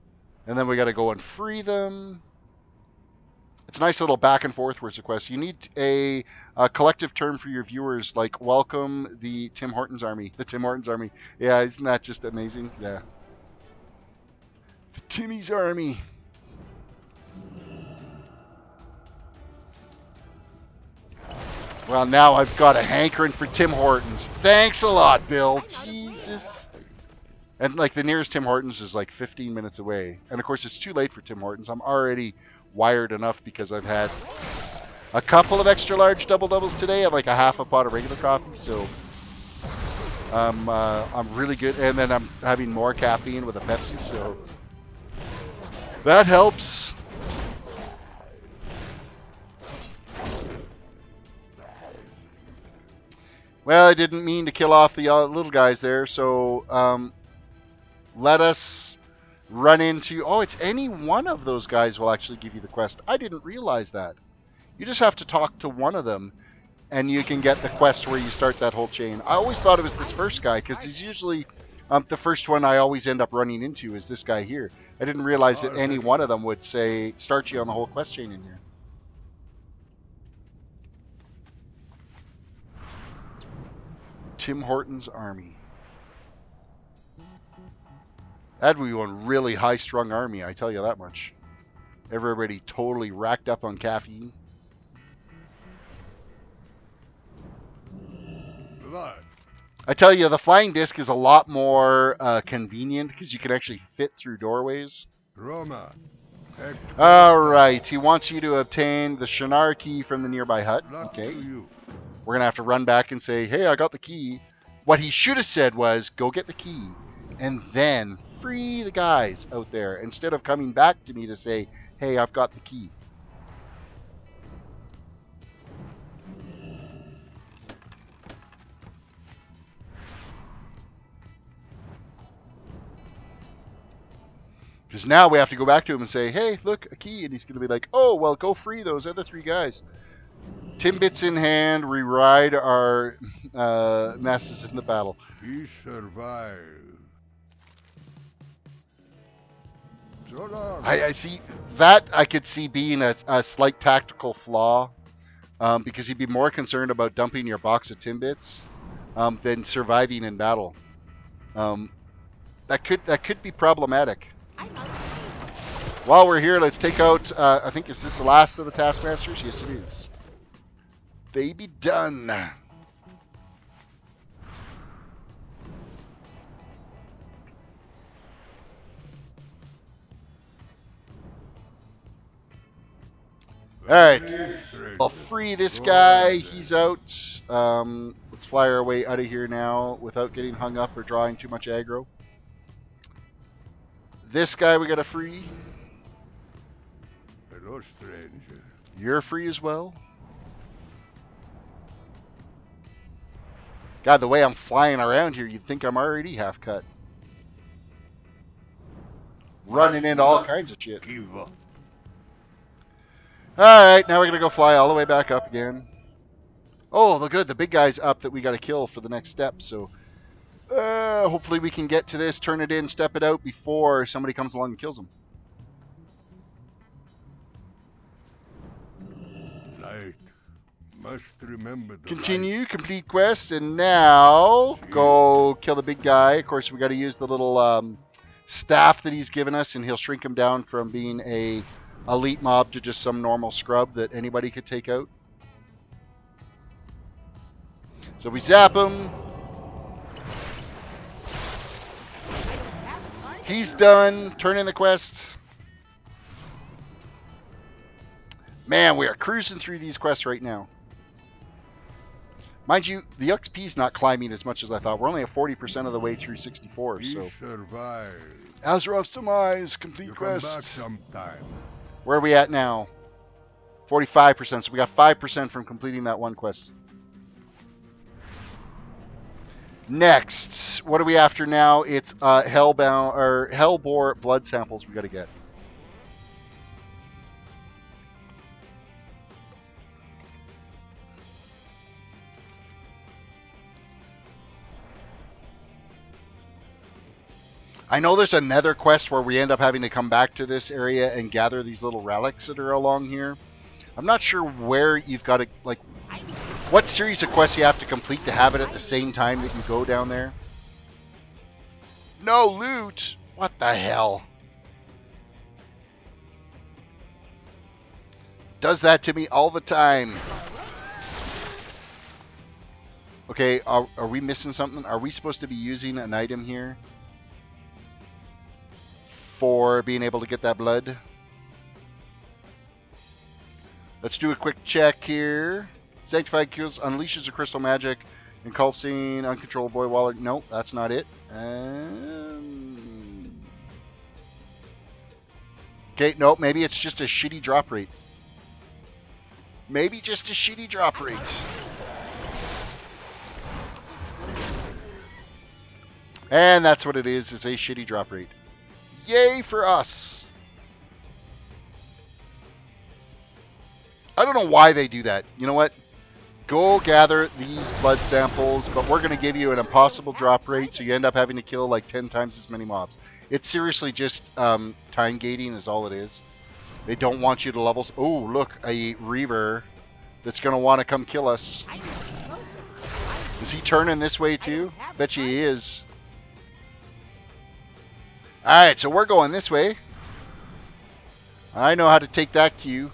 And then we got to go and free them. It's a nice little back and forth where it's a quest. You need a collective term for your viewers, like welcome the Tim Hortons army. The Tim Hortons army. Yeah, isn't that just amazing? Yeah. The Timmy's army. Well, now I've got a hankering for Tim Hortons. Thanks a lot, Bill. Jesus. And, like, the nearest Tim Hortons is, like, 15 minutes away. And, of course, it's too late for Tim Hortons. I'm already wired enough because I've had a couple of extra large double-doubles today and, like, a half a pot of regular coffee. So, I'm really good. And then I'm having more caffeine with a Pepsi, so that helps. Well, I didn't mean to kill off the little guys there, so let us run into... Oh, it's any one of those guys will actually give you the quest. I didn't realize that. You just have to talk to one of them, and you can get the quest where you start that whole chain. I always thought it was this first guy, because he's usually the first one I always end up running into is this guy here. I didn't realize that any one of them would say, start you on the whole quest chain in here. Tim Hortons army. That'd be one really high-strung army, I tell you that much. Everybody totally racked up on caffeine. I tell you, the flying disc is a lot more convenient because you can actually fit through doorways. Roma. Alright, he wants you to obtain the Shannara key from the nearby hut. Okay. We're going to have to run back and say, hey, I got the key. What he should have said was, go get the key. And then free the guys out there. Instead of coming back to me to say, hey, I've got the key. Because now we have to go back to him and say, hey, look, a key. And he's going to be like, oh, well, go free those other 3 guys. Timbits in hand, we ride our masses in the battle. He survived. So long. I see that I could see being a slight tactical flaw, because he'd be more concerned about dumping your box of Timbits than surviving in battle. That could be problematic. While we're here, let's take out. I think is this the last of the Taskmasters? Yes, it is. They be done. Alright. Stranger. I'll free this Go guy. ahead, He's then. out. Let's fly our way out of here now without getting hung up or drawing too much aggro. This guy we gotta free. Hello, stranger. You're free as well. God, the way I'm flying around here, you'd think I'm already half cut. Running into all kinds of shit. Give up. Alright, now we're gonna go fly all the way back up again. Oh, good, the big guy's up that we gotta kill for the next step, so hopefully we can get to this, turn it in, step it out before somebody comes along and kills him. Light. Must remember the Continue, complete quest, and now go kill the big guy. Of course, we got to use the little staff that he's given us, and he'll shrink him down from being a elite mob to just some normal scrub that anybody could take out. So we zap him. He's done. Turn in the quest. Man, we are cruising through these quests right now. Mind you, the XP's not climbing as much as I thought. We're only at 40% of the way through 64, We so... survive. Azeroth's Demise, complete You come back quest. sometime. Where are we at now? 45%, so we got 5% from completing that one quest. Next, what are we after now? It's Hellbound or Hellbore blood samples we got to get. I know there's another quest where we end up having to come back to this area and gather these little relics that are along here. I'm not sure where you've got to, like, what series of quests you have to complete to have it at the same time that you go down there. No loot! What the hell? Does that to me all the time. Okay, are we missing something? Are we supposed to be using an item here for being able to get that blood? Let's do a quick check here. Sanctified kills unleashes a crystal magic, engulfing uncontrolled Voidwalker. Nope, that's not it. Okay, nope, maybe it's just a shitty drop rate. Maybe just a shitty drop rate. And that's what it is a shitty drop rate. Yay for us. I don't know why they do that. You know what? Go gather these blood samples, but we're going to give you an impossible drop rate, so you end up having to kill like 10 times as many mobs. It's seriously just time gating is all it is. They don't want you to level... Oh, look, a Reaver that's going to want to come kill us. Is he turning this way too? Bet you he is. Alright, so we're going this way. I know how to take that cue.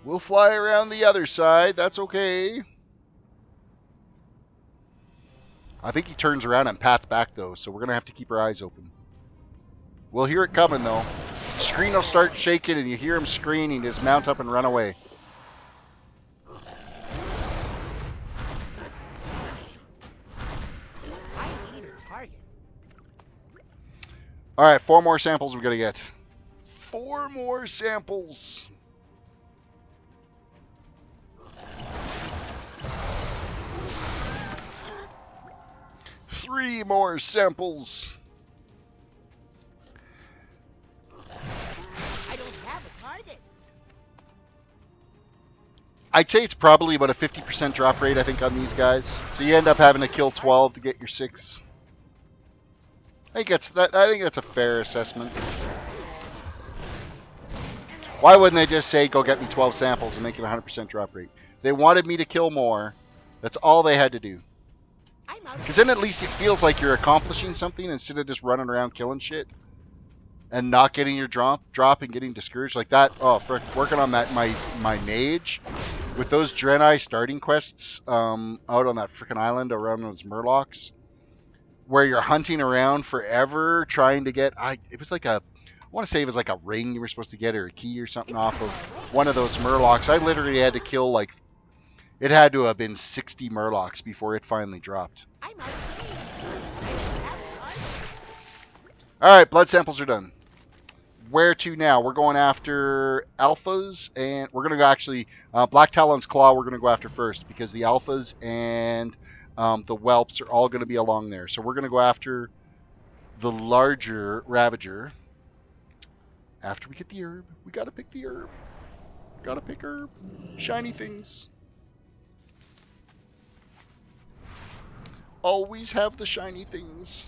We'll fly around the other side. That's okay. I think he turns around and pats back, though, so we're going to have to keep our eyes open. We'll hear it coming, though. The screen will start shaking, and you hear him screaming. Just mount up and run away. Alright, 4 more samples we got to get. 4 more samples. Three more samples. I don't have a target. I'd say it's probably about a 50% drop rate, I think, on these guys. So you end up having to kill 12 to get your 6. I think that's a fair assessment. Why wouldn't they just say, go get me 12 samples and make it a 100% drop rate? They wanted me to kill more. That's all they had to do. Because then at least it feels like you're accomplishing something instead of just running around killing shit and not getting your drop and getting discouraged like that. Oh, frick, working on that my mage with those Draenei starting quests out on that freaking island around those Murlocs, where you're hunting around forever trying to get. It was like a want to say it was like a ring you were supposed to get or a key or something off of one of those murlocs. I literally had to kill like, it had to have been 60 murlocs before it finally dropped. I'm out of game. I don't have a target. Alright, blood samples are done. Where to now? We're going after alphas, and we're going to go actually, Black Talon's Claw we're going to go after first, because the alphas and the whelps are all going to be along there. So we're going to go after the larger Ravager. After we get the herb, we got to pick the herb. Got to pick herb. Shiny things. Always have the shiny things.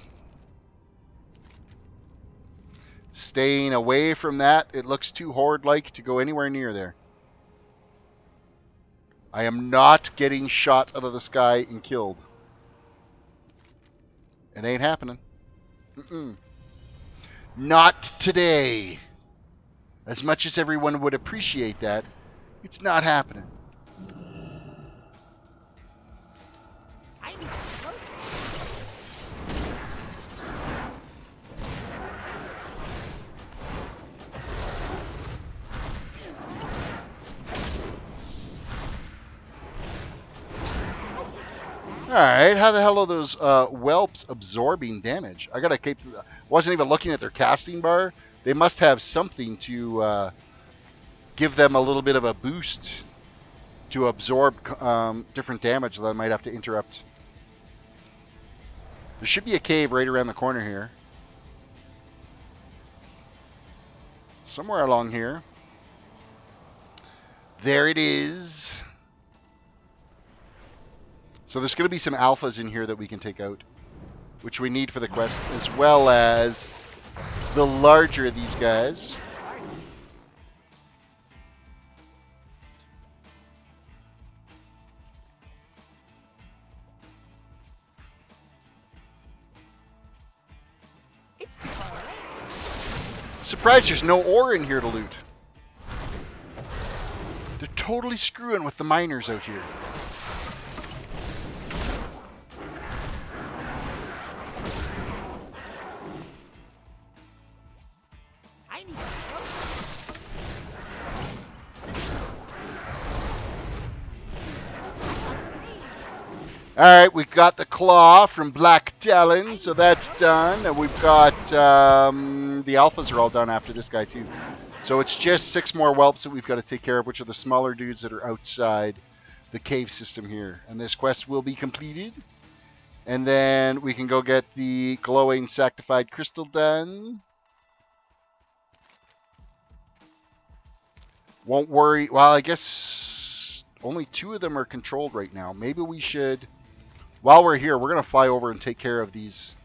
Staying away from that. It looks too horde-like to go anywhere near there. I am not getting shot out of the sky and killed. It ain't happening. Not today. As much as everyone would appreciate that, it's not happening. I need to be closer. Alright, how the hell are those whelps absorbing damage? I gotta keep... wasn't even looking at their casting bar. They must have something to give them a little bit of a boost to absorb different damage that I might have to interrupt. There should be a cave right around the corner here. Somewhere along here. There it is. So there's going to be some alphas in here that we can take out, which we need for the quest, as well as the larger of these guys. It's too far away. Surprised there's no ore in here to loot. They're totally screwing with the miners out here. I need to be closer. Alright, we've got the claw from Black Talon, so that's done. And we've got the alphas are all done after this guy too. So it's just 6 more whelps that we've got to take care of, which are the smaller dudes that are outside the cave system here. And this quest will be completed. And then we can go get the glowing sanctified crystal done. Won't worry. Well, I guess only 2 of them are controlled right now. Maybe we should, while we're here, we're going to fly over and take care of these.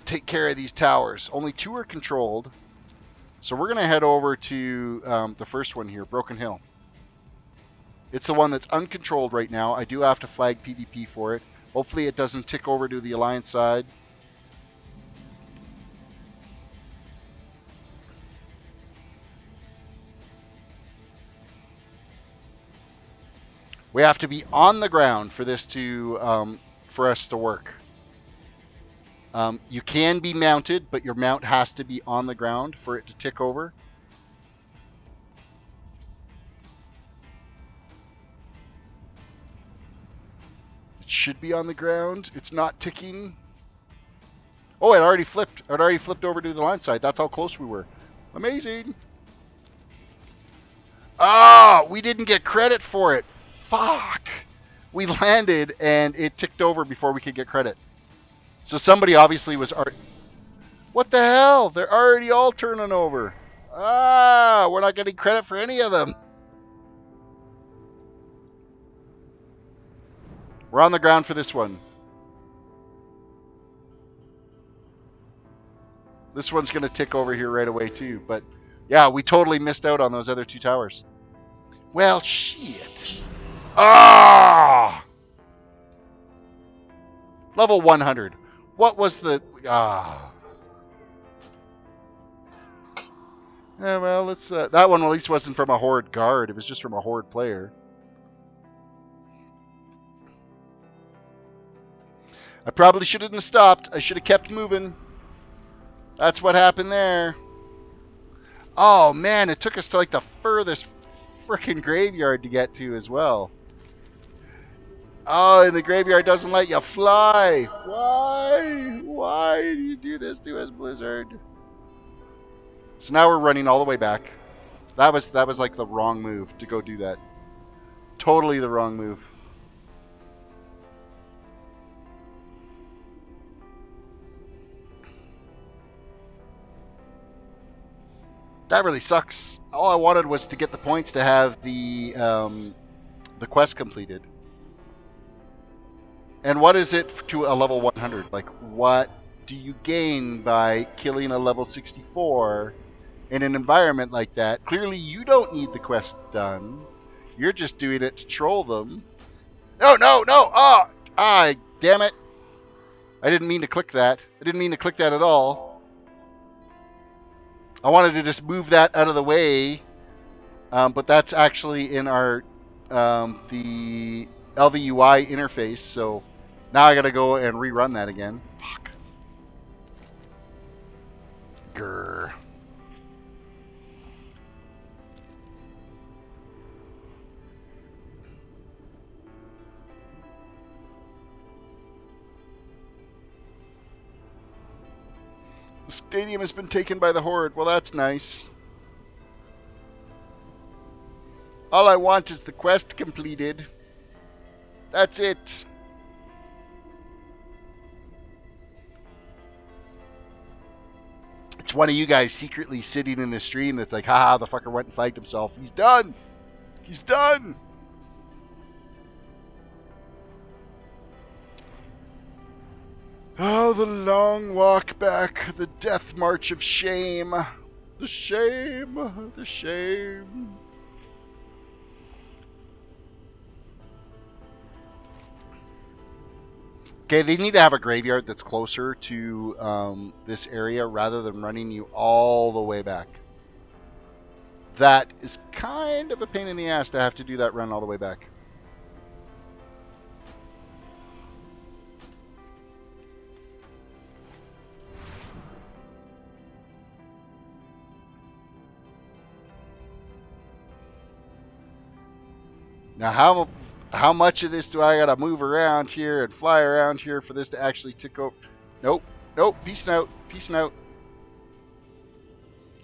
Take care of these towers. Only 2 are controlled. So we're going to head over to the first one here, Broken Hill. It's the one that's uncontrolled right now. I do have to flag PvP for it. Hopefully it doesn't tick over to the Alliance side. We have to be on the ground for this to, for us to work. You can be mounted, but your mount has to be on the ground for it to tick over. It should be on the ground. It's not ticking. Oh, it already flipped. It already flipped over to the line side. That's how close we were. Amazing. Ah, we didn't get credit for it. Fuck. We landed and it ticked over before we could get credit. So somebody obviously was... What the hell? They're already all turning over. Ah, we're not getting credit for any of them. We're on the ground for this one. This one's going to tick over here right away too. But yeah, we totally missed out on those other 2 towers. Well, shit. Ah! Level 100. What was the... Ah. Yeah, well, let's... that one at least wasn't from a Horde guard. It was just from a Horde player. I probably shouldn't have stopped. I should have kept moving. That's what happened there. Oh man, it took us to like the furthest frickin' graveyard to get to as well. Oh, and the graveyard doesn't let you fly. Why? Why do you do this to us, Blizzard? So now we're running all the way back. That was like the wrong move to go do that. Totally the wrong move. That really sucks. All I wanted was to get the points to have the quest completed. And what is it to a level 100? Like, what do you gain by killing a level 64 in an environment like that? Clearly, you don't need the quest done. You're just doing it to troll them. No, no, no! Ah, damn it! I didn't mean to click that. I didn't mean to click that at all. I wanted to just move that out of the way, but that's actually in our the ELVUI interface. So now I gotta go and rerun that again. Fuck. Grr. The stadium has been taken by the Horde. Well, that's nice. All I want is the quest completed. That's it. It's one of you guys secretly sitting in the stream that's like, haha, the fucker went and flagged himself. He's done. He's done. Oh, the long walk back, the death march of shame. The shame, the shame. Okay, they need to have a graveyard that's closer to this area rather than running you all the way back. That is kind of a pain in the ass to have to do that run all the way back. Now, how much of this do I gotta move around here and fly around here for this to actually tick over? Nope, nope. Peace out, peace out.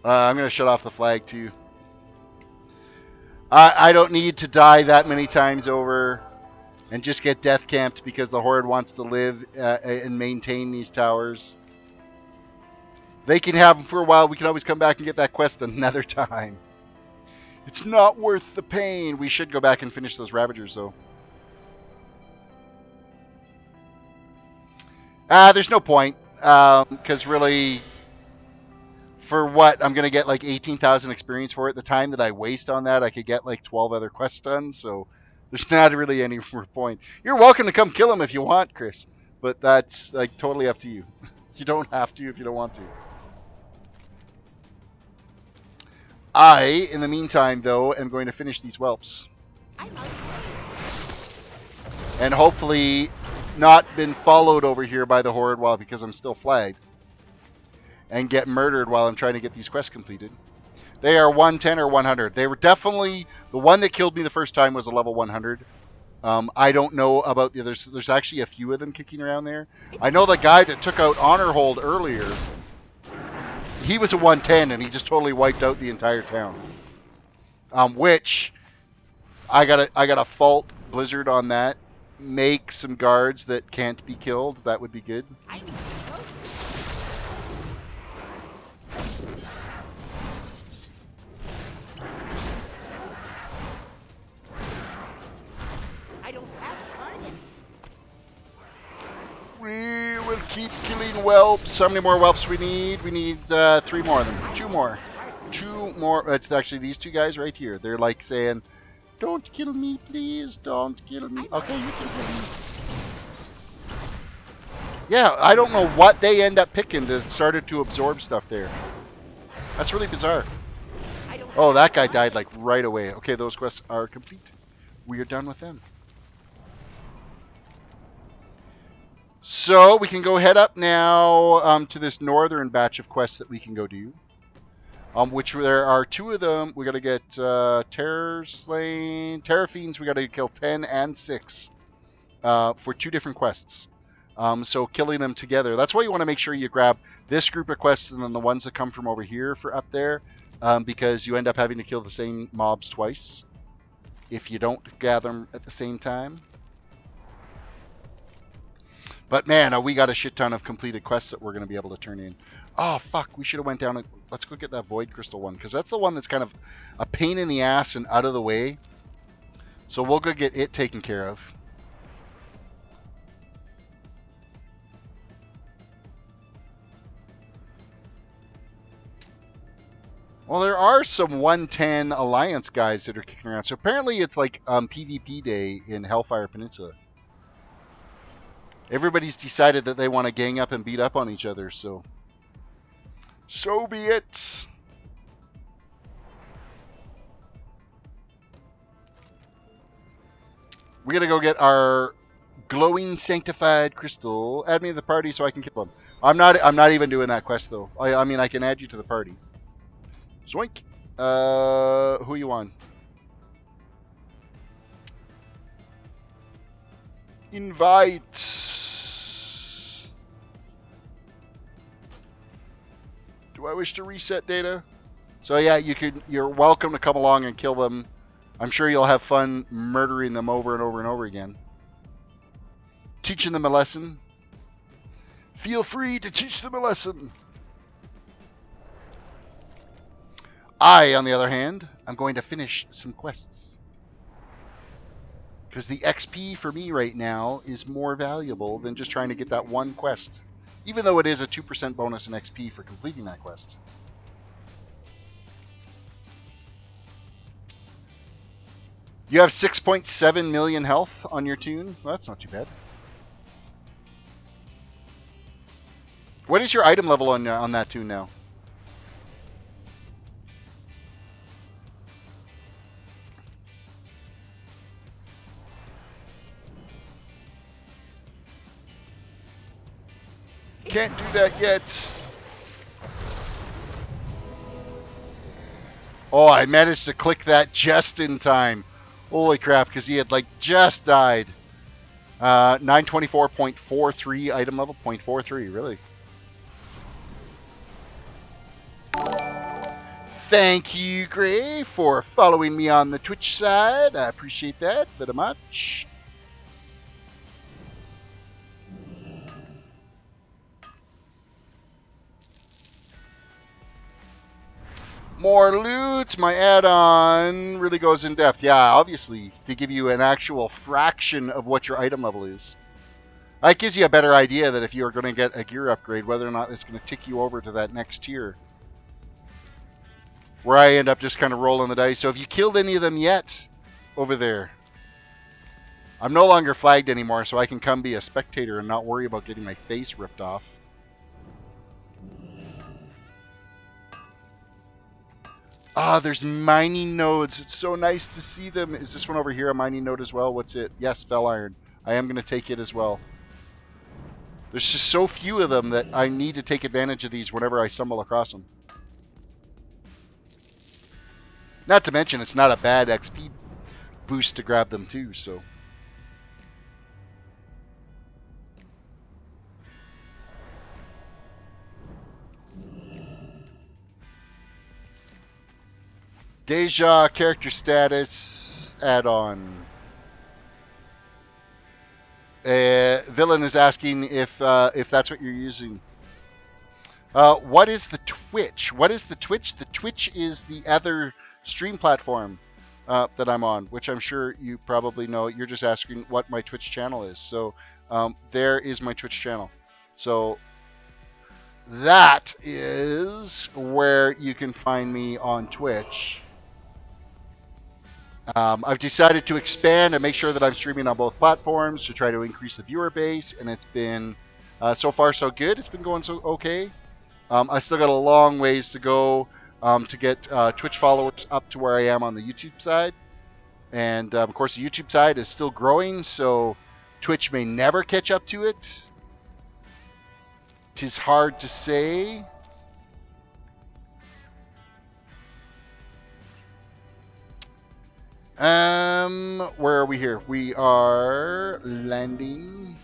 I'm gonna shut off the flag too. I don't need to die that many times over and just get death camped because the Horde wants to live and maintain these towers. They can have them for a while. We can always come back and get that quest another time. It's not worth the pain. We should go back and finish those Ravagers, though. There's no point. Because really, for what? I'm going to get like 18,000 experience for it. The time that I waste on that, I could get like 12 other quests done. So there's not really any more point. You're welcome to come kill him if you want, Chris. But that's like totally up to you. You don't have to if you don't want to. I, in the meantime, though, am going to finish these whelps. And hopefully not been followed over here by the Horde because I'm still flagged. And get murdered while I'm trying to get these quests completed. They are 110 or 100. They were definitely... The one that killed me the first time was a level 100. I don't know about the others. There's actually a few of them kicking around there. I know the guy that took out Honor Hold earlier... He was a 110 and he just totally wiped out the entire town. Which I gotta fault Blizzard on that. Make some guards that can't be killed. That would be good. We will keep killing whelps. How many more whelps we need? We need 3 more of them. 2 more. 2 more. It's actually these 2 guys right here. They're like saying, "Don't kill me, please. Don't kill me." Okay, you can kill me. Yeah, I don't know what they end up picking to start to absorb stuff there. That's really bizarre. Oh, that guy died like right away. Okay, those quests are complete. We are done with them. So we can go head up now to this northern batch of quests that we can go do. Which there are 2 of them. We got to get Terror Slain, Terror Fiends. We got to kill 10 and 6 for 2 different quests. So killing them together. That's why you want to make sure you grab this group of quests and then the ones that come from over here for up there, because you end up having to kill the same mobs twice if you don't gather them at the same time. But man, we got a shit ton of completed quests that we're going to be able to turn in. Oh, fuck. We should have went down and... Let's go get that Void Crystal one, because that's the one that's kind of a pain in the ass and out of the way. So we'll go get it taken care of. Well, there are some 110 Alliance guys that are kicking around. So apparently it's like PvP day in Hellfire Peninsula. Everybody's decided that they want to gang up and beat up on each other, so be it. We gotta go get our glowing sanctified crystal. Add me to the party so I can kill them. I'm not even doing that quest though. I mean I can add you to the party. Zoink. Who you on? Invite. Do I wish to reset data? So yeah, you're welcome to come along and kill them. I'm sure you'll have fun murdering them over and over and over again. Teaching them a lesson. Feel free to teach them a lesson. I, on the other hand, I'm going to finish some quests. Because the XP for me right now is more valuable than just trying to get that one quest. Even though it is a 2% bonus in XP for completing that quest. You have 6.7 million health on your toon. Well, that's not too bad. What is your item level on that toon now? Can't do that yet. Oh, I managed to click that just in time. Holy crap, because he had like just died. 924.43 item level, 0.43, really. Thank you, Gray, for following me on the Twitch side. I appreciate that very much. More loot. My add-on really goes in depth. Yeah, obviously, to give you an actual fraction of what your item level is. That gives you a better idea that if you're going to get a gear upgrade, whether or not it's going to tick you over to that next tier. Where I end up just kind of rolling the dice. So have you killed any of them yet over there? I'm no longer flagged anymore, so I can come be a spectator and not worry about getting my face ripped off. Ah, there's mining nodes. It's so nice to see them. Is this one over here a mining node as well? What's it? Yes, Fell Iron. I am going to take it as well. There's just so few of them that I need to take advantage of these whenever I stumble across them. Not to mention, it's not a bad XP boost to grab them too, so... Deja character status add-on. Villain is asking if that's what you're using. What is the Twitch? What is the Twitch? The Twitch is the other stream platform that I'm on, which I'm sure you probably know. You're just asking what my Twitch channel is. So there is my Twitch channel. So that is where you can find me on Twitch. I've decided to expand and make sure that I'm streaming on both platforms to try to increase the viewer base, and it's been so far so good. It's been going so okay. I still got a long ways to go to get Twitch followers up to where I am on the YouTube side, and of course the YouTube side is still growing, so Twitch may never catch up to it. 'Tis hard to say. Where are we here? We are landing.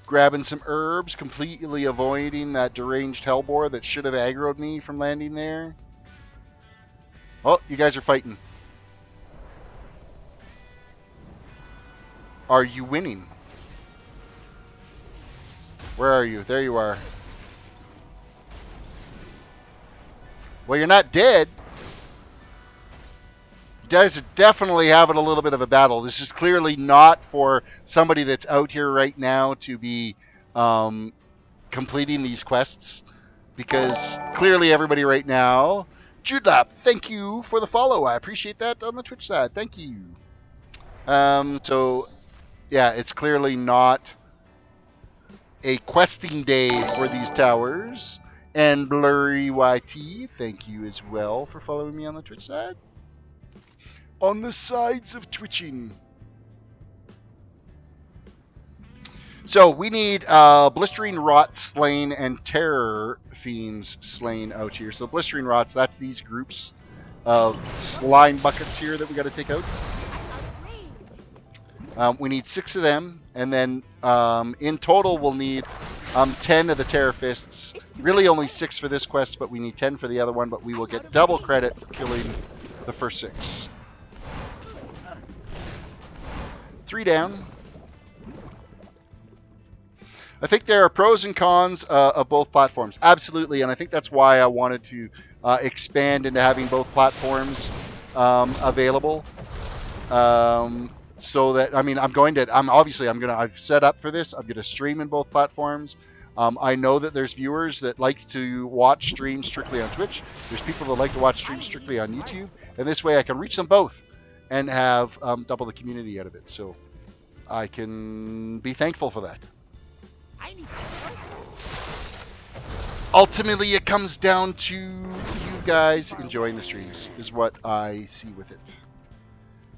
Grabbing some herbs, completely avoiding that deranged hellboar that should have aggroed me from landing there. Oh, you guys are fighting. Are you winning? Where are you? There you are. Well, you're not dead. You guys are definitely having a little bit of a battle. This is clearly not for somebody that's out here right now to be completing these quests. Because clearly everybody right now... Judlap, thank you for the follow. I appreciate that on the Twitch side. Thank you. So, yeah, it's clearly not a questing day for these towers. And Blurry YT, thank you as well for following me on the Twitch side. On the sides of twitching. So we need Blistering Rot slain and Terror Fiends slain out here. So Blistering Rots, that's these groups of slime buckets here that we got to take out. We need 6 of them, and then in total we'll need 10 of the Terror Fists. Really only 6 for this quest, but we need 10 for the other one, but we will get double credit for killing the first 6. 3 down. I think there are pros and cons of both platforms. Absolutely, and I think that's why I wanted to expand into having both platforms available. So that, I mean, I've set up for this. I'm going to stream in both platforms. I know that there's viewers that like to watch streams strictly on Twitch. There's people that like to watch streams strictly on YouTube. And this way I can reach them both and have double the community out of it. So I can be thankful for that. Ultimately, it comes down to you guys enjoying the streams is what I see with it.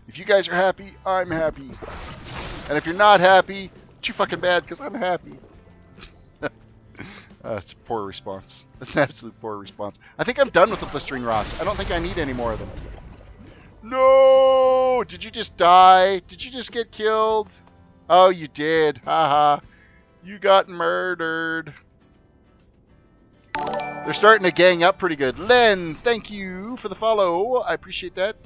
If you guys are happy, I'm happy. And if you're not happy, too fucking bad because I'm happy. That's a poor response. That's an absolute poor response. I think I'm done with the Blistering Rots. I don't think I need any more of them. No! Did you just die? Did you just get killed? Oh, you did. Haha. You got murdered. They're starting to gang up pretty good. Len, thank you for the follow. I appreciate that.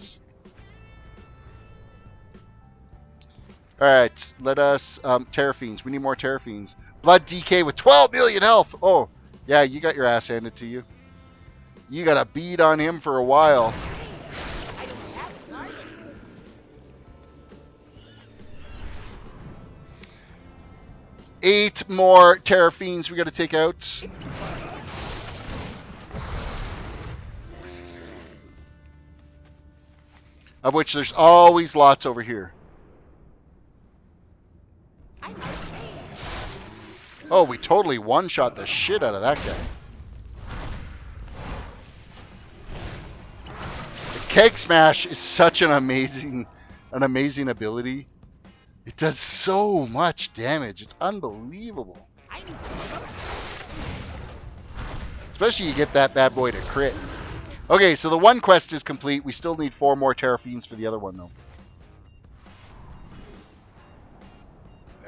Alright, let us... Terror Fiends. We need more Terror Fiends. Blood DK with 12 million health. Oh, yeah, you got your ass handed to you. You got a bead on him for a while. 8 more Terror Fiends we got to take out. Of which there's always lots over here. Oh, we totally one-shot the shit out of that guy. The Keg Smash is such an amazing ability. It does so much damage. It's unbelievable. Especially you get that bad boy to crit. Okay, so the one quest is complete. We still need 4 more Terror Fiends for the other one, though.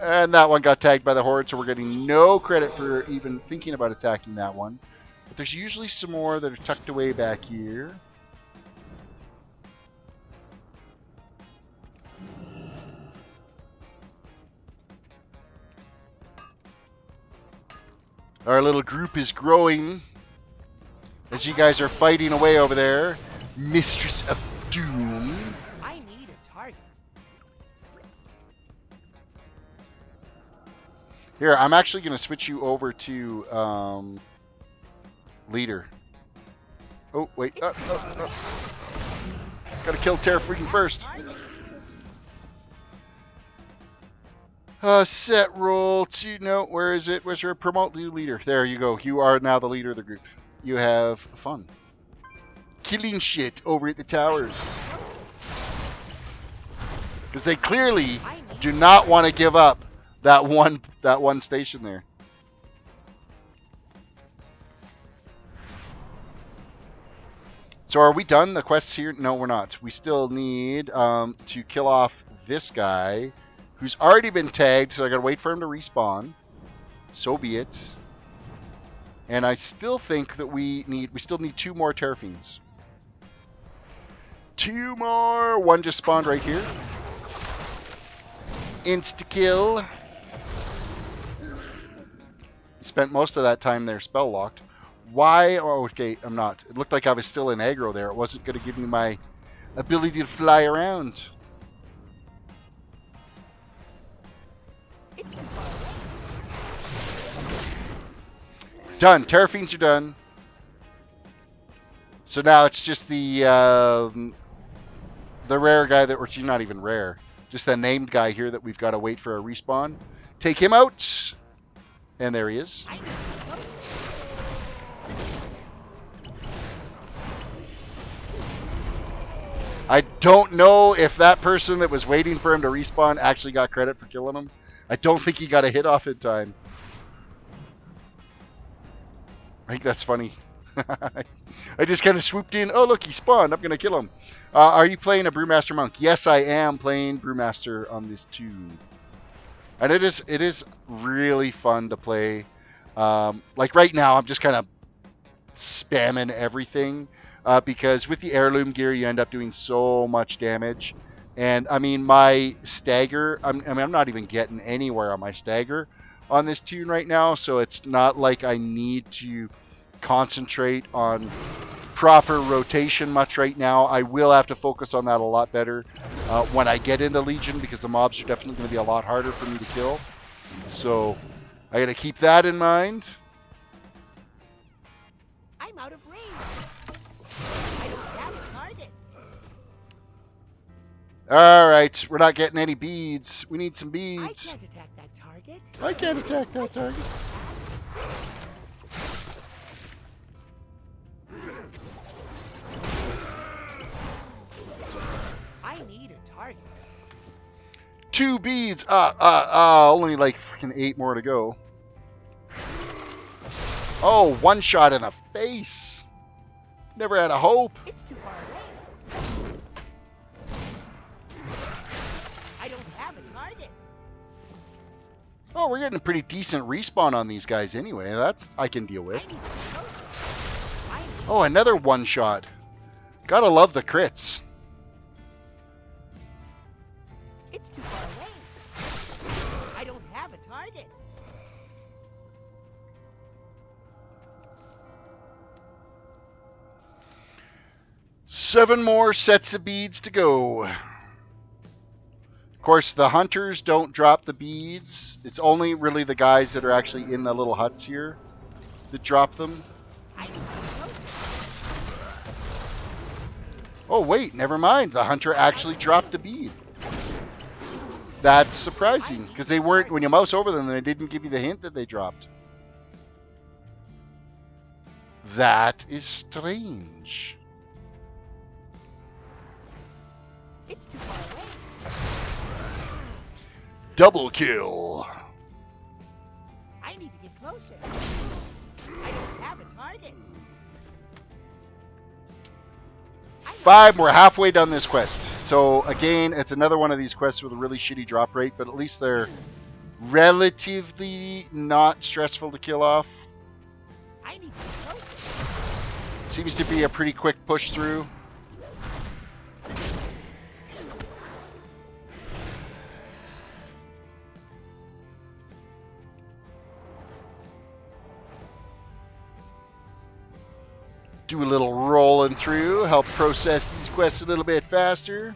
And that one got tagged by the Horde, so we're getting no credit for even thinking about attacking that one. But there's usually some more that are tucked away back here. Our little group is growing as you guys are fighting away over there. Mistress of Doom. I need a target. Here, I'm actually going to switch you over to leader. Oh, wait. Gotta kill Terror freaking first. Set roll to... No, where is it? Where's your promote new leader? There you go. You are now the leader of the group. You have fun. Killing shit over at the towers. Because they clearly do not want to give up that one station there. So are we done the quests here? No, we're not. We still need to kill off this guy who's already been tagged, so I gotta wait for him to respawn. So be it. And I still think that we still need 2 more Terrafiends. 2 more! One just spawned right here. Insta-kill. Spent most of that time there spell locked. Why? Oh, okay, I'm not. It looked like I was still in aggro there. It wasn't going to give me my ability to fly around. Done. Terrafiends are done. So now it's just the rare guy that, or she's not even rare, just the named guy here that we've got to wait for a respawn. Take him out, and there he is. I don't know if that person that was waiting for him to respawn actually got credit for killing him. I don't think he got a hit off in time. I think that's funny. I just kind of swooped in. Oh, look, he spawned. I'm going to kill him. Are you playing a Brewmaster Monk? Yes, I am playing Brewmaster on this toon. And it is really fun to play. Like right now, I'm just kind of spamming everything. Because with the heirloom gear, you end up doing so much damage. And, I mean, my stagger, I'm not even getting anywhere on my stagger on this toon right now. So it's not like I need to concentrate on proper rotation much right now. I will have to focus on that a lot better when I get into Legion, because the mobs are definitely going to be a lot harder for me to kill. So I got to keep that in mind. I'm out of range. I don't have a target. Alright, we're not getting any beads. We need some I beads. can't attack that target. I can't attack that target. I need a target. 2 beads. Only like freaking 8 more to go. Oh, 1 shot in the face. Never had a hope. It's too far away. I don't have a target. Oh, we're getting a pretty decent respawn on these guys anyway. That's I can deal I with. need to be closer. I need Oh, another 1 shot. Gotta love the crits. It's too far away. I don't have a target. Seven more sets of beads to go. Of course, the hunters don't drop the beads. It's only really the guys that are actually in the little huts here that drop them. I need to be closer. Oh, wait, never mind. The hunter actually dropped a bead. That's surprising, because they weren't, when you mouse over them, they didn't give you the hint that they dropped. That is strange. It's too far away. Double kill. I need to get closer. I don't have a target. 5, we're halfway done this quest. So again, it's another one of these quests with a really shitty drop rate, but at least they're relatively not stressful to kill off. I need to get closer. Seems to be a pretty quick push through. Do a little rolling through, help process these quests a little bit faster.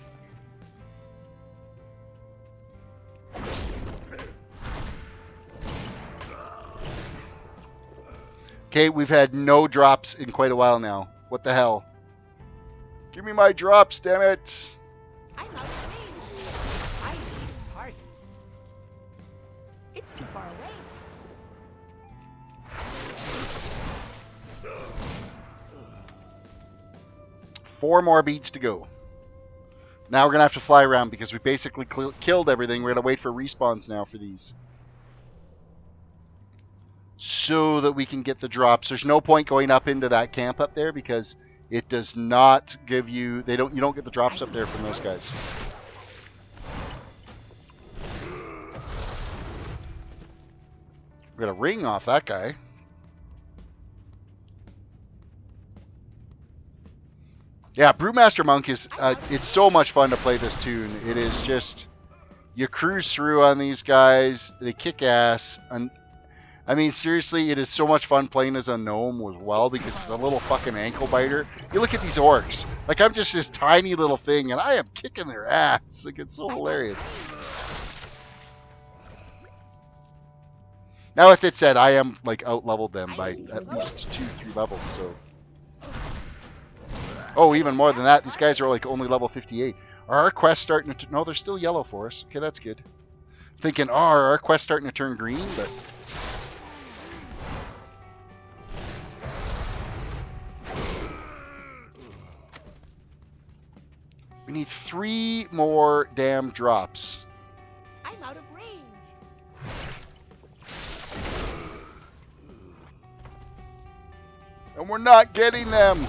Okay, we've had no drops in quite a while now. What the hell? Give me my drops, damn it! I'm out of range. I need a target. It's too far away. 4 more beats to go. Now we're going to have to fly around because we basically killed everything. We're going to wait for respawns now for these. so that we can get the drops. There's no point going up into that camp up there because it does not give you, you don't get the drops up there from those guys. We got a ring off that guy. Yeah, Brewmaster Monk is, it's so much fun to play this toon. It is just, you cruise through on these guys, they kick ass, and I mean, seriously, it is so much fun playing as a gnome as well because it's a little fucking ankle biter. You look at these orcs, like I'm just this tiny little thing and I am kicking their ass. Like, it's so hilarious. Now, with it said, I am like out-leveled them by at least 2-3 levels, so. Oh, even more than that. These guys are like only level 58. Are our quests starting to... No, they're still yellow for us. Okay, that's good. Thinking, oh, are our quests starting to turn green? But... we need 3 more damn drops. I'm out of range. And we're not getting them.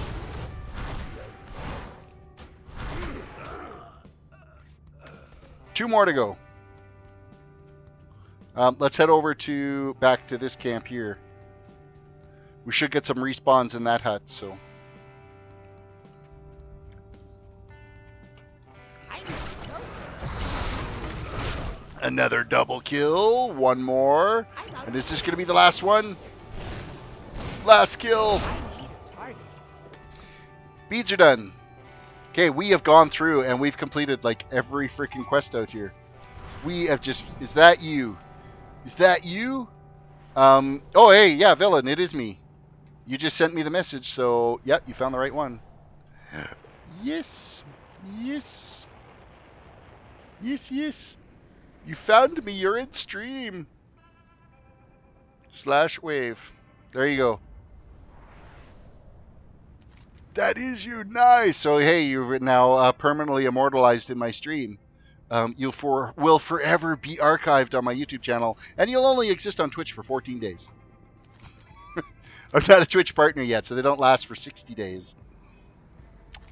Two more to go. Let's head over to back to this camp here. We should get some respawns in that hut, so. Another double kill. One more. And is this going to be the last one? Last kill. Beads are done. Okay, we have gone through and we've completed like every freaking quest out here. We have just... Is that you? Is that you? Oh, hey, yeah, villain, it is me. You just sent me the message, so... Yep, you found the right one. Yes. Yes. Yes, yes. You found me. You're in stream. /wave. There you go. That is you. Nice. So, hey, you're now permanently immortalized in my stream. You will forever be archived on my YouTube channel, and you'll only exist on Twitch for 14 days. I'm not a Twitch partner yet, so they don't last for 60 days.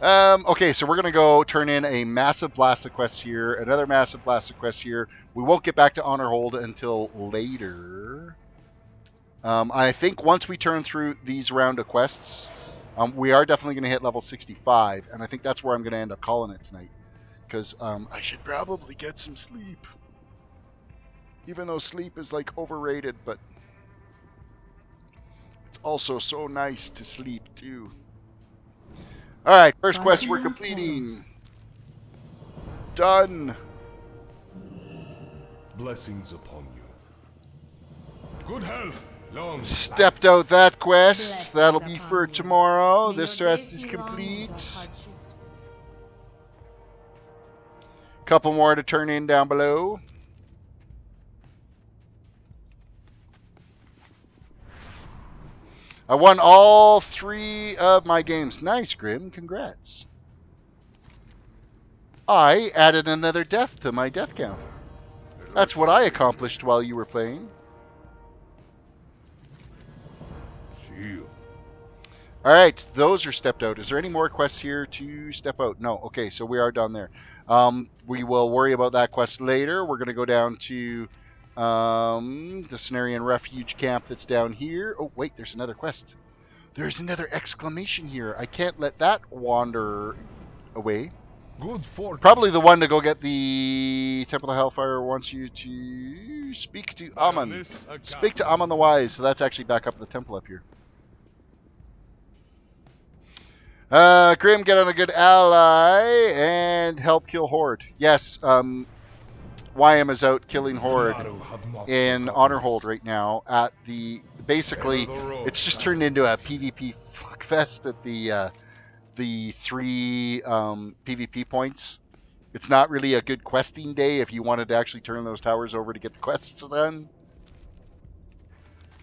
Okay, so we're going to go turn in a massive blast of quests here, another massive blast of quests here. We won't get back to Honor Hold until later. I think once we turn through these round of quests... we are definitely going to hit level 65, and I think that's where I'm going to end up calling it tonight. Because I should probably get some sleep. Even though sleep is like overrated, but it's also so nice to sleep too. Alright, first quest we're completing. Done. Blessings upon you. Good health. Stepped out that quest. That'll be for tomorrow. This quest is complete. Couple more to turn in down below. I won all 3 of my games. Nice, Grim. Congrats. I added another death to my death count. That's what I accomplished while you were playing. Alright, those are stepped out. Is there any more quests here to step out? No. Okay, so we are done there. We will worry about that quest later. We're going to go down to the Cenarian Refuge camp that's down here. Oh, wait, there's another quest. There's another exclamation here. I can't let that wander away. Good fortune. Probably the one to go get the Temple of Hellfire wants you to speak to Ammon. Speak to Ammon the Wise. So that's actually back up at the temple up here. Grim, get on a good ally and help kill Horde. Yes, YM is out killing Horde in Honor Hold right now at the... Basically, it's just turned into a PvP fuckfest at the 3 PvP points. It's not really a good questing day if you wanted to actually turn those towers over to get the quests done.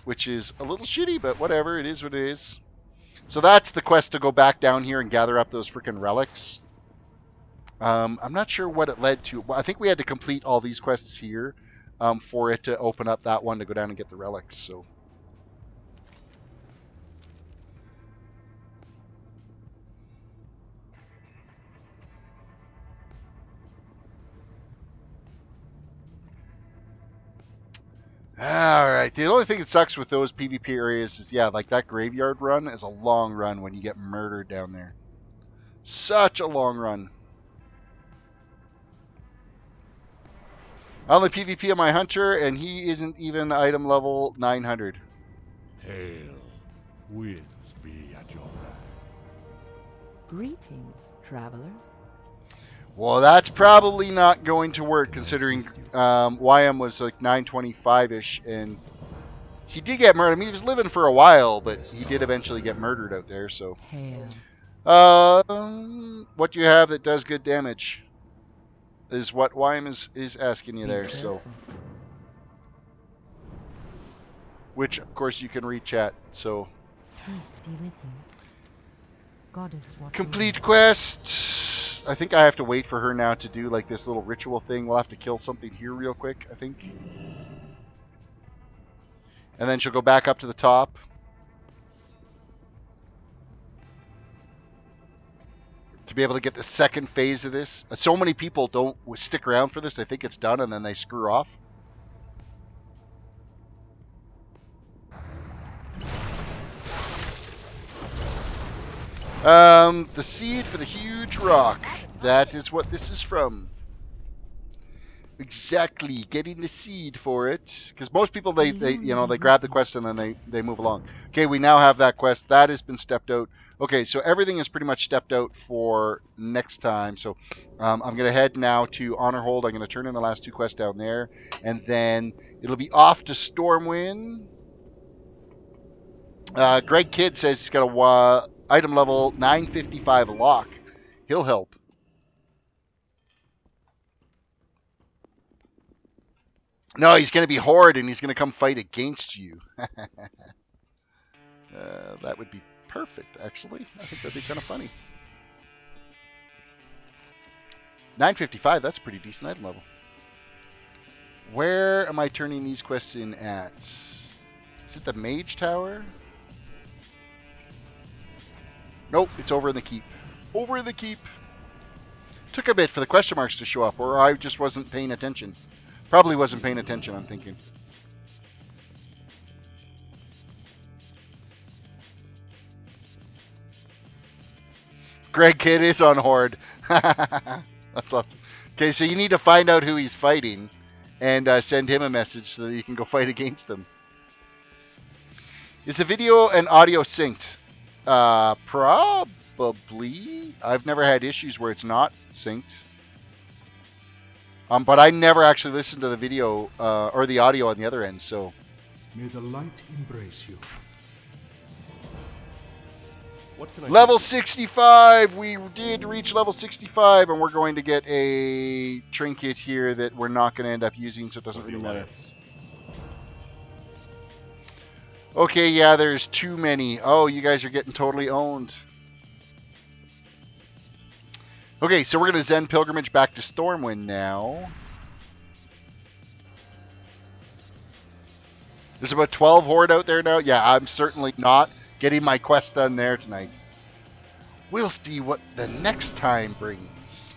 Which is a little shitty, but whatever, it is what it is. So that's the quest to go back down here and gather up those freaking relics. I'm not sure what it led to. Well, I think we had to complete all these quests here for it to open up that one to go down and get the relics. So Alright, the only thing that sucks with those PvP areas is, yeah, like that graveyard run is a long run when you get murdered down there. Such a long run. I only PvP on my hunter, and he isn't even item level 900. Hail, winds be at your back. Greetings, traveler. Well, that's probably not going to work, considering YM was like 925-ish, and he did get murdered. I mean, he was living for a while, but he did eventually get murdered out there, so... Hail. What do you have that does good damage? Is what YM is asking you there, so... Which, of course, you can reach at, so... Peace be with you. Goddess, what Complete quest! I think I have to wait for her now to do, like, this little ritual thing. We'll have to kill something here real quick, I think. And then she'll go back up to the top. To be able to get the second phase of this. So many people don't stick around for this. They think it's done and then they screw off. The seed for the huge rock. That is what this is from. Exactly, getting the seed for it. Because most people, they grab the quest and then they move along. Okay, we now have that quest. That has been stepped out. Okay, so everything is pretty much stepped out for next time. So I'm going to head now to Honor Hold. I'm going to turn in the last two quests down there. And then it'll be off to Stormwind. Greg Kidd says he's got a item level 955 lock. He'll help. No, he's going to be Horde and he's going to come fight against you. That would be perfect, actually. I think that'd be kind of funny. 955, that's a pretty decent item level. Where am I turning these quests in at? Is it the Mage Tower? Nope, it's over in the Keep. Over in the Keep. Took a bit for the question marks to show up, or I just wasn't paying attention. Probably wasn't paying attention, I'm thinking. Greg Kidd is on Horde. That's awesome. Okay, so you need to find out who he's fighting and send him a message so that you can go fight against him. Is the video and audio synced? Probably. I've never had issues where it's not synced. But I never actually listened to the video or the audio on the other end, so... May the light embrace you. What can I level 65! We did reach level 65, and we're going to get a trinket here that we're not going to end up using, so it doesn't really matter. Okay, yeah, there's too many. Oh, you guys are getting totally owned. Okay, so we're going to Zen Pilgrimage back to Stormwind now. There's about 12 Horde out there now. Yeah, I'm certainly not getting my quest done there tonight. We'll see what the next time brings.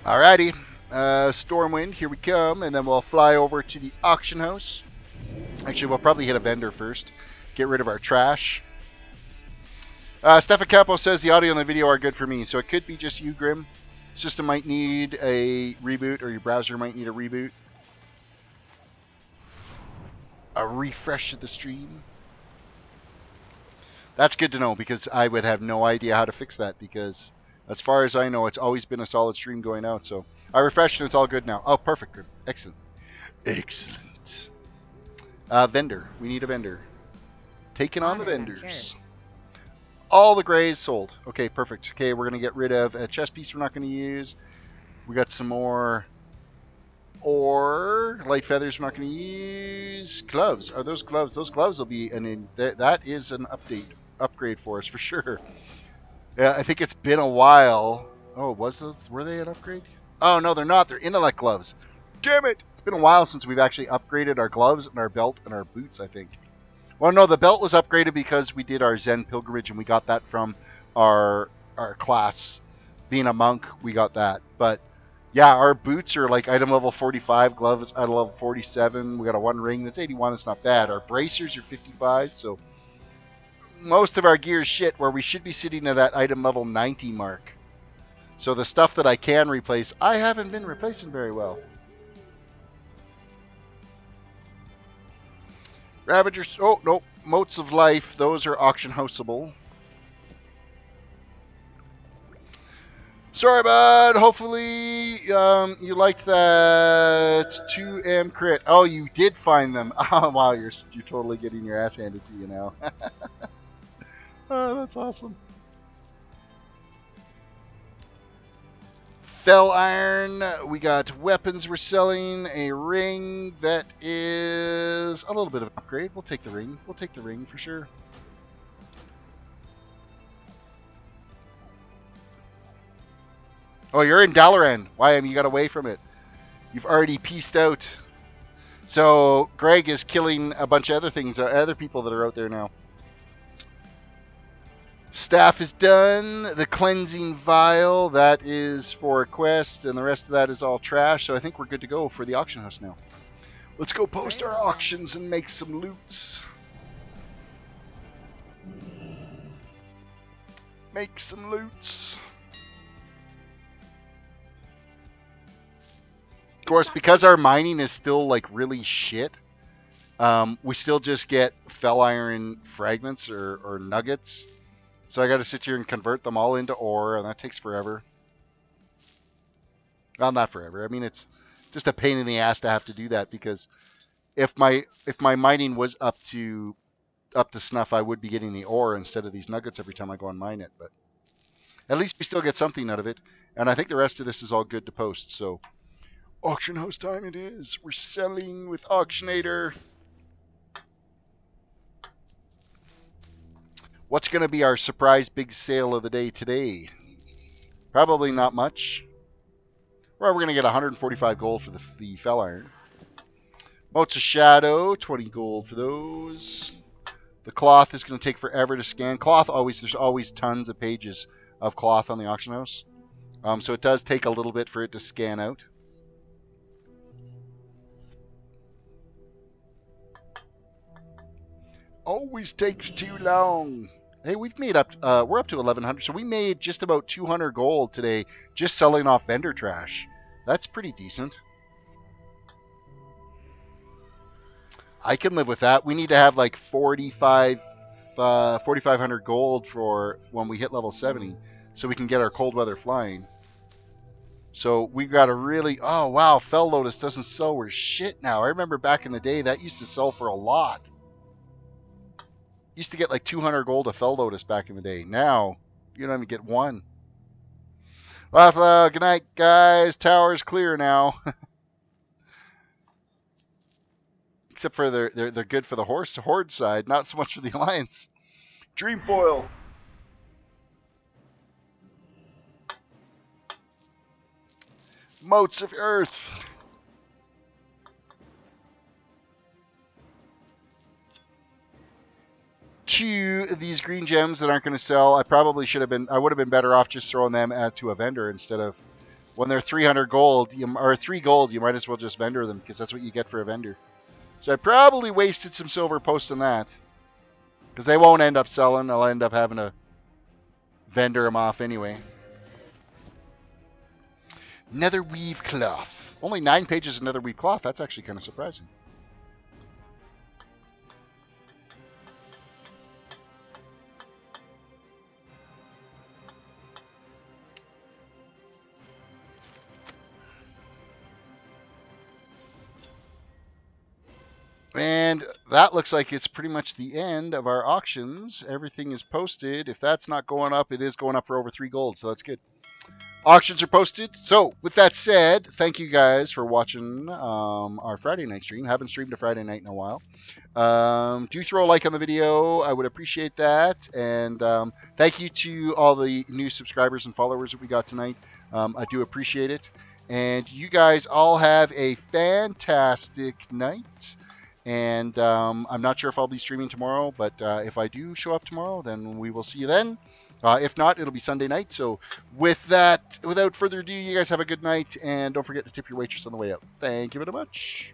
Alrighty. Stormwind, here we come, and then we'll fly over to the auction house. Actually, we'll probably hit a vendor first. Get rid of our trash. Stefan Capo says the audio and the video are good for me, so it could be just you, Grim. System might need a reboot, or your browser might need a reboot. A refresh of the stream. That's good to know, because I would have no idea how to fix that, because as far as I know, it's always been a solid stream going out, so... I refreshed and it's all good now. Oh, perfect. Good. Excellent. Excellent. Vendor. We need a vendor. Taking on the vendors. All the grays sold. Okay, perfect. Okay, we're going to get rid of a chest piece we're not going to use. We got some more ore. Light feathers we're not going to use. Gloves. Are those gloves? Those gloves will be that is an upgrade for us for sure. Yeah, I think it's been a while. Oh, were they an upgrade? Oh, no, they're not. They're intellect gloves. Damn it! It's been a while since we've actually upgraded our gloves and our belt and our boots, I think. Well, no, the belt was upgraded because we did our Zen pilgrimage, and we got that from our class. Being a monk, we got that. But yeah, our boots are like item level 45, gloves item level 47. We got a 1 ring that's 81. It's not bad. Our bracers are 55, so most of our gear is shit, where we should be sitting at that item level 90 mark. So the stuff that I can replace, I haven't been replacing very well. Ravagers, oh no, Motes of Life, those are auction houseable. Sorry, bud. Hopefully you liked that 2M crit. Oh, you did find them. Oh, wow, you're totally getting your ass handed to you now. Oh, that's awesome. Fell Iron. We got weapons we're selling. A ring that is a little bit of an upgrade. We'll take the ring. We'll take the ring for sure. Oh, you're in Dalaran. Why? You got away from it. You've already pieced out. So Greg is killing a bunch of other things, other people that are out there now. Staff is done. The cleansing vial, that is for a quest, and the rest of that is all trash. So I think we're good to go for the auction house now. Let's go post our auctions and make some loots. Make some loots. Of course, because our mining is still like really shit, we still just get fell iron fragments or nuggets. So I got to sit here and convert them all into ore, and that takes forever. Well, not forever. I mean, it's just a pain in the ass to have to do that, because if my mining was up to snuff, I would be getting the ore instead of these nuggets every time I go and mine it. But at least we still get something out of it, and I think the rest of this is all good to post. So auction house time it is. We're selling with Auctionator. What's going to be our surprise big sale of the day today? Probably not much. Well, we're going to get 145 gold for the fell iron. Motes of Shadow, 20 gold for those. The cloth is going to take forever to scan. Cloth, there's always tons of pages of cloth on the auction house. So it does take a little bit for it to scan out. Always takes too long. Hey, we've made up, we're up to 1100, so we made just about 200 gold today just selling off vendor trash. That's pretty decent. I can live with that. We need to have like 4,500 gold for when we hit level 70, so we can get our cold weather flying. So we got to really, oh wow, Fell Lotus doesn't sell worth shit now. I remember back in the day that used to sell for a lot. Used to get like 200 gold a Fell Lotus back in the day. Now, you don't even get one. Good night, guys. Tower's clear now. Except for they're good for the horde side, not so much for the alliance. Dreamfoil. Motes of Earth. These green gems that aren't going to sell, I would have been better off just throwing them to a vendor instead of, when they're 300 gold, or 3 gold, you might as well just vendor them, because that's what you get for a vendor. So I probably wasted some silver posting that, because they won't end up selling. I'll end up having to vendor them off anyway. Netherweave cloth. Only 9 pages of netherweave cloth. That's actually kind of surprising. And that looks like it's pretty much the end of our auctions. Everything is posted. If that's not going up, it is going up for over 3 gold, so that's good. Auctions are posted. So, with that said, thank you guys for watching our Friday night stream. Haven't streamed a Friday night in a while. Do throw a like on the video. I would appreciate that. And thank you to all the new subscribers and followers that we got tonight. I do appreciate it. And you guys all have a fantastic night. And I'm not sure if I'll be streaming tomorrow, but if I do show up tomorrow, then we will see you then. If not, it'll be Sunday night. So with that, without further ado, you guys have a good night, and don't forget to tip your waitress on the way out. Thank you very much.